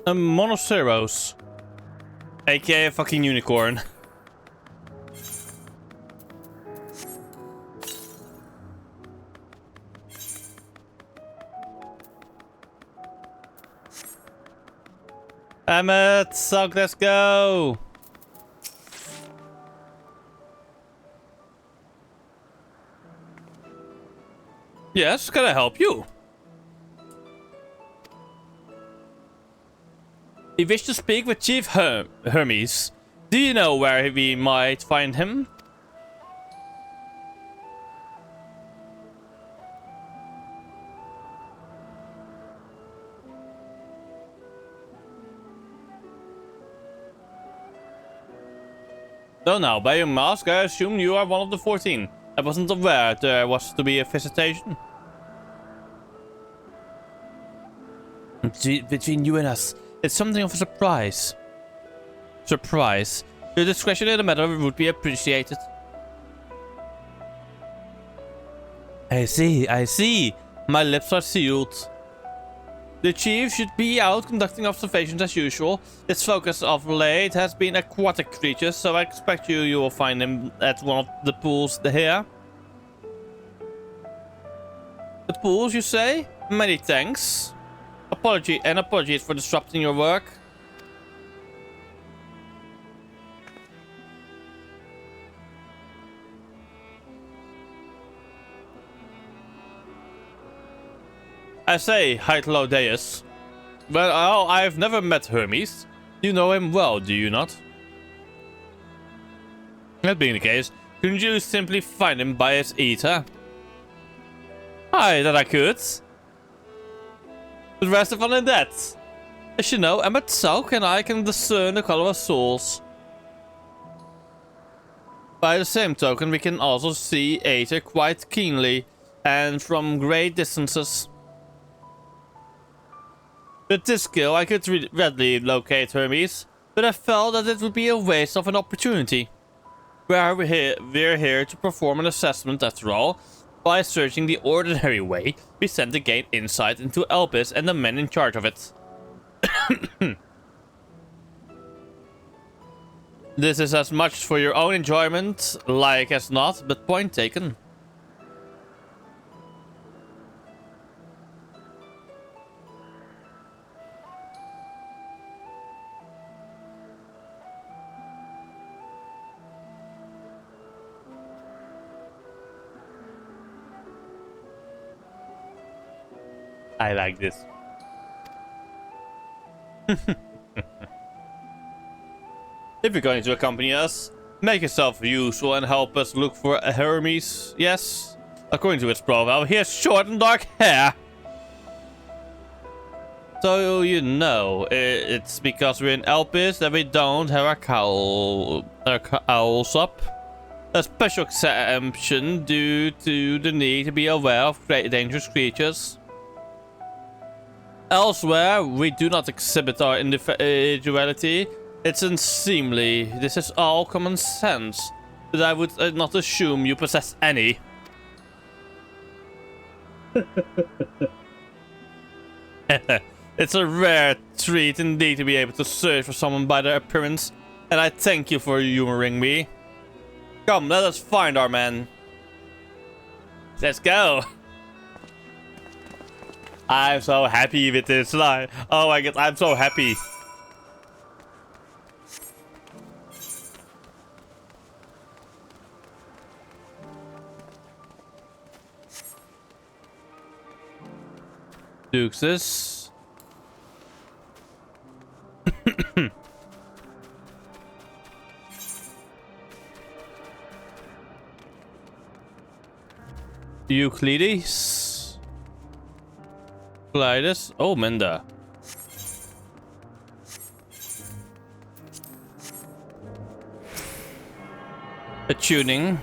a Monoceros, aka a fucking unicorn. Emmet, suck, let's go. Yes, can I help you? You wish to speak with Chief Hermes. Do you know where we might find him? So now, by your mask, I assume you are one of the 14. I wasn't aware there was to be a visitation. Between you and us, it's something of a surprise. Surprise. Your discretion in the matter would be appreciated. I see, I see. My lips are sealed. The chief should be out conducting observations as usual. His focus of late has been aquatic creatures, so I expect you will find him at one of the pools here. The pools, you say? Many thanks. Apologies for disrupting your work. I say, Hytlodeus. Well, I've never met Hermes. You know him well, do you not? That being the case, couldn't you simply find him by his ether? Aye, that I could. The rest of fun in that. As you know, Emmet Sauk and I can discern the color of souls. By the same token, we can also see ether quite keenly and from great distances. With this skill, I could readily locate Hermes, but I felt that it would be a waste of an opportunity. We're here to perform an assessment after all. By searching the ordinary way, we stand to gain insight into Elpis and the men in charge of it. This is as much for your own enjoyment, like as not, but point taken. I like this. If you're going to accompany us, make yourself useful and help us look for a Hermes. Yes, according to its profile, he has short and dark hair. So you know, it's because we're in Elpis that we don't have our cowls up. A special exemption due to the need to be aware of great dangerous creatures. Elsewhere, we do not exhibit our individuality. It's unseemly. This is all common sense. But I would not assume you possess any. It's a rare treat indeed to be able to search for someone by their appearance And I thank you for humoring me. Come, let us find our man. Let's go. I'm so happy with this line. Oh my god, I'm so happy. Duxes. Euclides. Glidus. Oh, Minda. A tuning.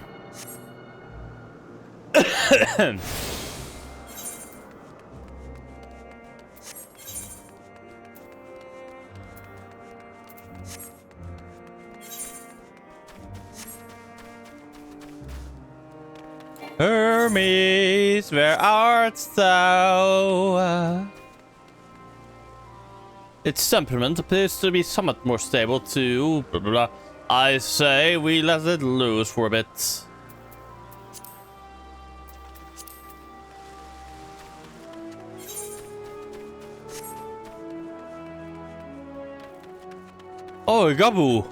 Hermes, where art thou? Its temperament appears to be somewhat more stable too. Blah, blah, blah. I say we let it loose for a bit. Oh, Gabu.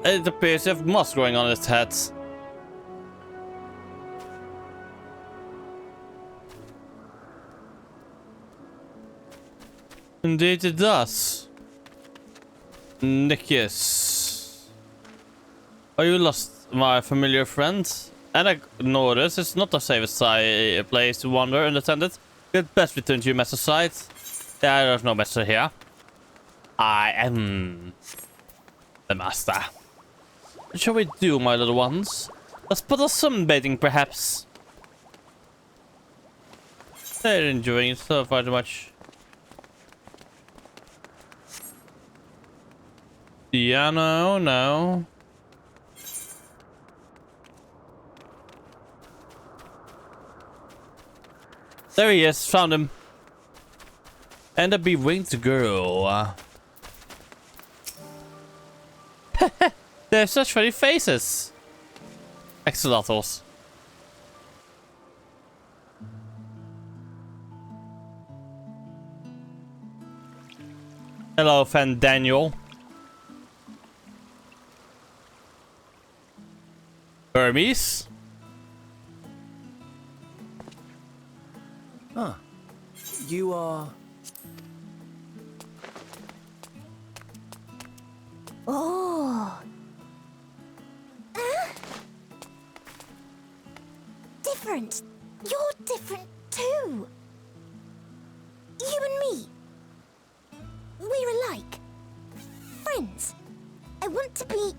It appears to have moss growing on its head. Indeed it does. Nicias. Are you lost, my familiar friend? And I notice it's not the safest place to wander unattended. You'd best return to your master's side. Yeah, there's no master here. I am the master. What shall we do, my little ones? Let's put us sunbathing, perhaps. They're enjoying it so far too much. Yeah, no, no. There he is, found him. And a bewinged girl. They have such funny faces. Axolotls. Hello, fan Daniel. Hermes. Ah, you are... Oh. Different. You're different too. You and me. We're alike. Friends. I want to be...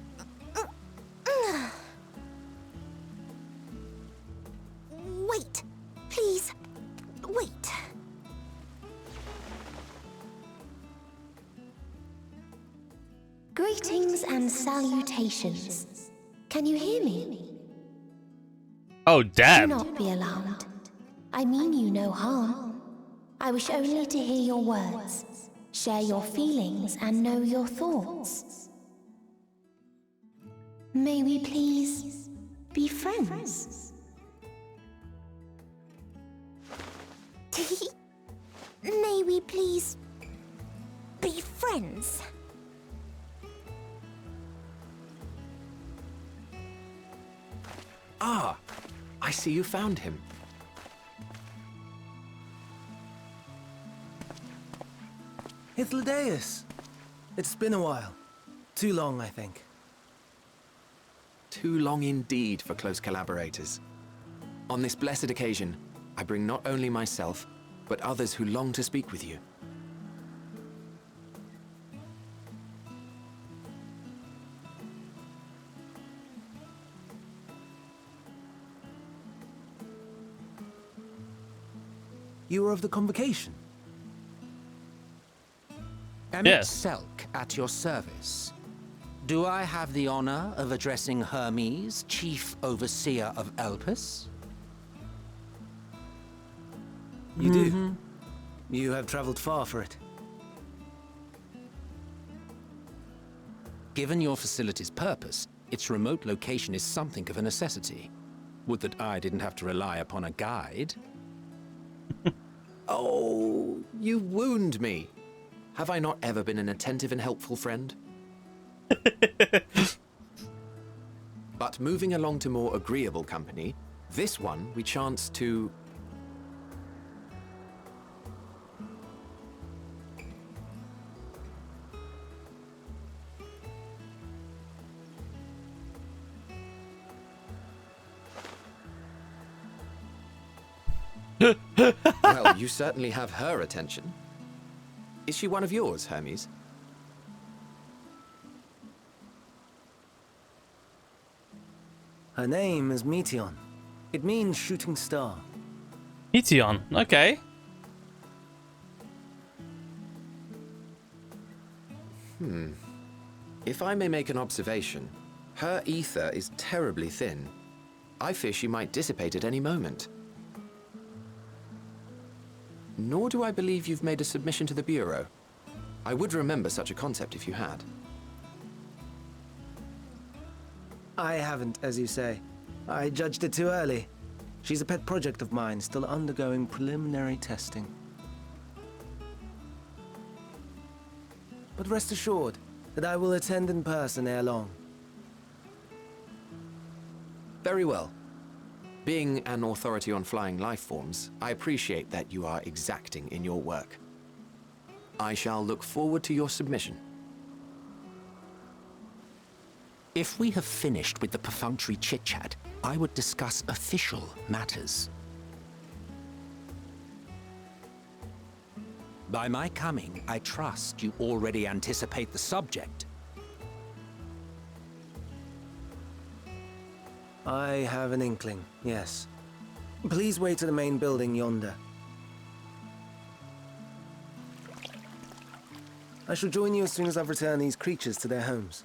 Wait. Please. Wait. Greetings and salutations. Can you hear me? Oh, damn. Do not be alarmed. I mean you no harm. I wish only to hear your words, share your feelings, and know your thoughts. May we please be friends? May we please be friends? Ah, I see you found him. Hythlodaeus. It's been a while. Too long, I think. Too long indeed for close collaborators. On this blessed occasion, I bring not only myself, but others who long to speak with you. You are of the convocation? Emmett Selk at your service. Do I have the honor of addressing Hermes, Chief Overseer of Elpis? You do? You have traveled far for it. Given your facility's purpose, its remote location is something of a necessity. Would that I didn't have to rely upon a guide. Oh, you wound me. Have I not ever been an attentive and helpful friend? But moving along to more agreeable company, this one we chance to... Well, you certainly have her attention. Is she one of yours, Hermes? Her name is Meteon. It means shooting star. Meteon, okay. If I may make an observation, her ether is terribly thin. I fear she might dissipate at any moment. Nor do I believe you've made a submission to the Bureau. I would remember such a concept if you had. I haven't, as you say. I judged it too early. She's a pet project of mine, still undergoing preliminary testing. But rest assured that I will attend in person ere long. Very well. Being an authority on flying life forms, I appreciate that you are exacting in your work. I shall look forward to your submission. If we have finished with the perfunctory chit-chat, I would discuss official matters. By my coming, I trust you already anticipate the subject. I have an inkling, yes. Please wait to the main building yonder. I shall join you as soon as I've returned these creatures to their homes.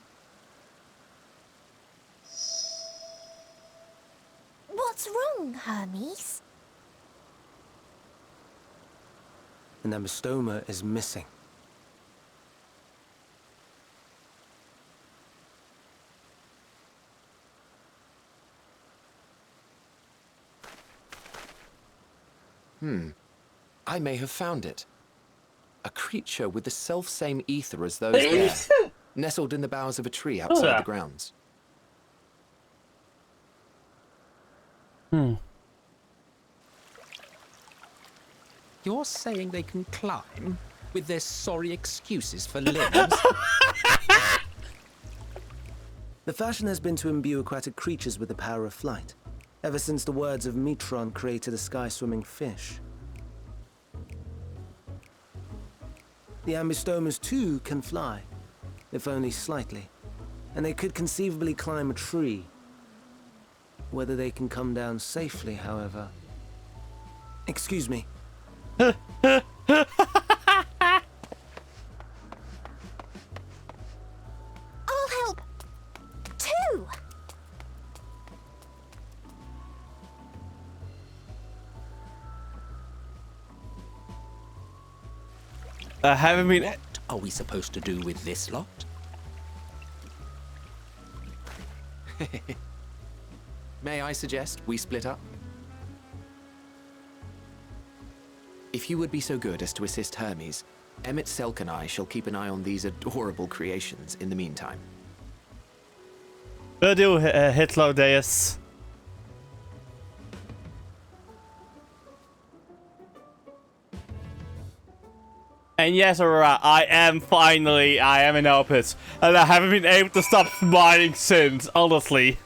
What's wrong, Hermes? An ambystoma is missing. I may have found it. A creature with the self-same ether as those there, nestled in the boughs of a tree outside the grounds. You're saying they can climb with their sorry excuses for limbs? The fashion has been to imbue aquatic creatures with the power of flight, ever since the words of Metron created a sky-swimming fish. The ambystomas too can fly, if only slightly, and they could conceivably climb a tree. Whether they can come down safely, however... Excuse me. I'll help, too! Haven't been... What are we supposed to do with this lot? May I suggest we split up? If you would be so good as to assist Hermes, Emmett Selk and I shall keep an eye on these adorable creations in the meantime. Will do, Hitler Deus. And yes, Aurora, I am in Opus, and I haven't been able to stop smiling since, honestly.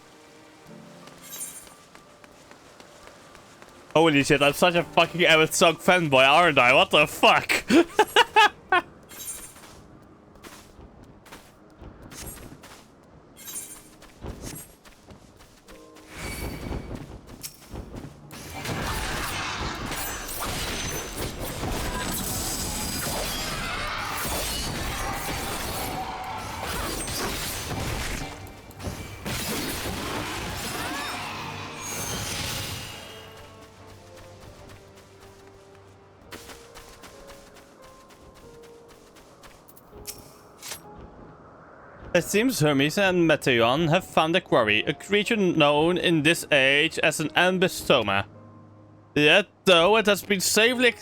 Holy shit, I'm such a fucking Emmett Selk fanboy, aren't I? What the fuck? It seems Hermes and Metaion have found a quarry, a creature known in this age as an ambystoma. Yet, though it has been safely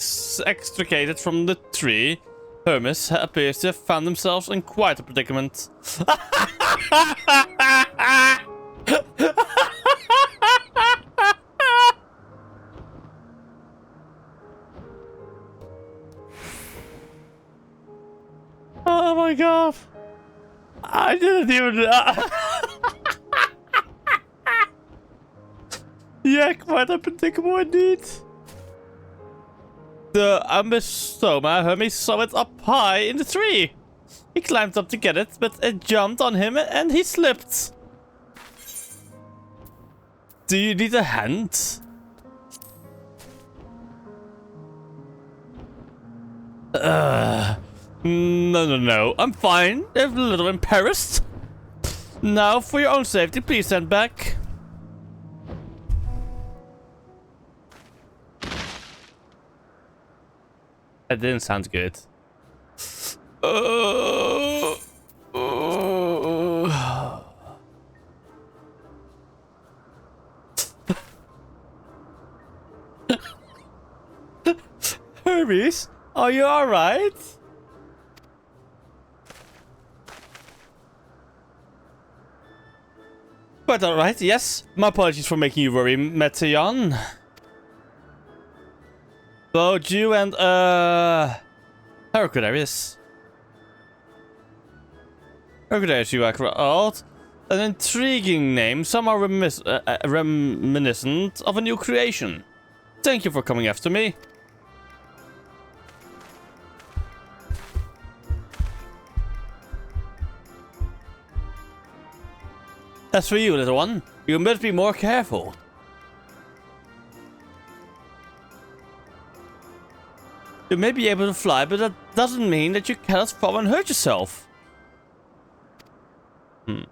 extricated from the tree, Hermes appears to have found themselves in quite a predicament. Oh my god. I didn't even... Yeah, quite a predicable indeed. The ambystoma, Hermes saw it up high in the tree. He climbed up to get it, but it jumped on him and he slipped. Do you need a hand? No. I'm fine. A little embarrassed. Now, for your own safety, please stand back. That didn't sound good. Hermes, are you alright? Quite alright, yes. My apologies for making you worry, Metaion. Both you and, Hercules. Hercules, you are correct. An intriguing name, somehow reminiscent of a new creation. Thank you for coming after me. As for you, little one, you must be more careful. You may be able to fly, but that doesn't mean that you cannot fall and hurt yourself. Oh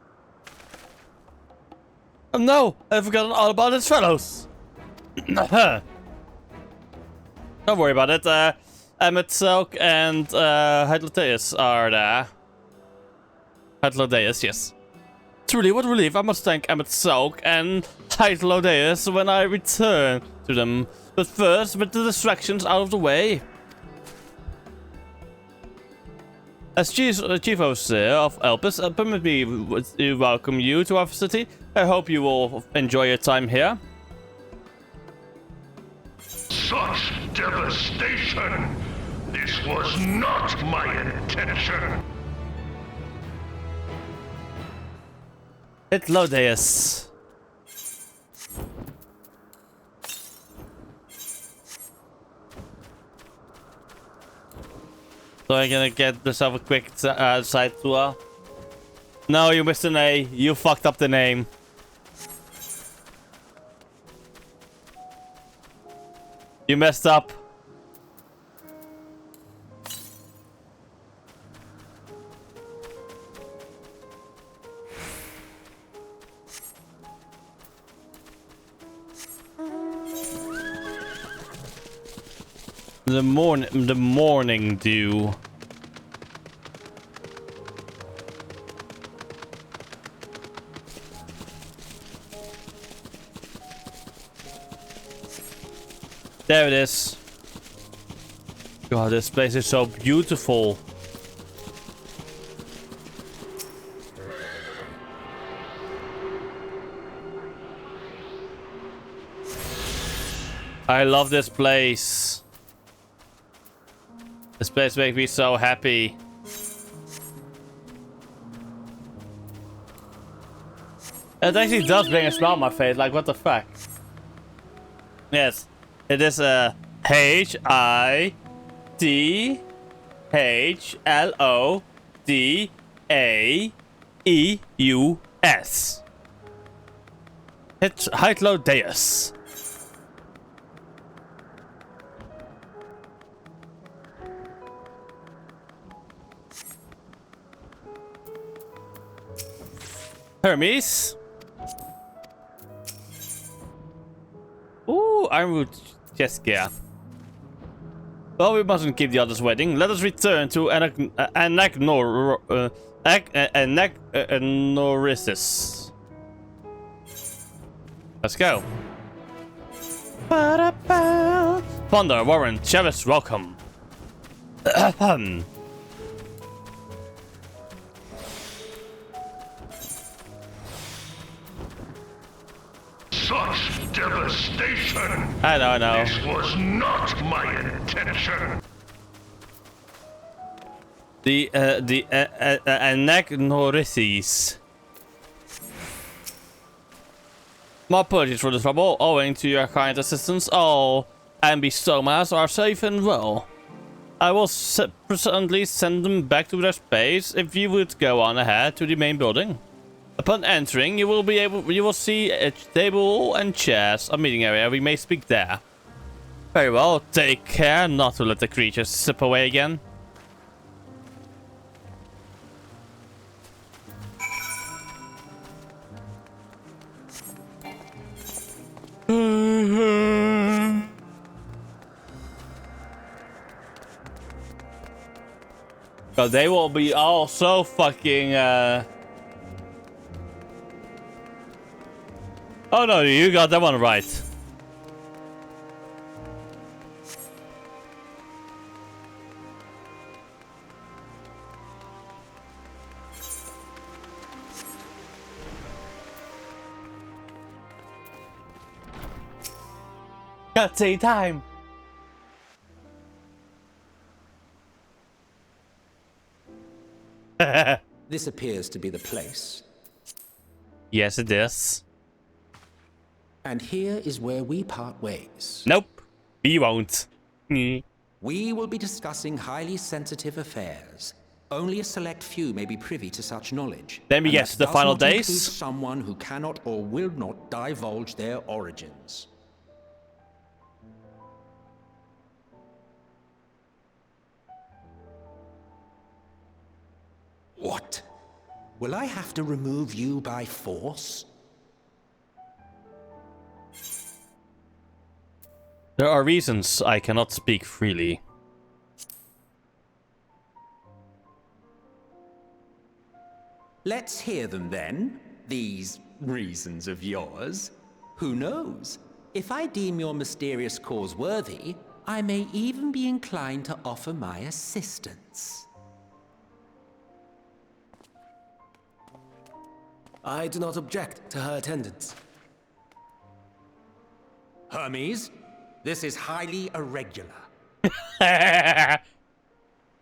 no, I've forgotten all about his fellows. Don't worry about it. MSQ and Hytlodeus are there. Hytlodeus, yes. Truly, what a relief. I must thank MSQ and Hytlodeus when I return to them. But first, with the distractions out of the way. As Chief Overseer of Elpis, permit me to welcome you to our city. I hope you will enjoy your time here. Such devastation! This was not my intention! Hytlodeus. So I'm gonna get myself a quick side tour. No, you missed an A. You fucked up the name. You messed up. The morning dew. There it is. God, this place is so beautiful. I love this place. This place makes me so happy. It actually does bring a smile on my face, like what the fuck. Yes, it is a Hytlodeus. Hytlodeus. Hermes. Ooh, Ironwood chest gear. Well, we mustn't keep the others waiting. Let us return to Norisis. Let's go. Thunder, Warren, Chavis, welcome. Such devastation! I know. This was not my intention! The Norisis. My apologies for the trouble, owing to your kind assistance, all ambistomas are safe and well. I will presently send them back to their space if you would go on ahead to the main building. Upon entering, you will see a table and chairs, a meeting area. We may speak there. Very well, take care not to let the creatures slip away again. But they will be all so fucking Oh no, you got that one right. Cutscene time. This appears to be the place. Yes, it is. And here is where we part ways. Nope, we won't. We will be discussing highly sensitive affairs. Only a select few may be privy to such knowledge. Then we get to the final days. Someone who cannot or will not divulge their origins. What? Will I have to remove you by force? There are reasons I cannot speak freely. Let's hear them then, these reasons of yours. Who knows? If I deem your mysterious cause worthy, I may even be inclined to offer my assistance. I do not object to her attendance. Hermes, this is highly irregular.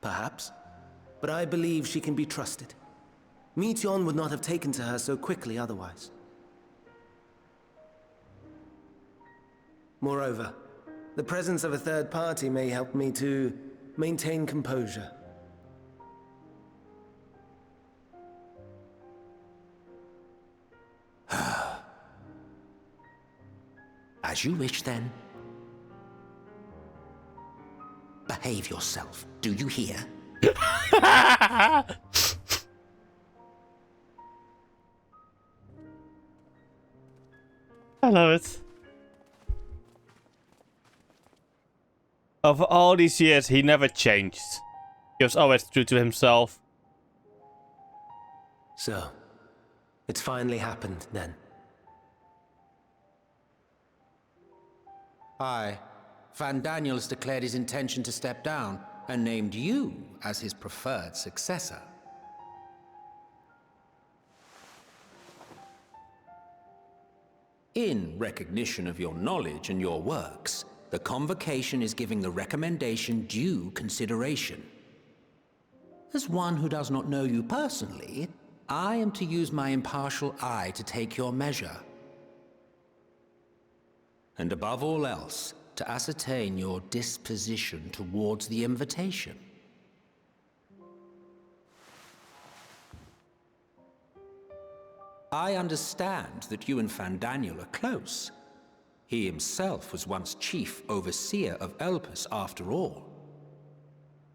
Perhaps, but I believe she can be trusted. Meteion would not have taken to her so quickly otherwise. Moreover, the presence of a third party may help me to maintain composure. As you wish, then. Behave yourself, do you hear? I love it. Over all these years, he never changed. He was always true to himself. So, it's finally happened, then. Aye. Van Daniels declared his intention to step down and named you as his preferred successor. In recognition of your knowledge and your works, the Convocation is giving the recommendation due consideration. As one who does not know you personally, I am to use my impartial eye to take your measure. And above all else, to ascertain your disposition towards the invitation. I understand that you and Fandaniel are close. He himself was once chief overseer of Elpis after all.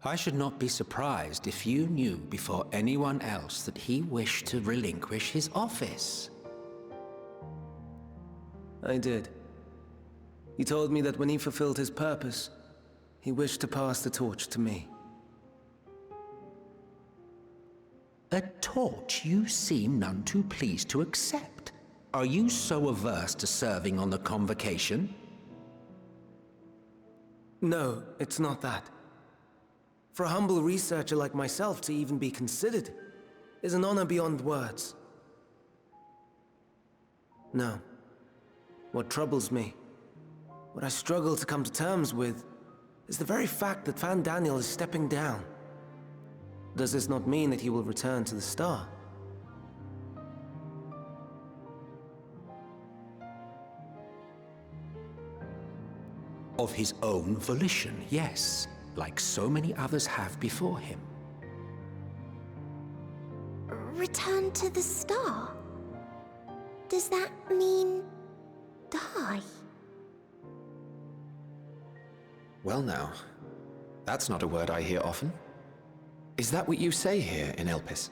I should not be surprised if you knew before anyone else that he wished to relinquish his office. I did. He told me that when he fulfilled his purpose, he wished to pass the torch to me. A torch you seem none too pleased to accept. Are you so averse to serving on the convocation? No, it's not that. For a humble researcher like myself to even be considered is an honor beyond words. No. What troubles me, what I struggle to come to terms with, is the very fact that Fandaniel is stepping down. Does this not mean that he will return to the Star? Of his own volition, yes, like so many others have before him. Return to the Star? Does that mean die? Well now, that's not a word I hear often. Is that what you say here in Elpis?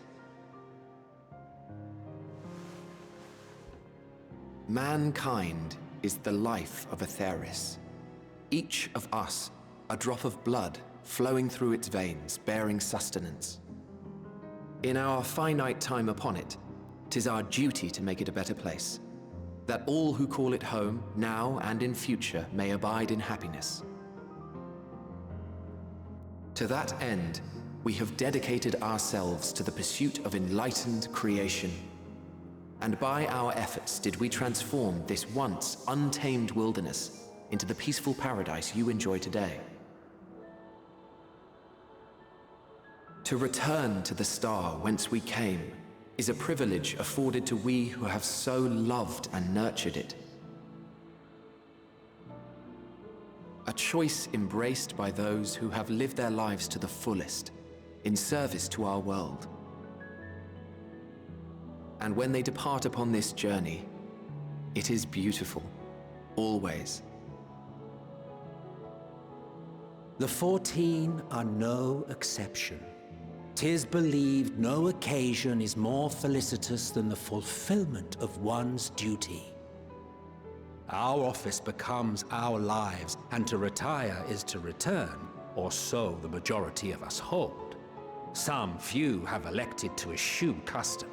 Mankind is the life of Aetheris. Each of us, a drop of blood flowing through its veins, bearing sustenance. In our finite time upon it, 'tis our duty to make it a better place, that all who call it home, now and in future, may abide in happiness. To that end, we have dedicated ourselves to the pursuit of enlightened creation. And by our efforts did we transform this once untamed wilderness into the peaceful paradise you enjoy today. To return to the star whence we came is a privilege afforded to we who have so loved and nurtured it. A choice embraced by those who have lived their lives to the fullest, in service to our world. And when they depart upon this journey, it is beautiful, always. The 14 are no exception. 'Tis believed no occasion is more felicitous than the fulfillment of one's duty. Our office becomes our lives, and to retire is to return, or so the majority of us hold. Some few have elected to eschew custom.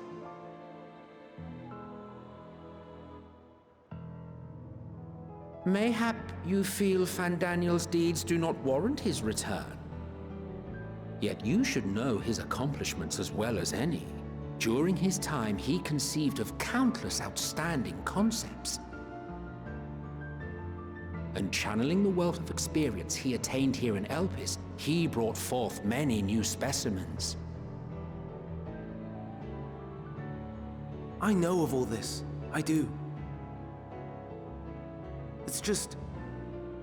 Mayhap you feel Fandaniel's deeds do not warrant his return. Yet you should know his accomplishments as well as any. During his time, he conceived of countless outstanding concepts. And channeling the wealth of experience he attained here in Elpis, he brought forth many new specimens. I know of all this. I do. It's just,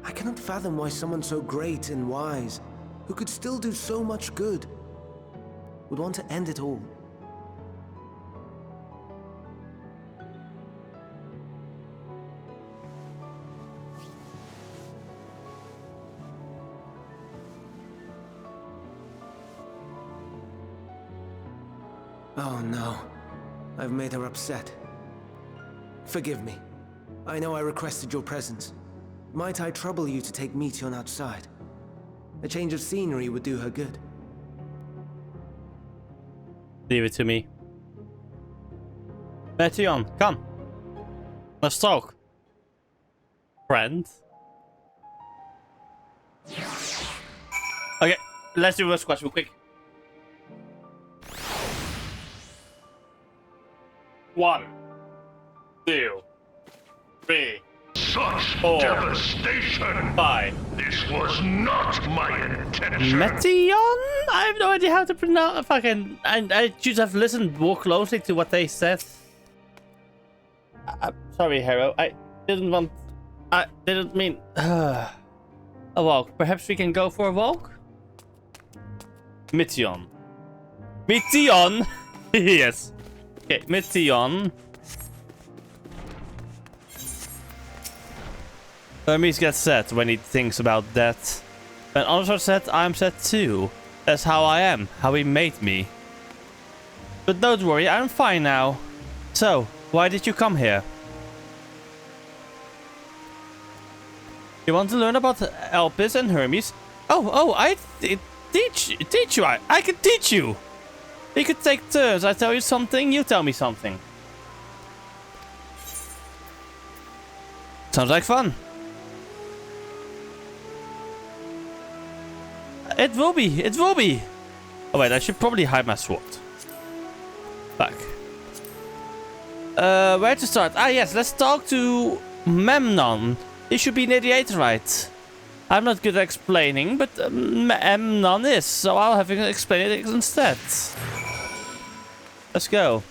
I cannot fathom why someone so great and wise, who could still do so much good, would want to end it all. Oh no, I've made her upset. Forgive me. I know I requested your presence. Might I trouble you to take Meteion outside? A change of scenery would do her good. Leave it to me. Meteion, come. Let's talk. Friend. Okay, let's do this question real quick. 1, 2, 3, Such 4, devastation! 5. This was not my intention! Meteion? I have no idea how to pronounce fucking... I should have listened more closely to what they said. Sorry, Hero. I didn't want... I didn't mean... a walk. Perhaps we can go for a walk? Meteion. Meteion? Yes. Okay, Meteion. Hermes gets sad when he thinks about that. When others are sad, I'm sad too. That's how I am, how he made me. But don't worry, I'm fine now. So, why did you come here? You want to learn about Elpis and Hermes? I teach you. I can teach you. We could take turns. I tell you something, you tell me something. Sounds like fun. It will be. It will be. Oh wait, I should probably hide my sword. Back. Where to start? Ah yes, let's talk to Memnon. He should be near the Aetheryte. I'm not good at explaining, but Memnon is, so I'll have him explain it instead. Let's go.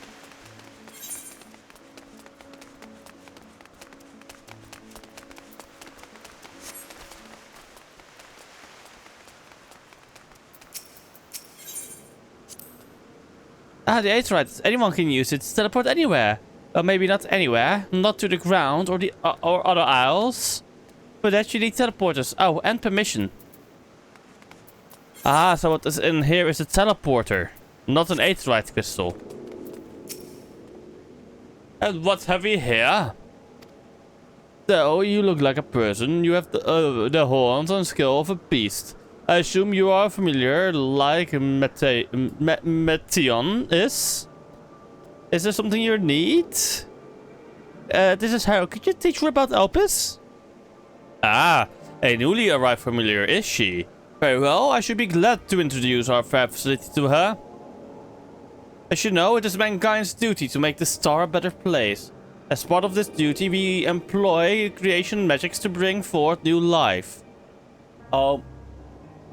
Ah, the Aetheryte. Anyone can use it to teleport anywhere. Or maybe not anywhere. Not to the ground or the or other isles. But actually teleporters. Oh, and permission. Ah, so what is in here is a teleporter. Not an Aetheryte crystal. And what have we here? So, you look like a person. You have the horns and skull of a beast. I assume you are familiar, like Metion is? Is there something you need? This is Harold. Could you teach her about Elpis? Ah, a newly arrived familiar, is she? Very well, I should be glad to introduce our fair facility to her. As you know, it is mankind's duty to make the star a better place. As part of this duty, we employ creation magics to bring forth new life. Oh.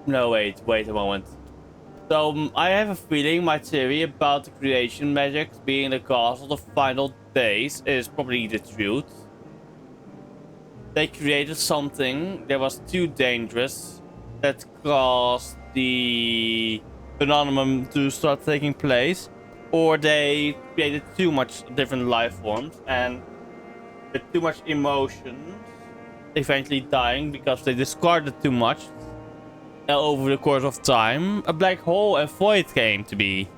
No, wait a moment. So, I have a feeling my theory about the creation magics being the cause of the final days is probably the truth. They created something that was too dangerous that caused the phenomenon to start taking place, or they created too much different life forms and with too much emotions, eventually dying because they discarded too much. Over the course of time, a black hole and void came to be,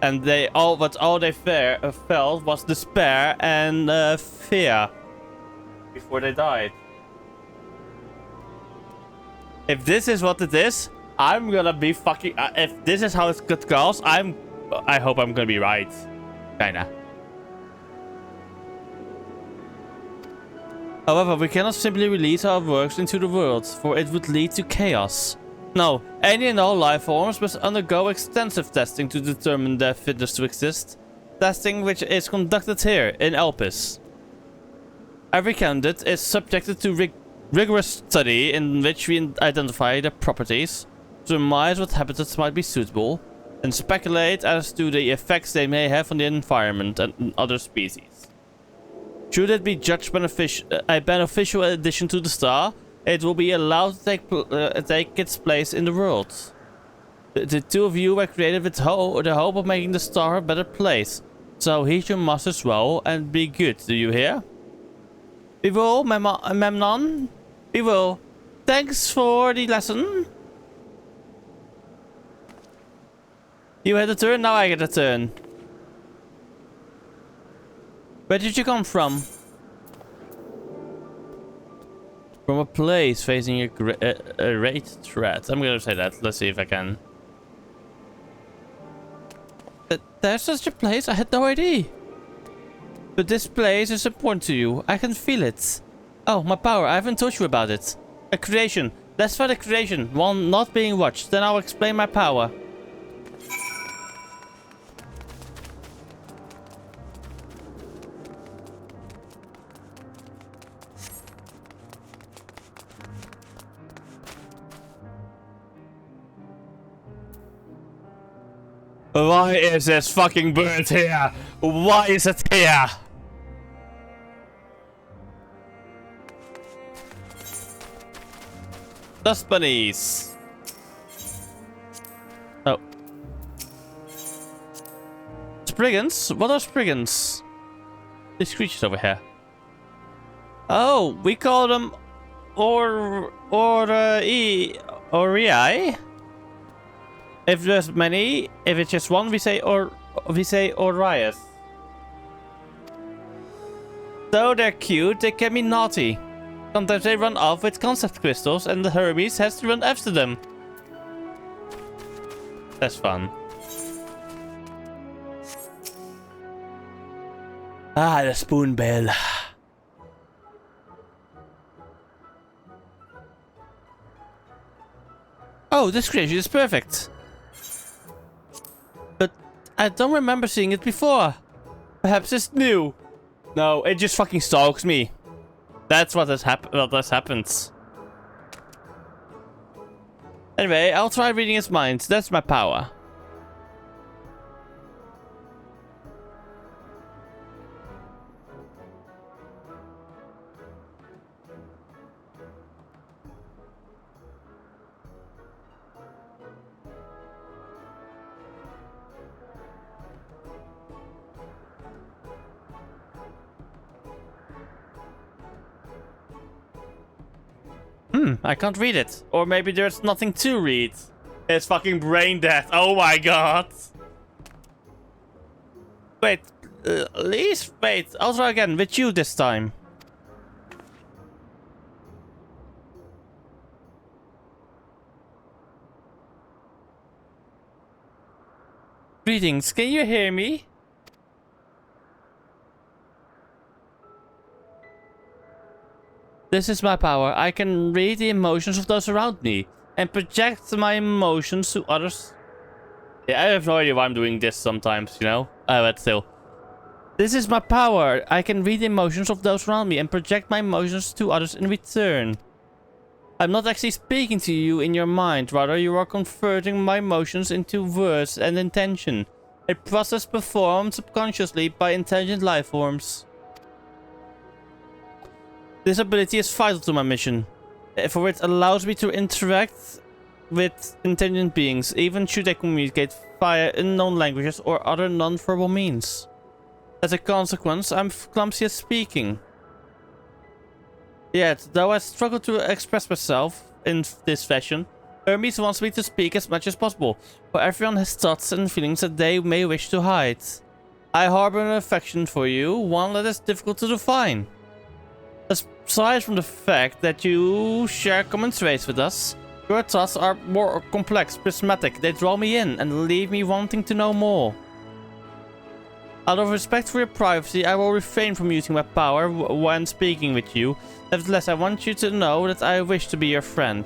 and all they felt was despair and fear before they died. If this is what it is, I'm gonna be fucking. If this is how it goes, I hope I'm gonna be right. Kinda. However, we cannot simply release our works into the world, for it would lead to chaos. No, any and all life forms must undergo extensive testing to determine their fitness to exist. Testing which is conducted here in Elpis. Every candidate is subjected to rigorous study in which we identify their properties, surmise what habitats might be suitable, and speculate as to the effects they may have on the environment and other species. Should it be judged a beneficial addition to the star, it will be allowed to take its place in the world. The two of you were created with the hope of making the star a better place. So heed your masters well and be good, do you hear? We will, Memnon. We will. Thanks for the lesson. You had a turn, now I get a turn. Where did you come from? From a place facing a great threat. I'm gonna say that. Let's see if I can. There's such a place? I had no idea. But this place is important to you. I can feel it. Oh, my power. I haven't told you about it. A creation. Let's find a creation. One not being watched. Then I'll explain my power. Why is this fucking bird here? Why is it here? Dust bunnies. Oh. Spriggans? What are spriggans? These creatures over here. Oh, we call them Orii. If there's many, if it's just one, we say Orias. Though they're cute, they can be naughty. Sometimes they run off with concept crystals and the Hermes has to run after them. That's fun. Ah, the spoon bell. Oh, this creation is perfect. But I don't remember seeing it before. Perhaps it's new. No, it just fucking stalks me. That's what has happened. Anyway, I'll try reading his mind. That's my power. I can't read it. Or maybe there's nothing to read. It's fucking brain death. Oh my god. Wait, please? Wait, I'll try again with you this time. Greetings, can you hear me? This is my power. I can read the emotions of those around me and project my emotions to others. Yeah, I have no idea why I'm doing this sometimes, you know? But still. This is my power. I can read the emotions of those around me and project my emotions to others in return. I'm not actually speaking to you in your mind. Rather, you are converting my emotions into words and intention. A process performed subconsciously by intelligent life forms. This ability is vital to my mission, for it allows me to interact with intelligent beings, even should they communicate via unknown languages or other non-verbal means. As a consequence, I'm clumsy at speaking. Yet, though I struggle to express myself in this fashion, Hermes wants me to speak as much as possible, for everyone has thoughts and feelings that they may wish to hide. I harbor an affection for you, one that is difficult to define. Aside from the fact that you share common traits with us, your thoughts are more complex, prismatic. They draw me in and leave me wanting to know more. Out of respect for your privacy, I will refrain from using my power when speaking with you. Nevertheless, I want you to know that I wish to be your friend.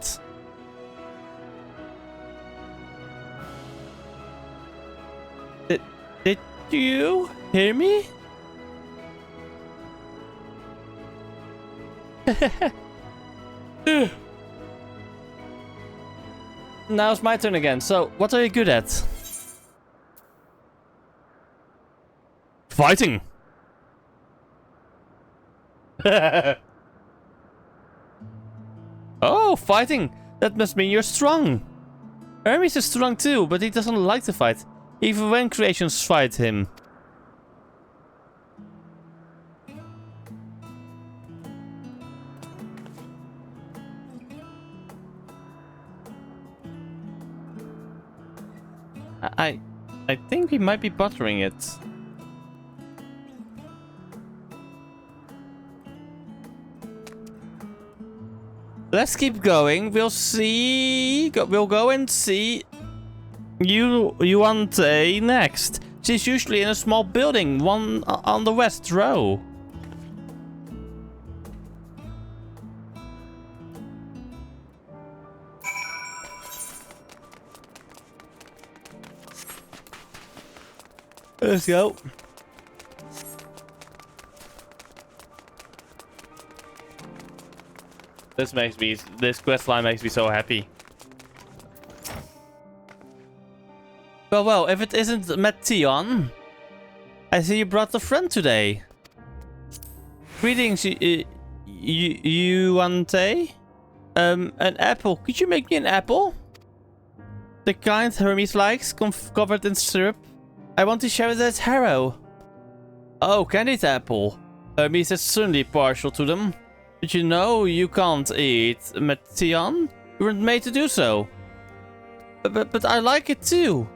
Did you hear me? Now it's my turn again. So, what are you good at? Fighting. Oh, fighting. That must mean you're strong. Hermes is strong too, but he doesn't like to fight, even when creations fight him. I think we might be buttering it. Let's keep going. We'll see. We'll go and see Yuante next. She's usually in a small building, one on the west row. Let's go. This quest line makes me so happy. Well, if it isn't Mettion, I see you brought a friend today. Greetings, Yuante. An apple. Could you make me an apple? The kind Hermes likes, covered in syrup. I want to share it at Harrow. Oh, candied apple. Hermes is certainly partial to them. Did you know you can't eat Mettion? You weren't made to do so. But I like it too.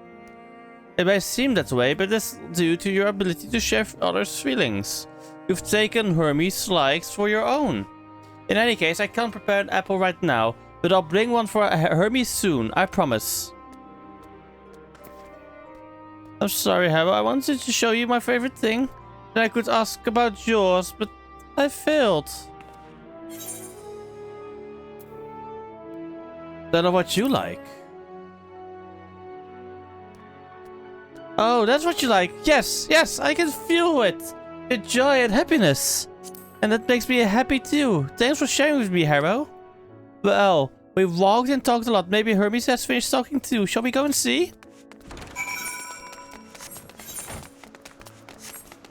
It may seem that way, but that's due to your ability to share others' feelings. You've taken Hermes' likes for your own. In any case, I can't prepare an apple right now, but I'll bring one for Hermes soon, I promise. I'm sorry, Harrow. I wanted to show you my favorite thing. Then I could ask about yours, but I failed. Don't know what you like. Oh, that's what you like. Yes, yes, I can feel it. Your joy and happiness. And that makes me happy too. Thanks for sharing with me, Harrow. Well, we walked and talked a lot. Maybe Hermes has finished talking too. Shall we go and see?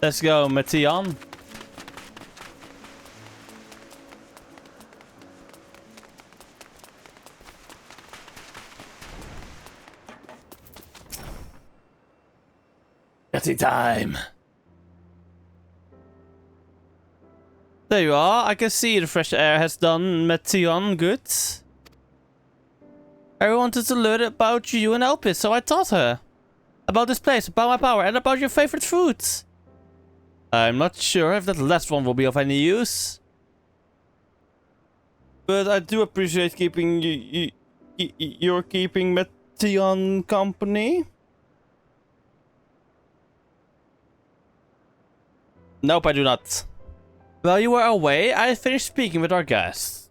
Let's go, Mathion. Getting time. There you are. I can see the fresh air has done Mathion good. I wanted to learn about you and Elpis, so I taught her. About this place, about my power, and about your favorite food. I'm not sure if that last one will be of any use. But I do appreciate keeping you're keeping Mathion company. Nope, I do not. While you were away, I finished speaking with our guests.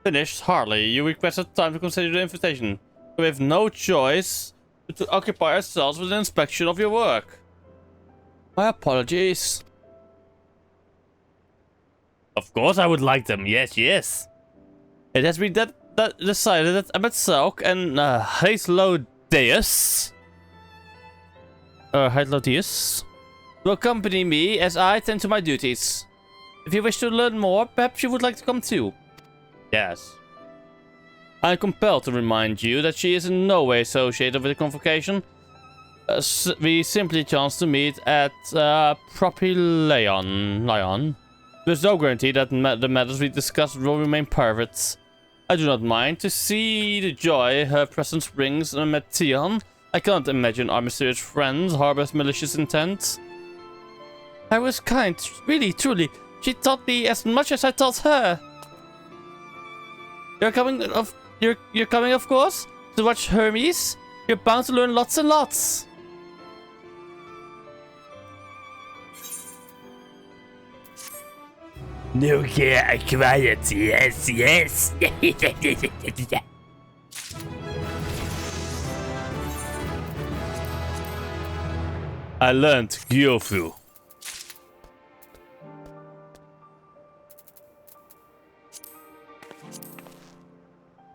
Finished? Hardly. You requested time to consider the invitation. We have no choice but to occupy ourselves with an inspection of your work. My apologies. Of course I would like them. Yes, yes. It has been decided that Emetzelk and Hyslodius will accompany me as I attend to my duties. If you wish to learn more, perhaps you would like to come too. Yes. I am compelled to remind you that she is in no way associated with the convocation. We simply chanced to meet at Propylaeon. There's no guarantee that the matters we discussed will remain private. I do not mind to see the joy her presence brings on Mathion. I can't imagine our mysterious friend harbors malicious intent. I was kind, really, truly. She taught me as much as I taught her. You're coming, of course, to watch Hermes. You're bound to learn lots and lots. No care, quiet. Yes, yes. I learned Gyofu.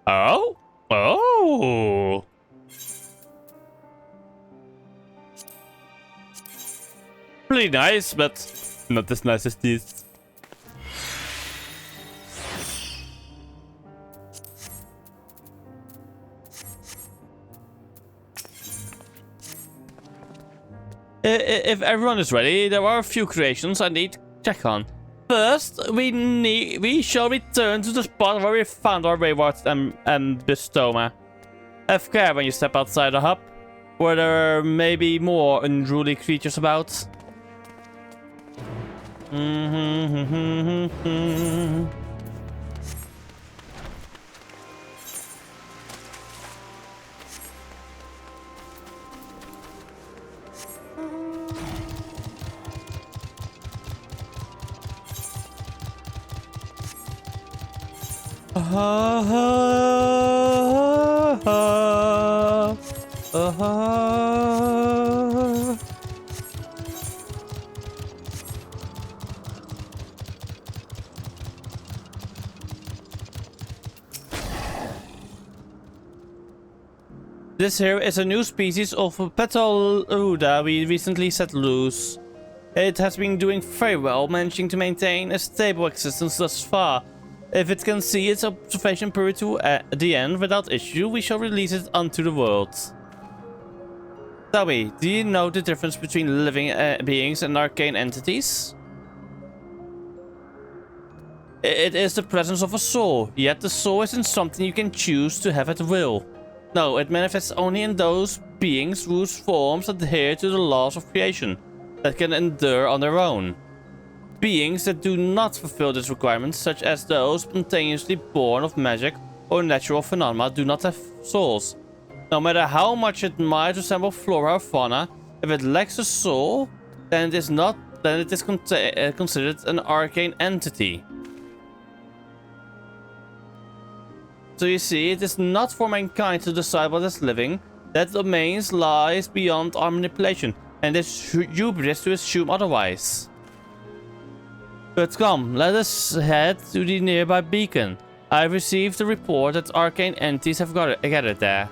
Oh? Oh! Pretty nice, but not as nice as this. If everyone is ready, there are a few creations I need to check on. First, we shall return to the spot where we found our wayward Bestoma. Have care when you step outside the hub, where there may be more unruly creatures about. This here is a new species of Petoluda we recently set loose. It has been doing very well, managing to maintain a stable existence thus far. If it can see its observation period to the end without issue, we shall release it onto the world. Tell me, do you know the difference between living beings and arcane entities? It is the presence of a soul, yet the soul isn't something you can choose to have at will. No, it manifests only in those beings whose forms adhere to the laws of creation, that can endure on their own. Beings that do not fulfill this requirement, such as those spontaneously born of magic or natural phenomena, do not have souls. No matter how much it might resemble flora or fauna, If it lacks a soul, then it is not. Then it is considered an arcane entity. So you see, it is not for mankind to decide what is living. That domain lies beyond our manipulation, and it's hubris to assume otherwise. But come, let us head to the nearby beacon. I've received a report that arcane entities have gathered there.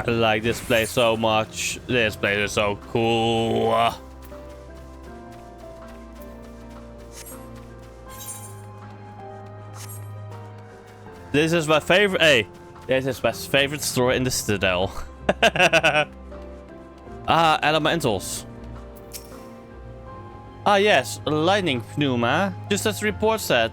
I like this place so much. This place is so cool. This is my favorite. Hey, this is my favorite store in the Citadel. Elementals. Yes, lightning pneuma. Just as the report said.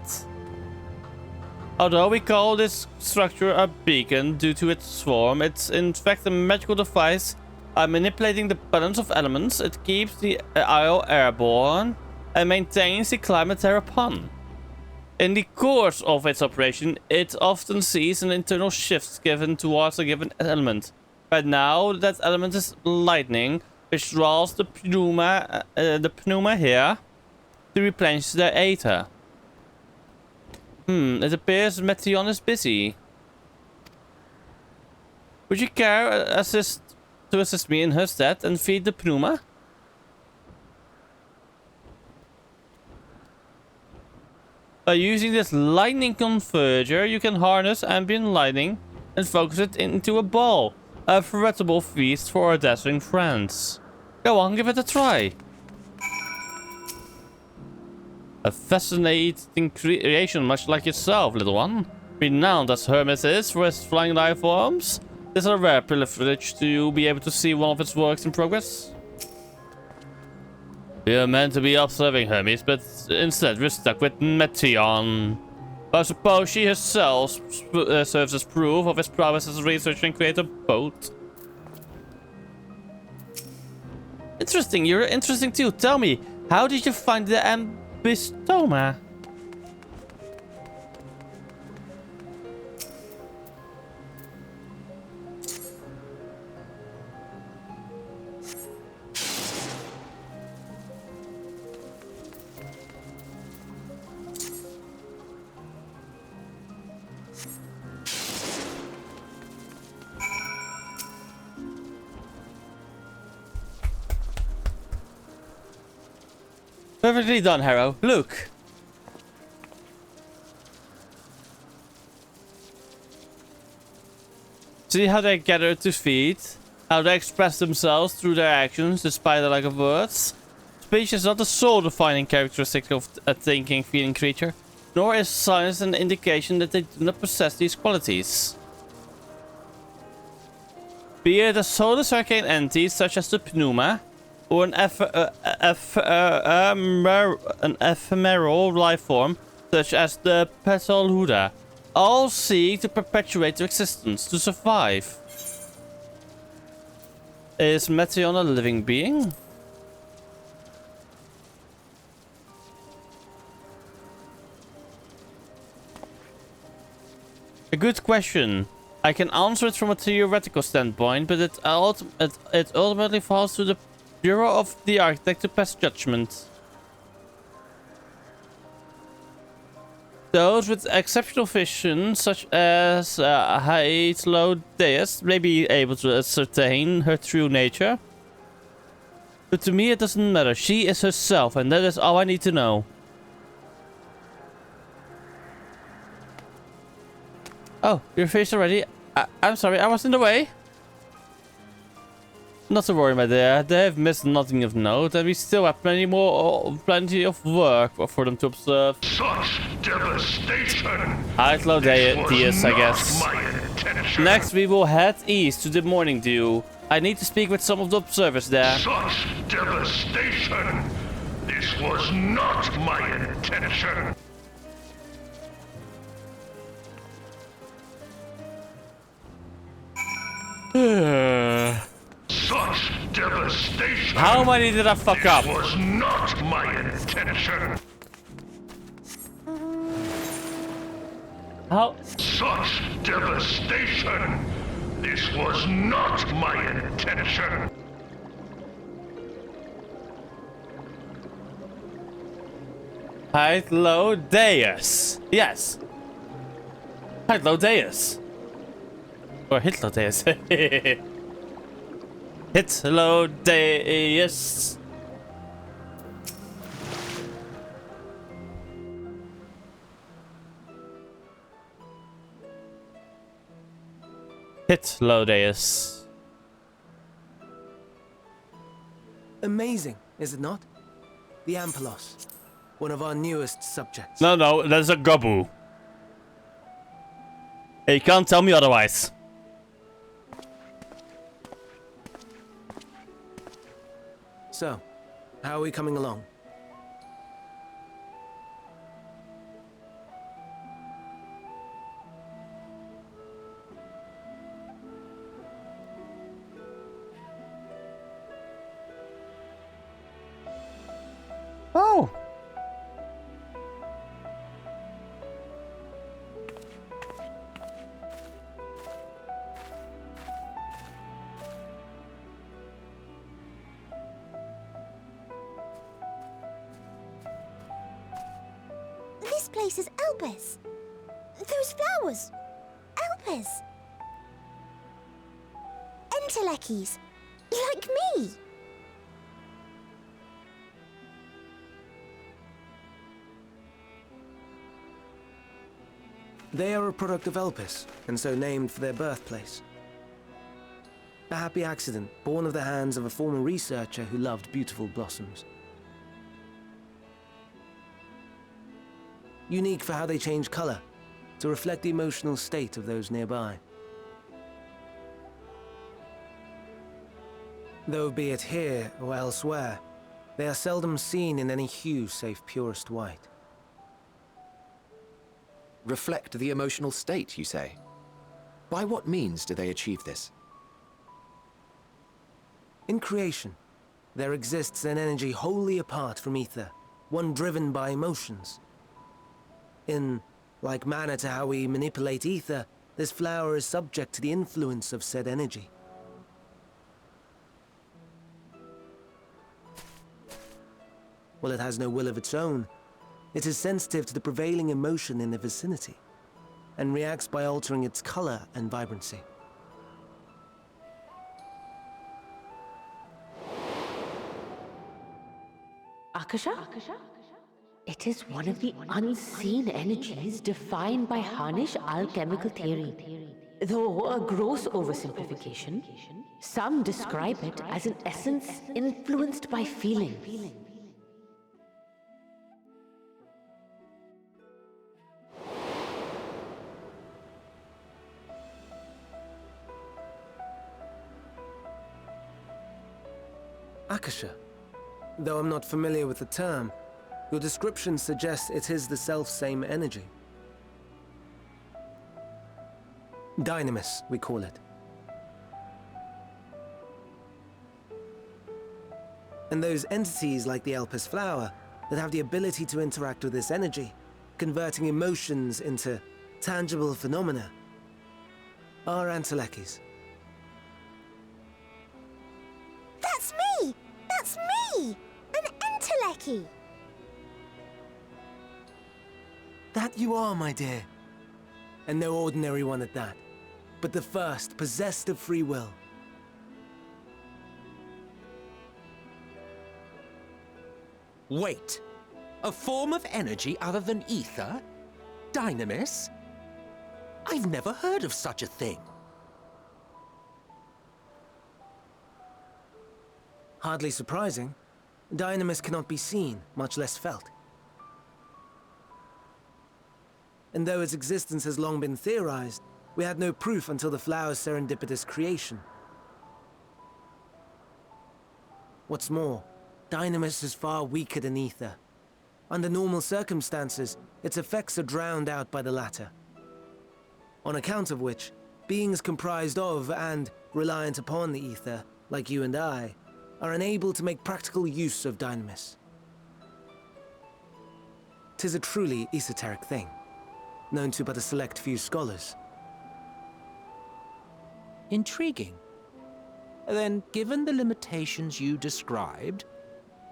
Although we call this structure a beacon due to its form, it's in fact a magical device. Manipulating the balance of elements, it keeps the isle airborne and maintains the climate thereupon. In the course of its operation, it often sees an internal shift given towards a given element. Right now, that element is lightning, which draws the pneuma here to replenish the aether. It appears Meteion is busy. Would you care to assist me in her stead and feed the pneuma? By using this lightning converger, you can harness ambient lightning and focus it into a ball. A veritable feast for our dazzling friends. Go on, give it a try. A fascinating creation, much like yourself, little one. Renowned as Hermes is for his flying life forms, it is a rare privilege to be able to see one of its works in progress. We are meant to be observing Hermes, but instead we're stuck with Meteion. I suppose she herself serves as proof of his prowess as a researcher and creator both. Interesting, you're interesting too. Tell me, how did you find the Bistoma? Perfectly done, Harrow. Look. See how they gather to feed? How they express themselves through their actions despite the lack of words? Speech is not the sole defining characteristic of a thinking, feeling creature, nor is silence an indication that they do not possess these qualities. Be it a soulless arcane entity such as the Pneuma, or an ephemeral life form such as the Petalhuda, all seek to perpetuate their existence, to survive. Is Meteion a living being? A good question. I can answer it from a theoretical standpoint, but it ultimately falls to the Bureau of the Architect to pass judgment. Those with exceptional vision, such as Hytlodeus, may be able to ascertain her true nature. But to me it doesn't matter. She is herself, and that is all I need to know. Oh, you're finished already? I'm sorry, I was in the way. Not to worry, my dear. They have missed nothing of note, and we still have plenty of work for them to observe. Such devastation! Hytlodeus, I guess. Next, we will head east to the Morning Dew. I need to speak with some of the observers there. Such devastation! This was not my intention! devastation! How many did I fuck up? This was not my intention! How? Such devastation! This was not my intention! Hello, Deus. Yes. Hello, Deus. Or Hitler Deus. Hitler Deus. Hitler Deus. Amazing, is it not? The Ampelos, one of our newest subjects. No, there's a Gabu. Hey, you can't tell me otherwise. So, how are we coming along? Oh. This place is Elpis. Those flowers. Elpis. Entelekis. Like me. They are a product of Elpis, and so named for their birthplace. A happy accident, born of the hands of a former researcher who loved beautiful blossoms. Unique for how they change color, to reflect the emotional state of those nearby. Though be it here or elsewhere, they are seldom seen in any hue save purest white. Reflect the emotional state, you say? By what means do they achieve this? In creation, there exists an energy wholly apart from ether, one driven by emotions. In like manner to how we manipulate ether, this flower is subject to the influence of said energy. While it has no will of its own, it is sensitive to the prevailing emotion in the vicinity, and reacts by altering its color and vibrancy. Akasha? It is one of the unseen energies defined by Harnish alchemical theory. Though a gross oversimplification, some describe it as an essence influenced by feelings. Akasha. Though I'm not familiar with the term, your description suggests it is the self-same energy. Dynamis, we call it. And those entities like the Elpis flower that have the ability to interact with this energy, converting emotions into tangible phenomena, are Entelekis. That's me! That's me! An Enteleki! That you are, my dear. And no ordinary one at that, but the first possessed of free will. Wait. A form of energy other than ether? Dynamis? I've never heard of such a thing. Hardly surprising. Dynamis cannot be seen, much less felt. And though its existence has long been theorized, we had no proof until the flower's serendipitous creation. What's more, Dynamis is far weaker than ether. Under normal circumstances, its effects are drowned out by the latter. On account of which, beings comprised of and reliant upon the ether, like you and I, are unable to make practical use of dynamis. 'Tis a truly esoteric thing, known to but a select few scholars. Intriguing. Then, given the limitations you described,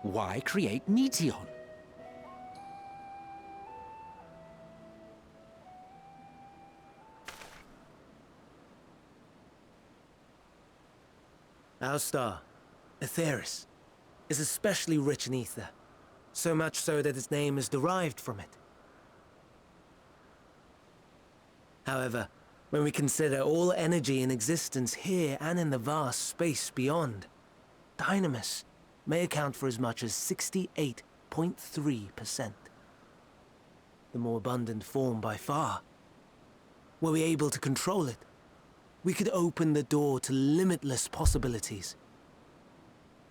why create Meteon? Our star, Aetheris, is especially rich in ether, so much so that its name is derived from it. However, when we consider all energy in existence here and in the vast space beyond, dynamis may account for as much as 68.3%. The more abundant form by far. Were we able to control it, we could open the door to limitless possibilities.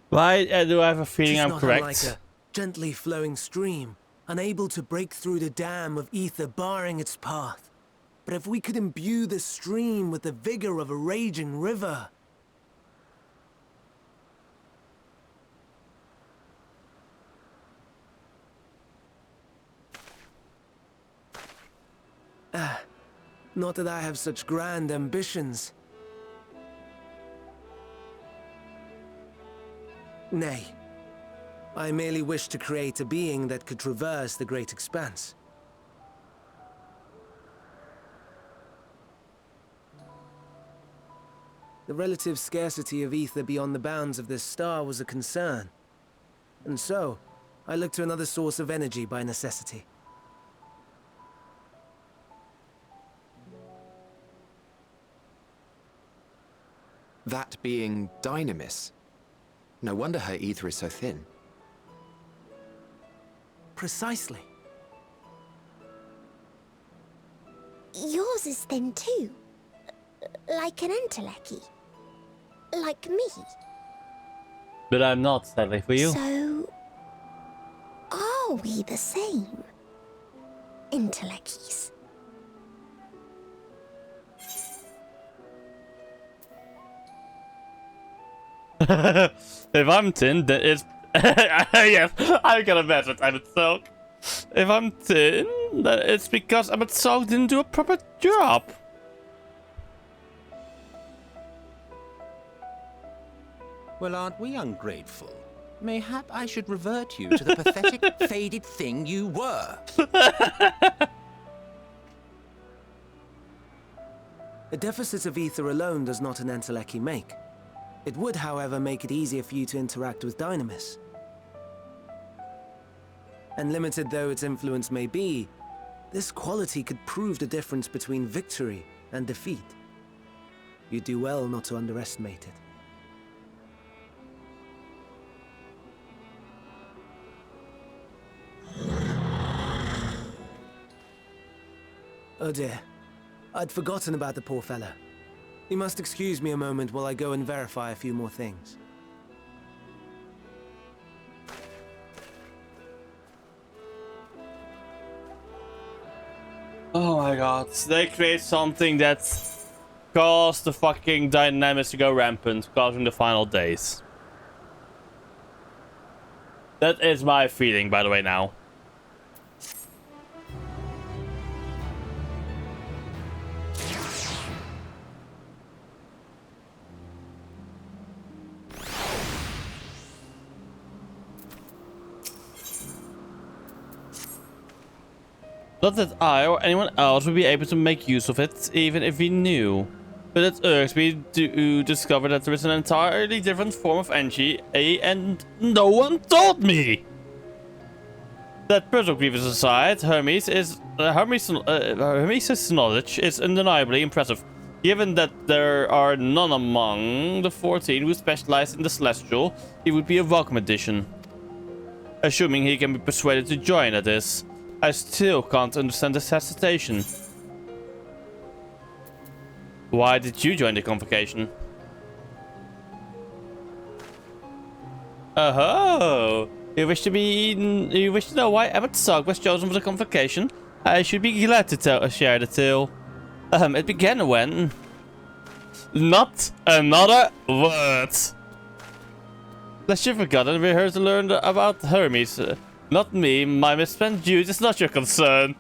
Why do I have a feeling It's I'm not correct? unlike a gently flowing stream, unable to break through the dam of ether barring its path. But if we could imbue the stream with the vigor of a raging river... Not that I have such grand ambitions. Nay. I merely wish to create a being that could traverse the great expanse. The relative scarcity of ether beyond the bounds of this star was a concern. And so, I looked to another source of energy by necessity. That being Dynamis. No wonder her ether is so thin. Precisely. Yours is thin too. Like an entelechy. Like me. But I'm not, sadly for you. So... are we the same? Entelecchies. If I'm thin, then it's... yes, I can imagine I'm a soak. If I'm thin, then it's because I'm a soak didn't do a proper job. Well, aren't we ungrateful? Mayhap I should revert you to the pathetic, faded thing you were. A deficit of ether alone does not an entelechy make. It would, however, make it easier for you to interact with Dynamis. And limited though its influence may be, this quality could prove the difference between victory and defeat. You do well not to underestimate it. Oh dear. I'd forgotten about the poor fella. You must excuse me a moment while I go and verify a few more things. Oh my god. They create something that's caused the fucking dynamics to go rampant, causing the final days. That is my feeling, by the way, now. Not that I or anyone else would be able to make use of it, even if we knew. But it irks me to discover that there is an entirely different form of energy, and no one told me! That Puzzle Grievous aside, Hermes' knowledge is undeniably impressive, given that there are none among the 14 who specialize in the Celestial. He would be a welcome addition. Assuming he can be persuaded to join, that is. I still can't understand this hesitation. Why did you join the convocation? Oh, you wish to know why Abbot Sog was chosen for the convocation? I should be glad to share the tale. It began when... Not another word. Lest you've forgotten, we're here to learn about Hermes. Not me. My misspent youth is not your concern.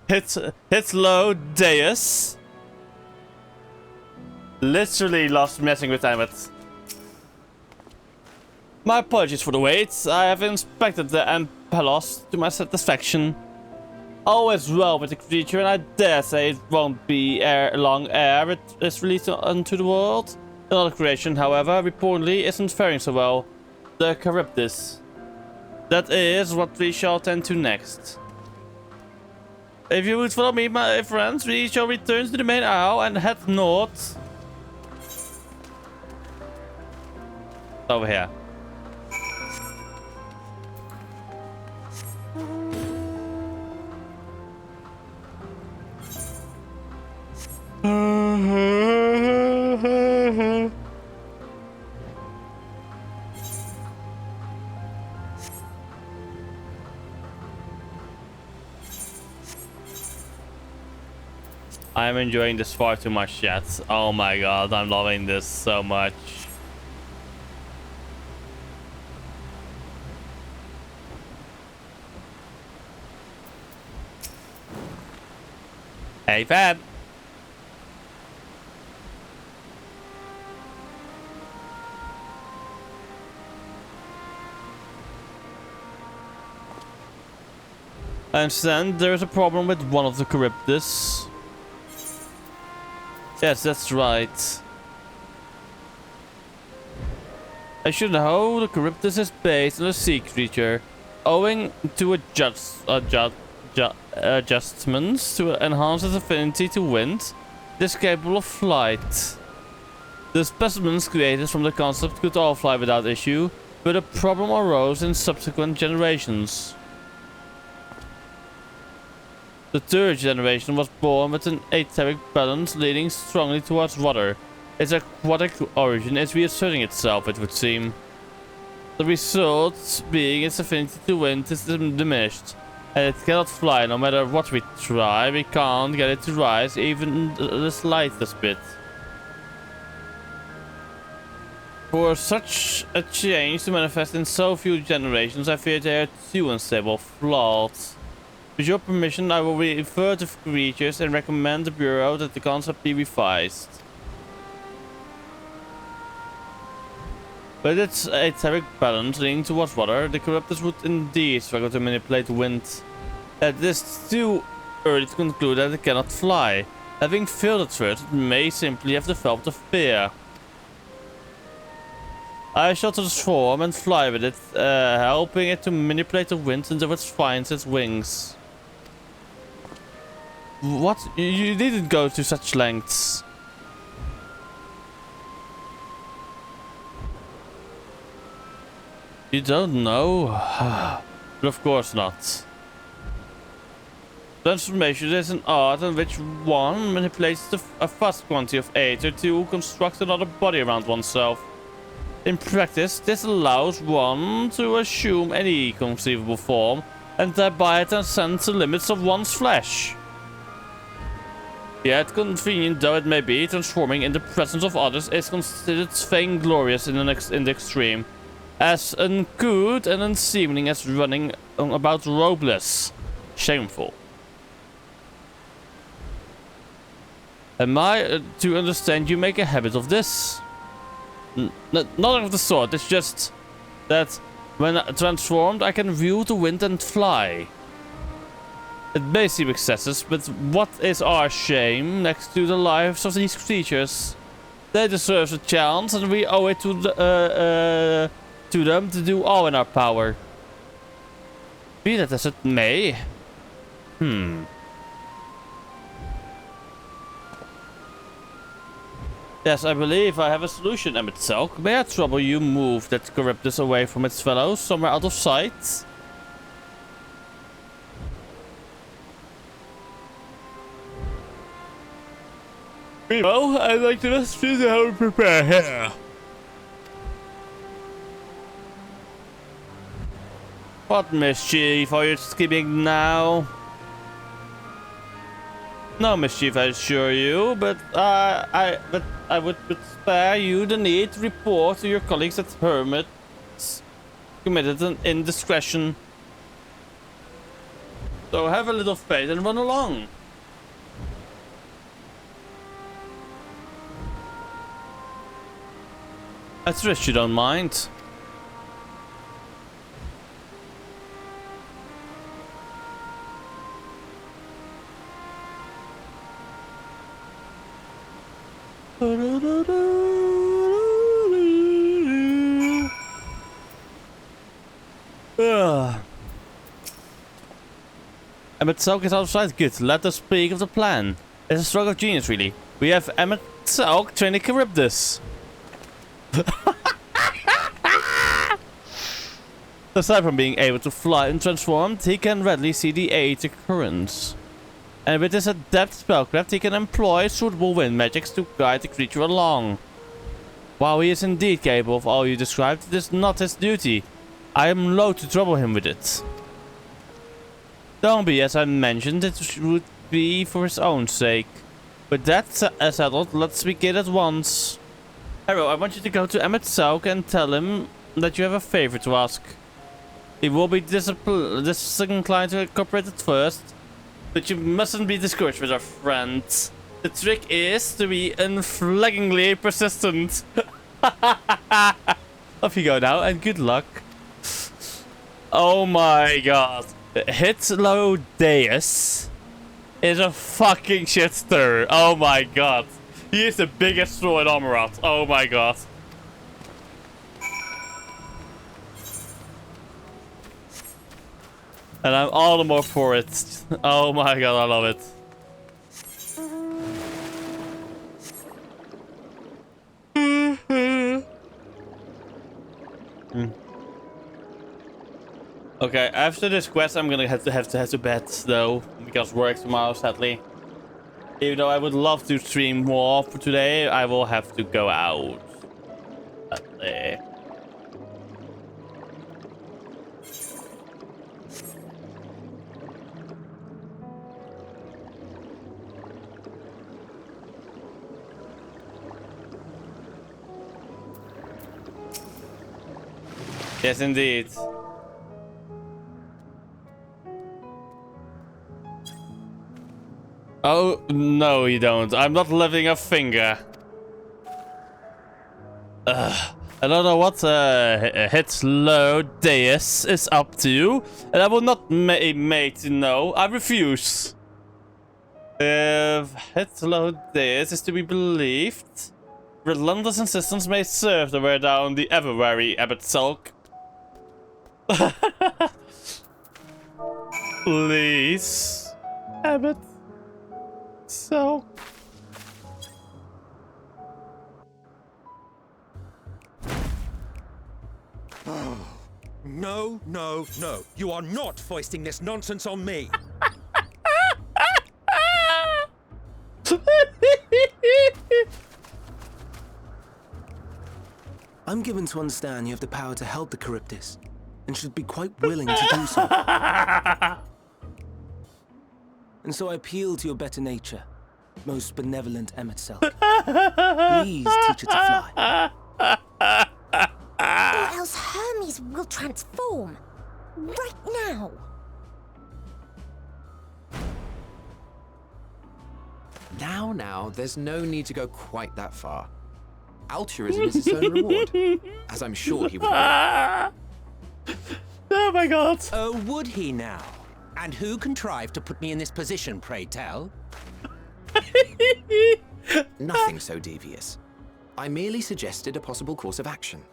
Hits low, Deus. Literally lost messing with Emmet. My apologies for the wait. I have inspected the Empelos to my satisfaction. All is well with the creature, and I dare say it won't be long ere it is released onto the world. Another creation, however, reportedly isn't faring so well. The Charybdis. That is what we shall tend to next. If you would follow me, my friends, we shall return to the main isle and head north. Over here. I'm enjoying this far too much yet. Oh my god, I'm loving this so much. Hey, Fab. I understand there is a problem with one of the Charybdis. Yes, that's right. I should know the Charybdis is based on a sea creature. Owing to adjustments to enhance its affinity to wind, it is capable of flight. The specimens created from the concept could all fly without issue, but a problem arose in subsequent generations. The third generation was born with an etheric balance leaning strongly towards water. Its aquatic origin is reasserting itself, it would seem. The result being its affinity to wind is diminished, and it cannot fly no matter what we try. We can't get it to rise even the slightest bit. For such a change to manifest in so few generations, I fear they are too unstable, flawed. With your permission, I will refer to creatures and recommend the Bureau that the concept be revised. With its etheric balance leaning towards water, the Charybdis would indeed struggle to manipulate wind. It is too early to conclude that it cannot fly. Having failed at first, it may simply have developed a fear. I shall transform and fly with it, helping it to manipulate the wind until it finds its wings. What? You didn't go to such lengths. You don't know? But of course not. Transformation is an art in which one manipulates a vast quantity of aether to construct another body around oneself. In practice, this allows one to assume any conceivable form and thereby transcend the limits of one's flesh. Yet, convenient though it may be, transforming in the presence of others is considered vainglorious in the extreme, as uncouth and unseemly as running about robeless. Shameful. Am I to understand you make a habit of this? Nothing of the sort, it's just that when transformed I can view the wind and fly. It may seem excessive, but what is our shame next to the lives of these creatures? They deserve a chance, and we owe it to them to do all in our power. Be that as it may. Yes, I believe I have a solution, Emmet Selk. May I trouble you move that Charybdis away from its fellows, somewhere out of sight? Well, I'd like to just see how we prepare here. What mischief are you scheming now? No mischief, I assure you, but I would spare you the need to report to your colleagues that hermits committed an indiscretion. So have a little faith and run along. I trust you don't mind. Emmett Selk is outside. Good. Let us speak of the plan. It's a stroke of genius, really. We have Emmett Selk training Charybdis. Aside from being able to fly and transform, he can readily see the age currents. And with his adept spellcraft, he can employ suitable wind magics to guide the creature along. While he is indeed capable of all you described, it is not his duty. I am loath to trouble him with it. Don't be, as I mentioned, it would be for his own sake. With that settled, let's begin at once. Harrow, I want you to go to Emmett Selk and tell him that you have a favor to ask. He will be disinclined to cooperate at first, but you mustn't be discouraged with our friend. The trick is to be unflaggingly persistent. Off you go now, and good luck. Oh my god. Hitlodeus is a fucking shitster. Oh my god. He is the biggest troll in Amarat. Oh my god. And I'm all the more for it. Oh my god, I love it. Okay, after this quest, I'm gonna have to head to bed though, because work tomorrow, sadly. Even though I would love to stream more for today, I will have to go out. Sadly. Yes, indeed. Oh, no, you don't. I'm not lifting a finger. I don't know what Hitlodeus is up to, and I will not be made to know. I refuse. If Hitlodeus is to be believed, relentless insistence may serve to wear down the ever-wary Emmett Selk. Please, Emmett Selk. No, no, no. You are not foisting this nonsense on me. I'm given to understand you have the power to help the Charybdis, and should be quite willing to do so. And so I appeal to your better nature, most benevolent Emmett Selk. Please teach it to fly. Or else Hermes will transform. Right now. Now, there's no need to go quite that far. Altruism is its own reward, as I'm sure he would. Oh my god. Oh, would he now? And who contrived to put me in this position, pray tell? Nothing so devious. I merely suggested a possible course of action.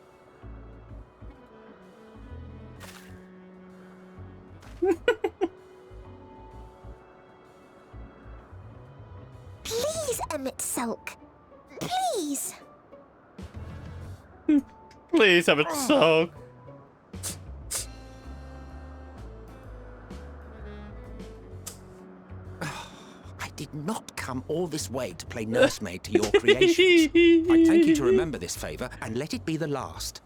Please, Emmett Selk. Please. Please, Emmett Selk. I did not come all this way to play nursemaid to your creations. I thank you to remember this favor and let it be the last.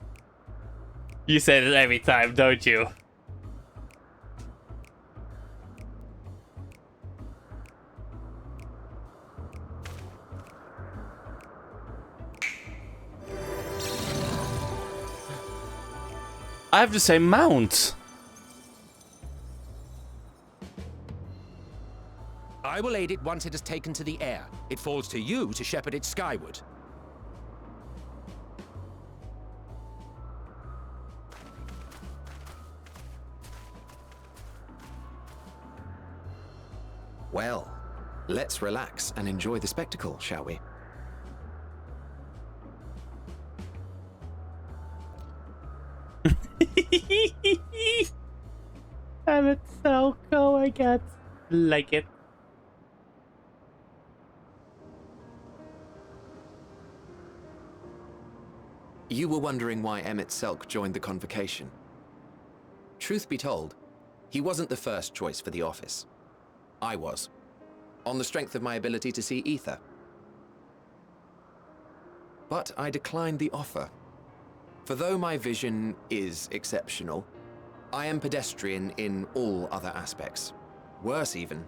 You say it every time, don't you? I have the same mount. I will aid it once it has taken to the air. It falls to you to shepherd it skyward. Well, let's relax and enjoy the spectacle, shall we? And it's so cool, I get like it. You were wondering why Emmett Selk joined the convocation. Truth be told, he wasn't the first choice for the office. I was, on the strength of my ability to see ether. But I declined the offer. For though my vision is exceptional, I am pedestrian in all other aspects. Worse even.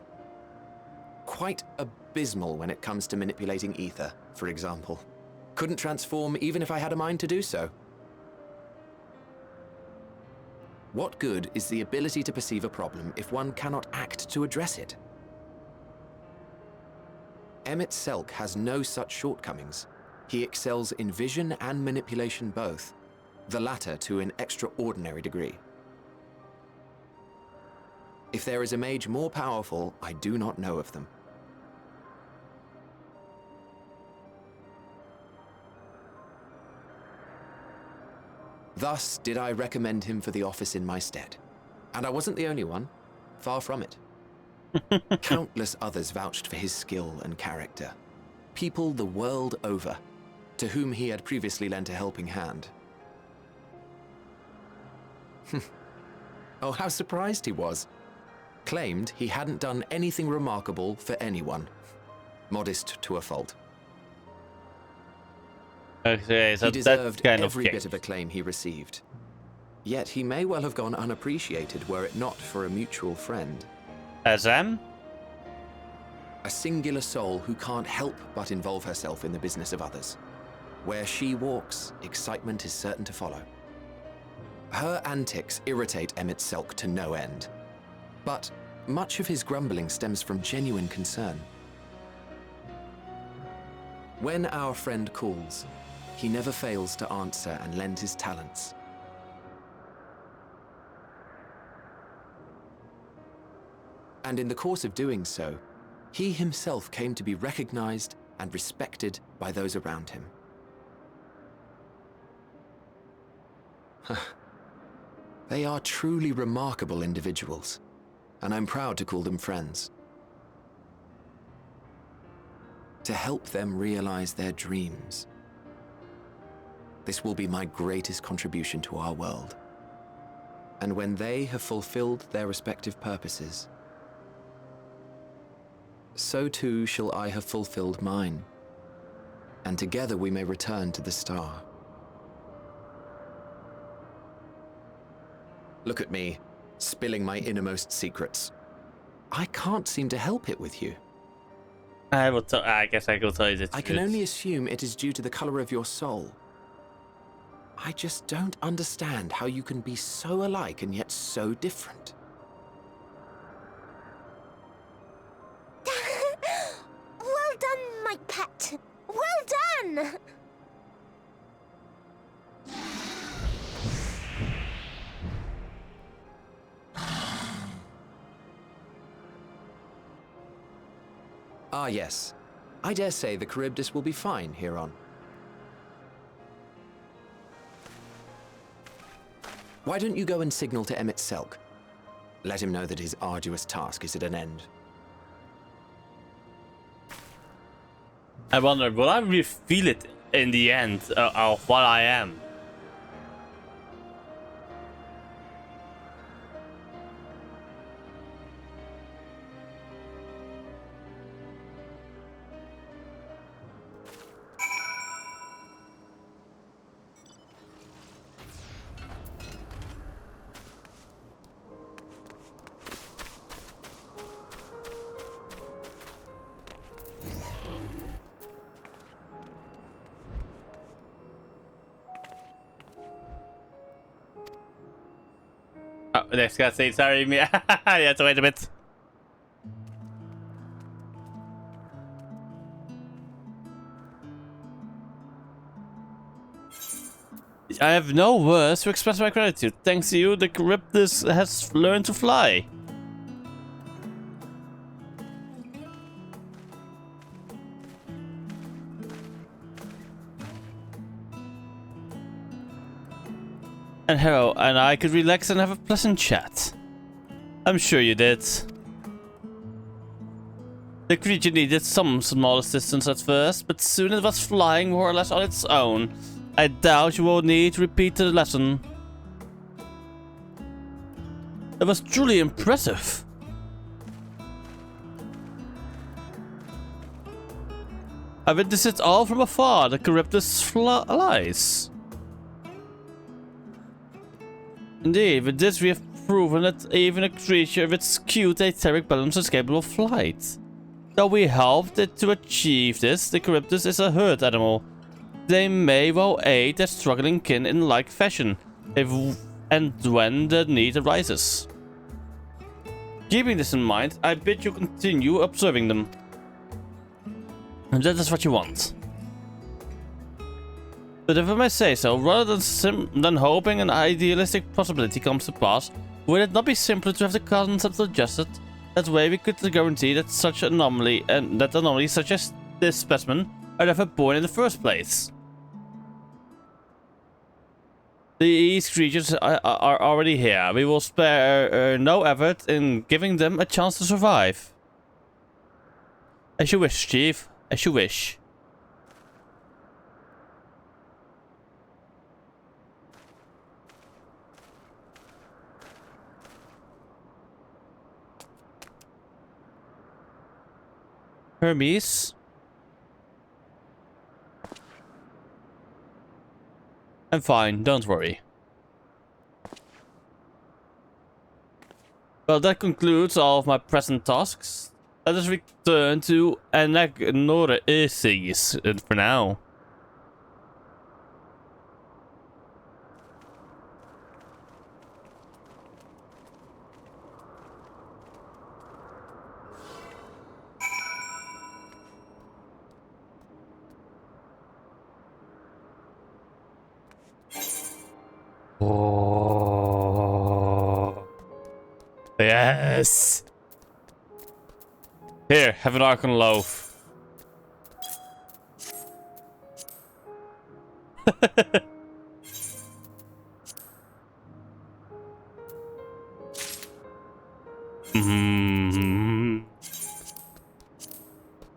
Quite abysmal when it comes to manipulating ether, for example. Couldn't transform even if I had a mind to do so. What good is the ability to perceive a problem if one cannot act to address it? Emmett Selk has no such shortcomings. He excels in vision and manipulation both, the latter to an extraordinary degree. If there is a mage more powerful, I do not know of them. Thus did I recommend him for the office in my stead. And I wasn't the only one. Far from it. Countless others vouched for his skill and character. People the world over, to whom he had previously lent a helping hand. Oh, how surprised he was. Claimed he hadn't done anything remarkable for anyone. Modest to a fault. Okay, so he deserved kind every bit of acclaim he received. Yet he may well have gone unappreciated were it not for a mutual friend. SM? A singular soul who can't help but involve herself in the business of others. Where she walks, excitement is certain to follow. Her antics irritate Emmett Selk to no end. But much of his grumbling stems from genuine concern. When our friend calls, he never fails to answer and lend his talents. And in the course of doing so, he himself came to be recognized and respected by those around him. They are truly remarkable individuals, and I'm proud to call them friends. To help them realize their dreams. This will be my greatest contribution to our world. And when they have fulfilled their respective purposes, so too shall I have fulfilled mine, and together we may return to the star. Look at me, spilling my innermost secrets. I can't seem to help it with you. I guess I will tell you the truth. I can only assume it is due to the color of your soul. I just don't understand how you can be so alike and yet so different. Well done, my pet. Well done! Ah, yes. I dare say the Charybdis will be fine here on. Why don't you go and signal to Emmett Selk? Let him know that his arduous task is at an end. I wonder, will I really feel it in the end of what I am? Next guy say sorry me. Yeah, so wait a bit. I have no words to express my gratitude. Thanks to you, the Charybdis has learned to fly. And Hero and I could relax and have a pleasant chat. I'm sure you did. The creature needed some small assistance at first, but soon it was flying more or less on its own. I doubt you will need to repeat the lesson. It was truly impressive. I witnessed it all from afar. The Charybdis flies. Indeed, with this we have proven that even a creature with skewed etheric balance is capable of flight. Though we helped it to achieve this, the Charybdis is a herd animal. They may well aid their struggling kin in like fashion, if and when the need arises. Keeping this in mind, I bid you continue observing them. And that is what you want. But if I may say so, rather than hoping an idealistic possibility comes to pass, would it not be simpler to have the concept adjusted? That way we could guarantee that such anomaly and that anomalies such as this specimen are never born in the first place. These creatures are already here. We will spare no effort in giving them a chance to survive. As you wish, Chief. As you wish. Hermes. I'm fine, don't worry. Well, that concludes all of my present tasks. Let us return to Anagnoresis for now. Oh. Yes. Here, have an Archon loaf.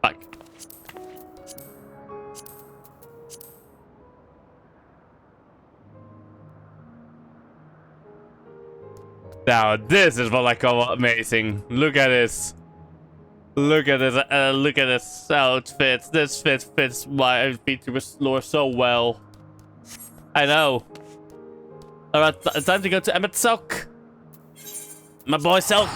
Fuck. Now this is what I call amazing. Look at this. Look at this. Look at this outfit. This fits my VTuber lore so well. I know. Alright, time to go to Emmett Silk. My boy Silk.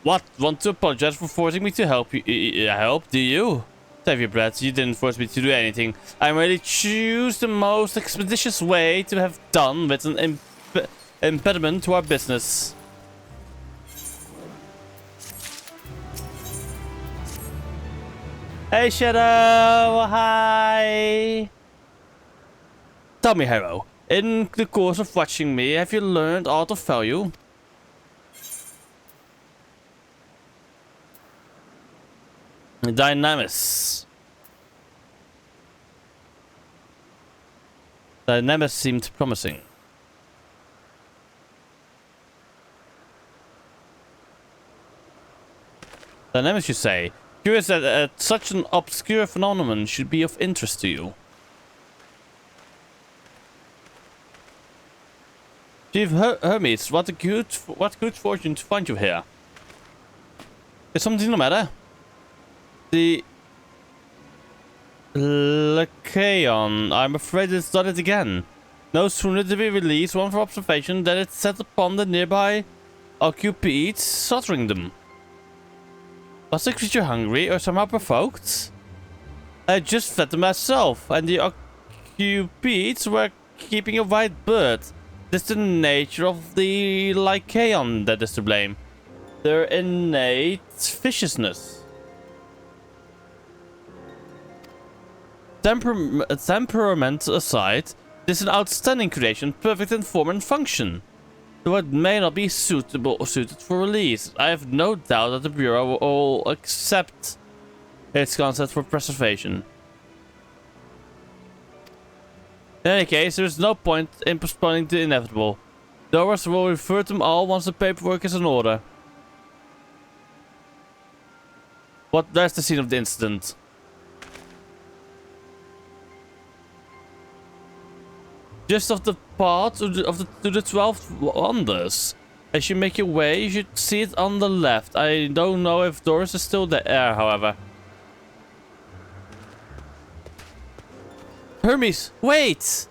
What? Want to apologize for forcing me to help you? Help? Do you? Save your breath. You didn't force me to do anything. I merely choose the most expeditious way to have done with an impediment to our business. Hey, Shadow. Hi. Tell me, Hero. In the course of watching me, have you learned aught of value? Dynamis. Dynamis seemed promising. Dynamis, you say? Curious that such an obscure phenomenon should be of interest to you. Chief Hermes, what good fortune to find you here. Is something the matter? Lycaon. I'm afraid it's done it again. No sooner did we release one for observation than it set upon the nearby occupieds, slaughtering them. Was the creature hungry or somehow provoked? I just fed them myself, and the occupieds were keeping a white bird. It is the nature of the Lycaon that is to blame. Their innate viciousness. Temperament aside, this is an outstanding creation, perfect in form and function. Though it may not be suited for release, I have no doubt that the Bureau will accept its concept for preservation. In any case, there is no point in postponing the inevitable. Doris will refer to them all once the paperwork is in order. There's the scene of the incident. Just off the path to the 12 wonders. As you make your way, you should see it on the left. I don't know if Doris is still there, however. Hermes, wait!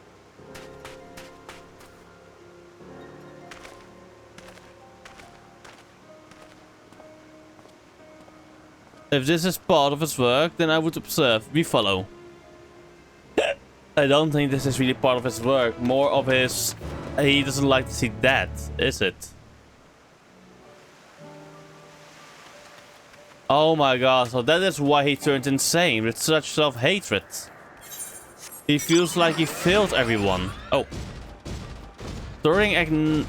If this is part of his work, then I would observe. We follow. I don't think this is really part of his work. More of his... He doesn't like to see that, is it? Oh my god, so that is why he turned insane with such self-hatred. He feels like he failed everyone. Oh. During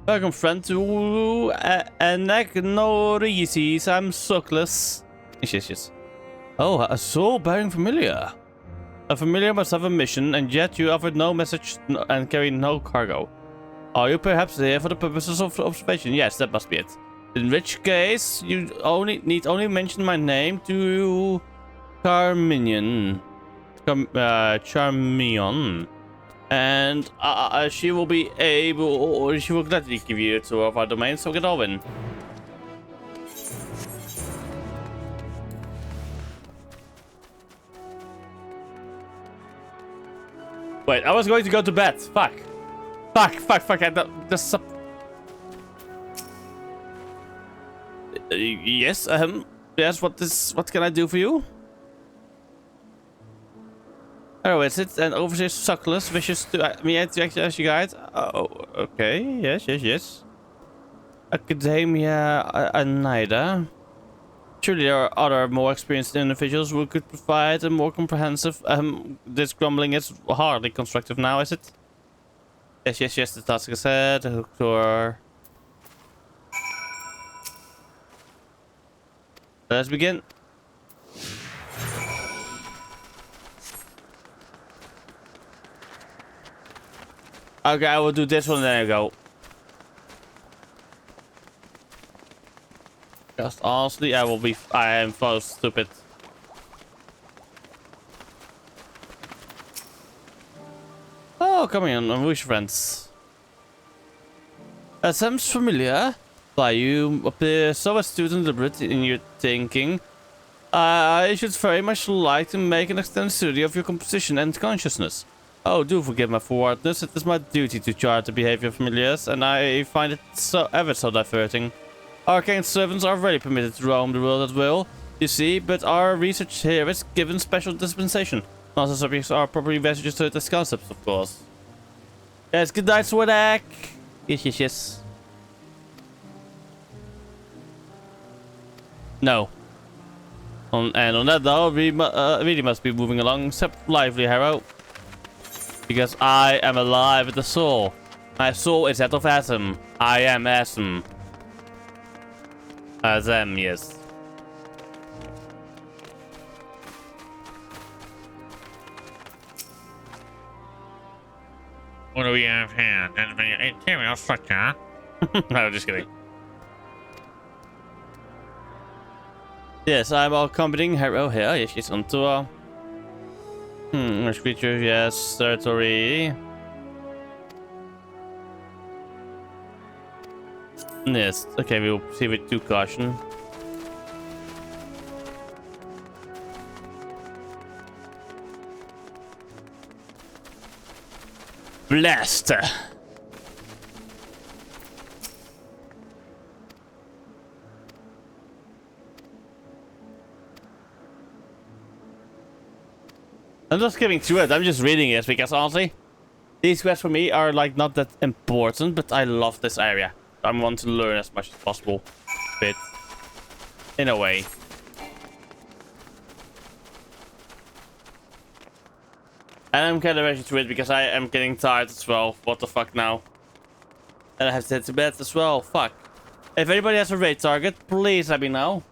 Welcome, friend, to Anagnorices. I'm Sockless. Yes. Oh, a soul-bearing familiar. A familiar must have a mission, and yet you offered no message and carry no cargo. Are you perhaps here for the purposes of observation? Yes, that must be it. In which case, you need only mention my name to Charmion. Charmion. And she will be able, or she will gladly give you a tour of our domain, so get all in. Wait, I was going to go to bed. Fuck. That's yes, yes, what can I do for you? Oh, is it an overseer Suckless wishes to me to act as your guide? Oh, okay, yes. Academia Anida. Surely there are other more experienced individuals who could provide a more comprehensive... this grumbling is hardly constructive now, is it? Yes, the task is set. The hook door. Let's begin. Okay, I will do this one, then I go. Just honestly, I am so stupid. Oh, come in, I'm with your friends. That sounds familiar. Why, you appear so astute and deliberate in your thinking. I should very much like to make an extended study of your composition and consciousness. Oh, do forgive my forwardness. It is my duty to chart the behavior of familiars, and I find it ever so diverting. Arcane servants are already permitted to roam the world at will, you see, but our research here is given special dispensation. Master subjects are properly registered as concepts, of course. Yes, good night, Swadak. Yes. No. And on that note, we really must be moving along. Except lively, Harrow. Because I am alive with the soul. My soul is that of Atom. I am Atom. Azam, yes. What do we have here? Interior structure. No, just kidding. Yes, I'm accompanying Hero here. Yes, she's on tour. Which creature? Yes, territory. Yes, okay, we'll see with due caution. Blaster. I'm just skipping through it. I'm just reading it because honestly, these quests for me are like not that important, but I love this area. I want to learn as much as possible. Bit. In a way. And I'm kind of ready to it because I am getting tired as well. What the fuck now? And I have to head to bed as well. Fuck. If anybody has a raid target, please let me know.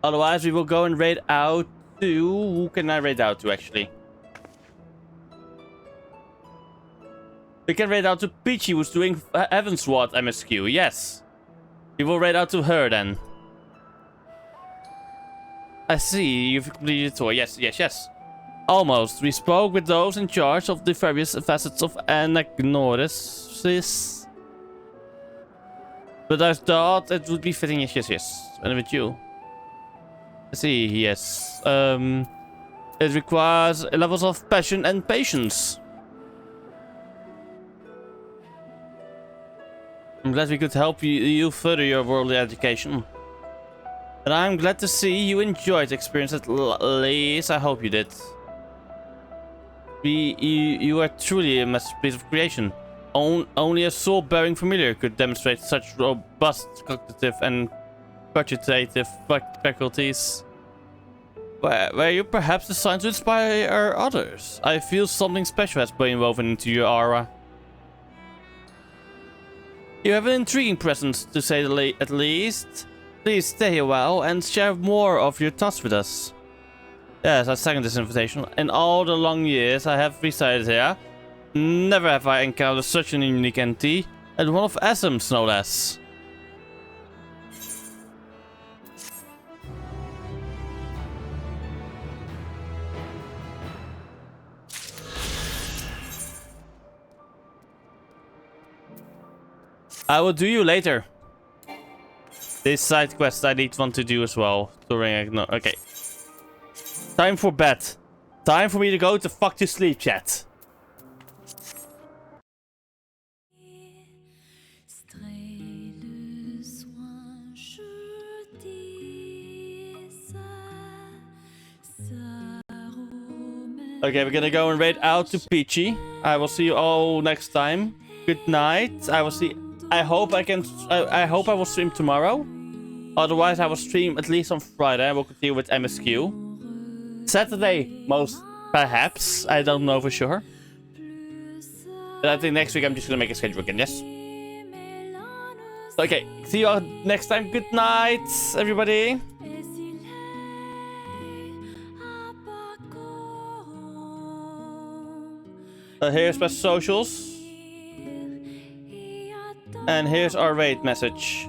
Otherwise, we will go and raid out to... Who can I raid out to, actually? We can raid out to Peachy, who's doing Evansward MSQ. Yes. We will raid out to her, then. I see. You've completed the tour. Yes, yes, yes. Almost. We spoke with those in charge of the various facets of anagnosis. But I thought it would be fitting. Yes, yes, yes. And with you. I see, yes. It requires levels of passion and patience. I'm glad we could help you further your worldly education. And I'm glad to see you enjoyed the experience at least. I hope you did. You are truly a masterpiece of creation. Only a soul-bearing familiar could demonstrate such robust cognitive and quantitative faculties. Were you perhaps designed to inspire others? I feel something special has been woven into your aura. You have an intriguing presence, to say at least. Please stay a while and share more of your thoughts with us. Yes, I second this invitation. In all the long years I have resided here, never have I encountered such an unique entity, and one of essence, no less. I will do you later. This side quest I need one to do as well. Okay. Time for bed. Time for me to go to fuck to sleep, chat. Okay, we're gonna go and raid out to Peachy. I will see you all next time. Good night. I hope I will stream tomorrow. Otherwise, I will stream at least on Friday. I will continue with MSQ. Saturday, most perhaps. I don't know for sure. But I think next week I'm just gonna make a schedule again, yes? Okay, see you all next time. Good night, everybody. Here's my socials. And here's our raid message.